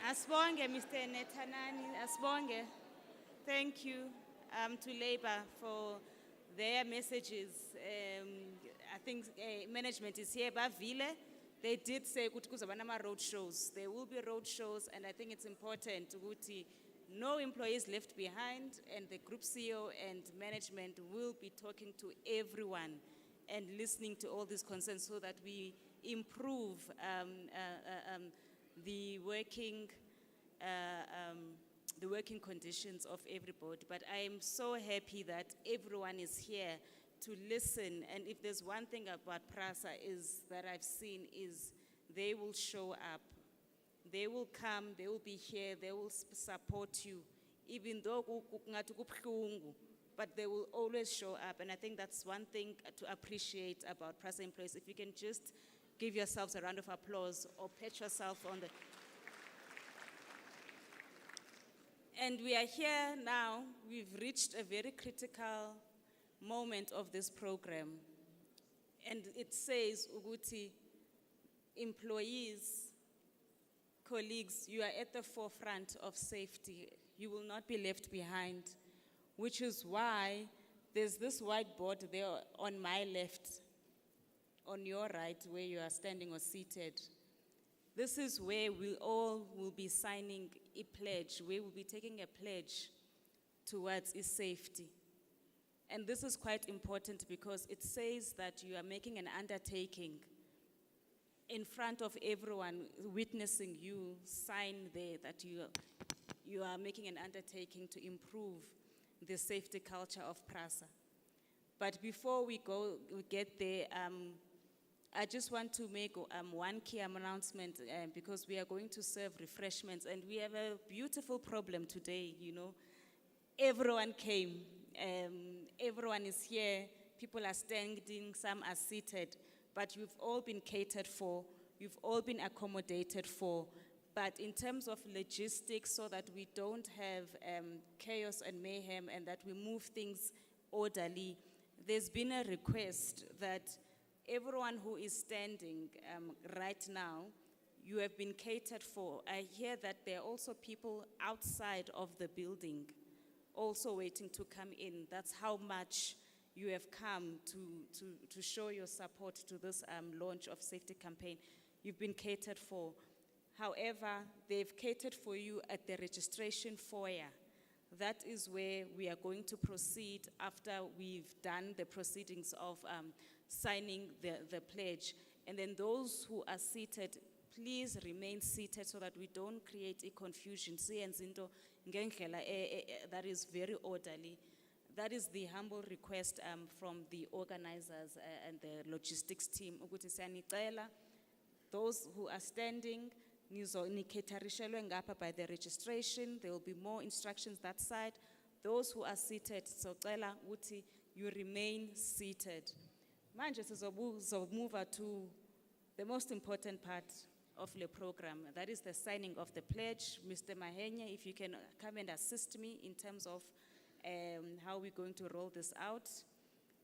Asbonge, Mr. Netanani, Asbonge. Thank you to Labour for their messages. I think management is here. Bavile, they did say ukuthi kuzoba nama road shows. There will be road shows, and I think it's important ukuthi no employees left behind, and the group CEO and management will be talking to everyone and listening to all these concerns so that we improve the working conditions of everybody. But I am so happy that everyone is here to listen. And if there's one thing about PRASA is that I've seen is they will show up. They will come, they will be here, they will support you, even though kungathi kubuhlungu, but they will always show up. And I think that's one thing to appreciate about PRASA employees. If you can just give yourselves a round of applause or pat yourself on the... And we are here now. We've reached a very critical moment of this program. And it says, Uguti, employees, colleagues, you are at the forefront of safety. You will not be left behind, which is why there's this whiteboard there on my left, on your right, where you are standing or seated. This is where we all will be signing a pledge, where we'll be taking a pledge towards safety. And this is quite important because it says that you are making an undertaking in front of everyone witnessing you, sign there that you are making an undertaking to improve the safety culture of PRASA. But before we get there, I just want to make one key announcement because we are going to serve refreshments, and we have a beautiful problem today, you know. Everyone came, everyone is here, people are standing, some are seated, but you've all been catered for, you've all been accommodated for. But in terms of logistics, so that we don't have chaos and mayhem and that we move things orderly, there's been a request that everyone who is standing right now, you have been catered for. I hear that there are also people outside of the building also waiting to come in. That's how much you have come to show your support to this launch of safety campaign. You've been catered for. However, they've catered for you at the registration foyer. That is where we are going to proceed after we've done the proceedings of signing the pledge. And then those who are seated, please remain seated so that we don't create a confusion. That is very orderly. That is the humble request from the organizers and the logistics team. Those who are standing, by the registration, there will be more instructions that side. Those who are seated, so you remain seated. Manje move to the most important part of the program. That is the signing of the pledge. Mr. Mahenya, if you can come and assist me in terms of how we're going to roll this out.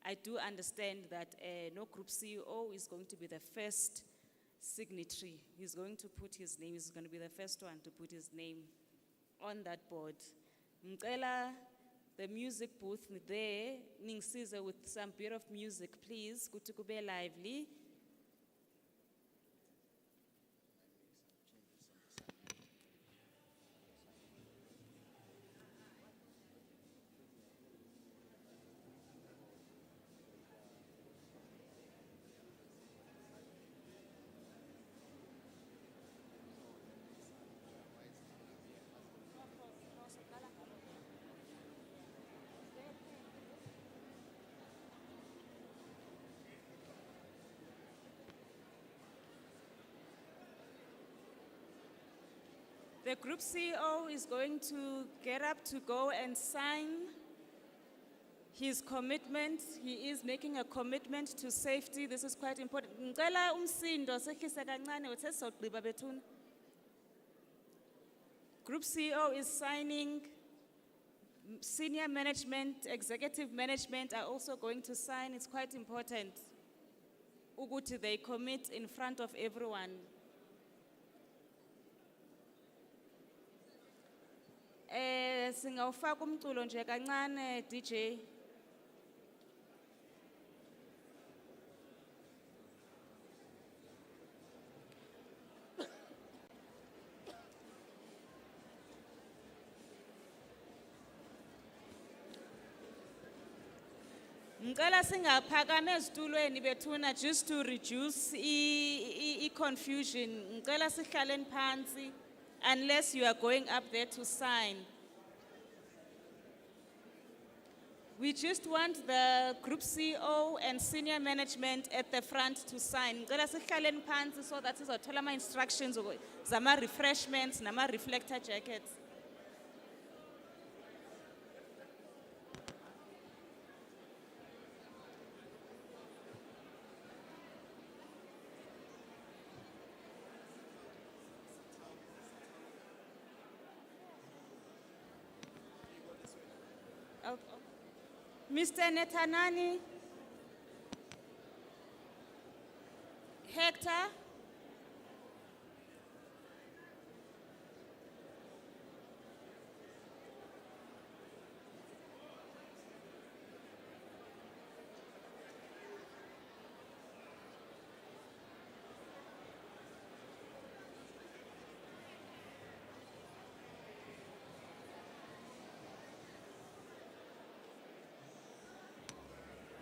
I do understand that no group CEO is going to be the first signatory. He's going to put his name, he's going to be the first one to put his name on that board. Ngicela the music booth there, ningisize with some bit of music, please. Kuthi kube lively. The group CEO is going to get up to go and sign his commitment. He is making a commitment to safety. This is quite important. Ngicela umsindo sehlise kancane wethe sizogqiba bethuna. Group CEO is signing. Senior management, executive management are also going to sign. It's quite important. Ukuthi they commit in front of everyone. Singawufaka umculo nje kancane DJ. Ngicela singaphakame ezitulweni bethuna just to reduce confusion. Ngicela sihlaleni phansi unless you are going up there to sign. We just want the group CEO and senior management at the front to sign. Ngicela sihlaleni phansi so that sizothola ama instructions zama refreshments nama reflector jackets. Mr. Netanani, Hector,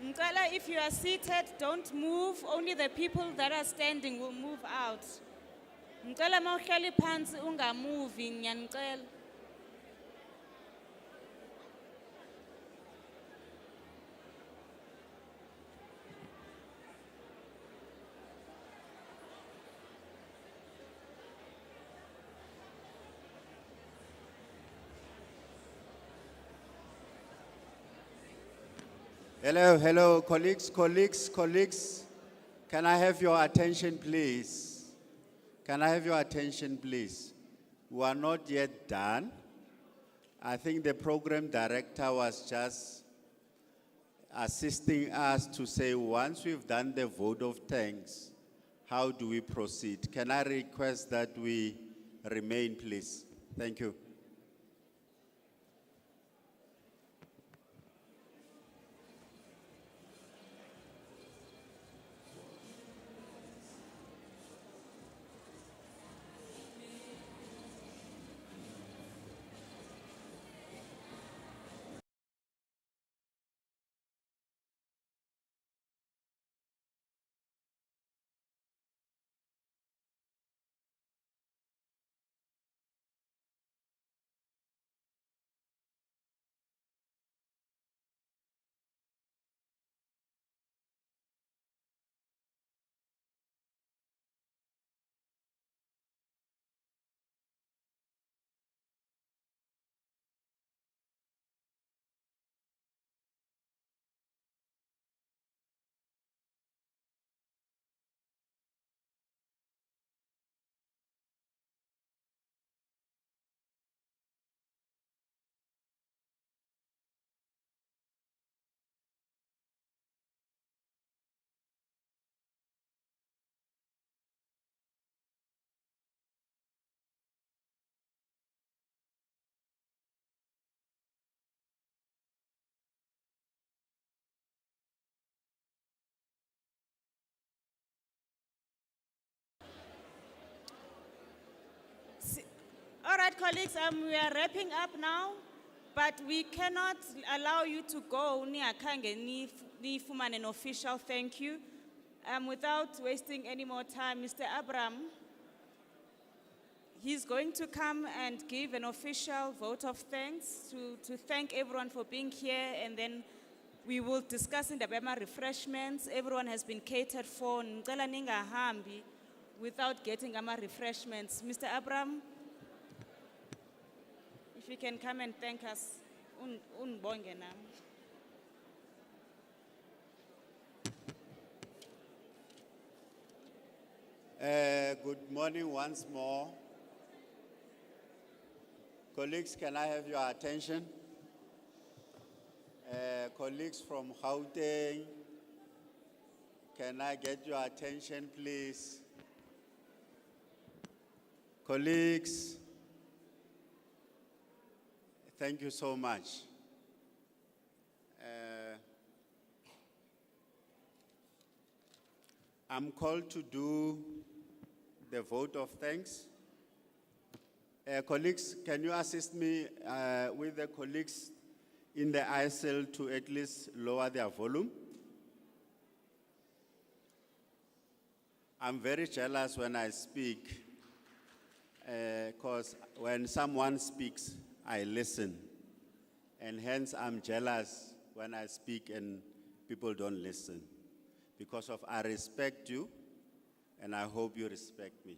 Ngicela, if you are seated, don't move. Only the people that are standing will move out. Ngicela mawuhleli phansi ungamovi ngiyanicela. Hello, colleagues. Can I have your attention, please? Can I have your attention, please? We are not yet done. I think the program director was just assisting us to say, once we've done the vote of thanks, how do we proceed? Can I request that we remain, please? Thank you. All right, colleagues, we are wrapping up now, but we cannot allow you to go ni fumane an official thank you. Without wasting any more time, Mr. Abram, he's going to come and give an official vote of thanks to thank everyone for being here, and then we will discuss in the Bema refreshments. Everyone has been catered for. Ngicela ningahambi without getting ama refreshments. Mr. Abram, you can come and thank us. Unbonge nam. Good morning once more. Colleagues, can I have your attention? Colleagues from Gauteng, can I get your attention, please? Colleagues, thank you so much. I'm called to do the vote of thanks. Colleagues, can you assist me with the colleagues in the aisle to at least lower their volume? I'm very jealous when I speak, because when someone speaks, I listen. And hence I'm jealous when I speak and people don't listen. Because of I respect you, and I hope you respect me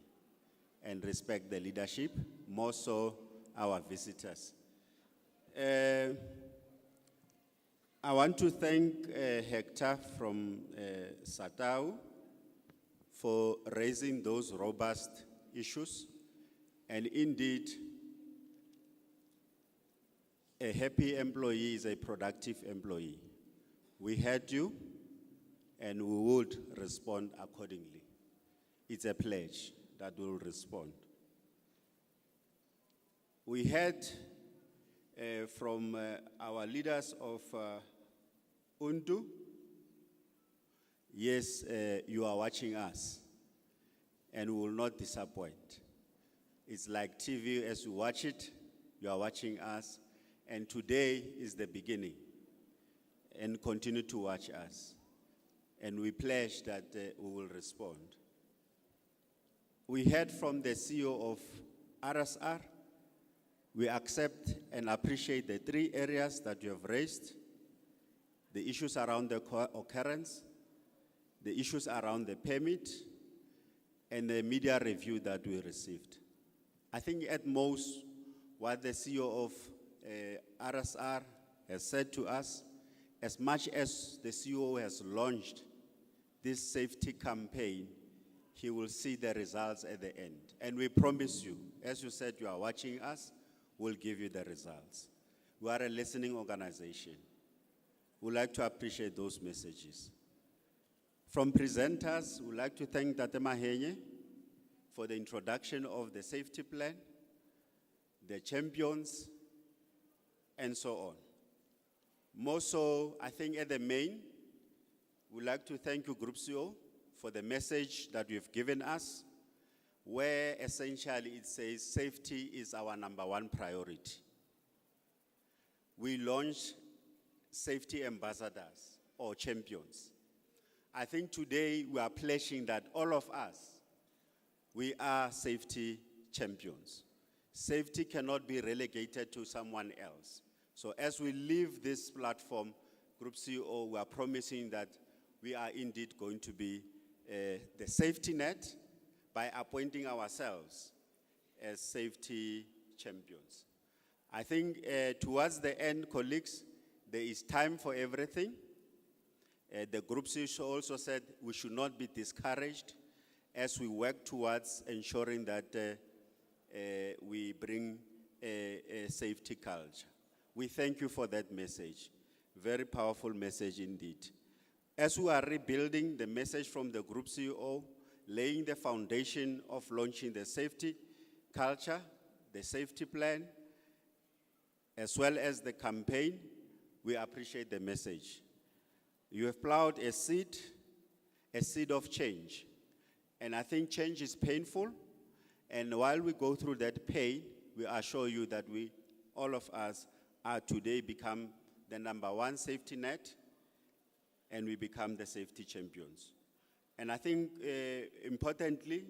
and respect the leadership, more so our visitors. I want to thank Hector from Satau for raising those robust issues. And indeed, a happy employee is a productive employee. We heard you, and we would respond accordingly. It's a pledge that we'll respond. We heard from our leaders of UNTU, yes, you are watching us, and we will not disappoint. It's like TV, as you watch it, you are watching us, and today is the beginning, and continue to watch us. And we pledge that we will respond. We heard from the CEO of RSR. We accept and appreciate the 3 areas that you have raised: the issues around the occurrence, the issues around the permit, and the media review that we received. I think at most what the CEO of RSR has said to us, as much as the CEO has launched this safety campaign, he will see the results at the end. And we promise you, as you said, you are watching us, we'll give you the results. We are a listening organization. We'd like to appreciate those messages. From presenters, we'd like to thank Tate Mahenye for the introduction of the safety plan, the champions, and so on. More so, I think at the main, we'd like to thank you, Group CEO, for the message that you've given us, where essentially it says safety is our #1 priority. We launched safety ambassadors or champions. I think today we are pledging that all of us, we are safety champions. Safety cannot be relegated to someone else. So as we leave this platform, Group CEO, we are promising that we are indeed going to be the safety net by appointing ourselves as safety champions. I think towards the end, colleagues, there is time for everything. The Group CEO also said we should not be discouraged as we work towards ensuring that we bring a safety culture. We thank you for that message. Very powerful message indeed. As we are rebuilding the message from the Group CEO, laying the foundation of launching the safety culture, the safety plan, as well as the campaign, we appreciate the message. You have plowed a seed of change. And I think change is painful. And while we go through that pain, we assure you that we, all of us, are today become the #1 safety net, and we become the safety champions. And I think, importantly,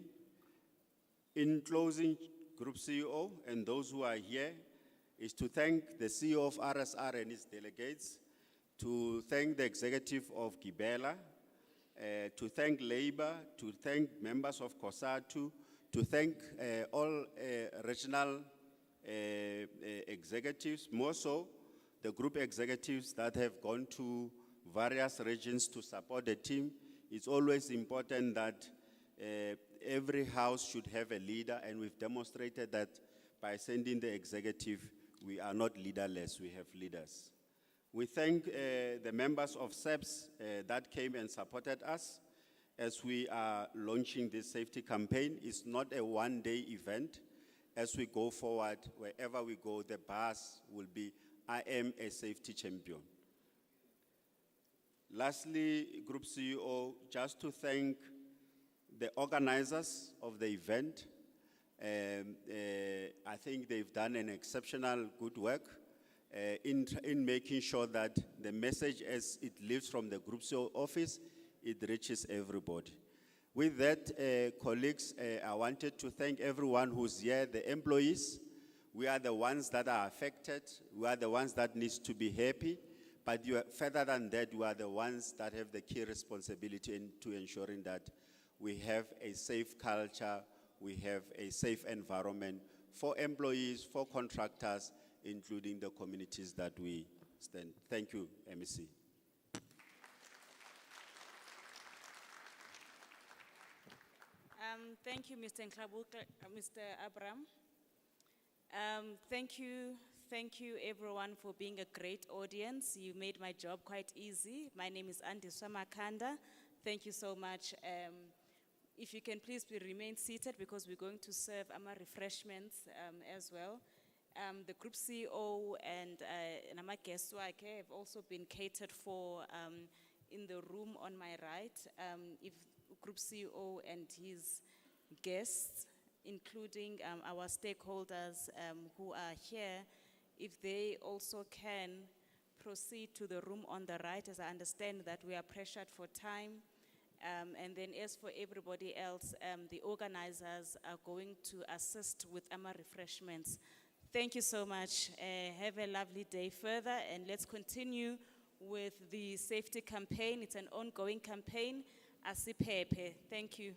in closing, Group CEO and those who are here, is to thank the CEO of RSR and his delegates, to thank the executive of Gibela, to thank Labour, to thank members of COSATU, to thank all regional executives, more so the group executives that have gone to various regions to support the team. It's always important that every house should have a leader, and we've demonstrated that by sending the executive, we are not leaderless, we have leaders. We thank the members of SEPS that came and supported us as we are launching this safety campaign. It's not a one-day event. As we go forward, wherever we go, the buzz will be, I am a safety champion. Lastly, Group CEO, just to thank the organizers of the event. I think they've done an exceptional good work in making sure that the message as it leaves from the Group CEO office, it reaches everybody. With that, colleagues, I wanted to thank everyone who's here, the employees. We are the ones that are affected. We are the ones that need to be happy. But further than that, we are the ones that have the key responsibility to ensuring that we have a safe culture, we have a safe environment for employees, for contractors, including the communities that we stand. Thank you, MEC. Thank you, Mr. Nklabuka, Mr. Abraham. Thank you everyone for being a great audience. You made my job quite easy. My name is Andiswa Makanda. Thank you so much. If you can please remain seated because we're going to serve our refreshments as well. The Group CEO and our guests have also been catered for in the room on my right. If Group CEO and his guests, including our stakeholders who are here, if they also can proceed to the room on the right, as I understand that we are pressured for time. And then as for everybody else, the organizers are going to assist with our refreshments. Thank you so much. Have a lovely day further, and let's continue with the safety campaign. It's an ongoing campaign. Asiphephe. Thank you.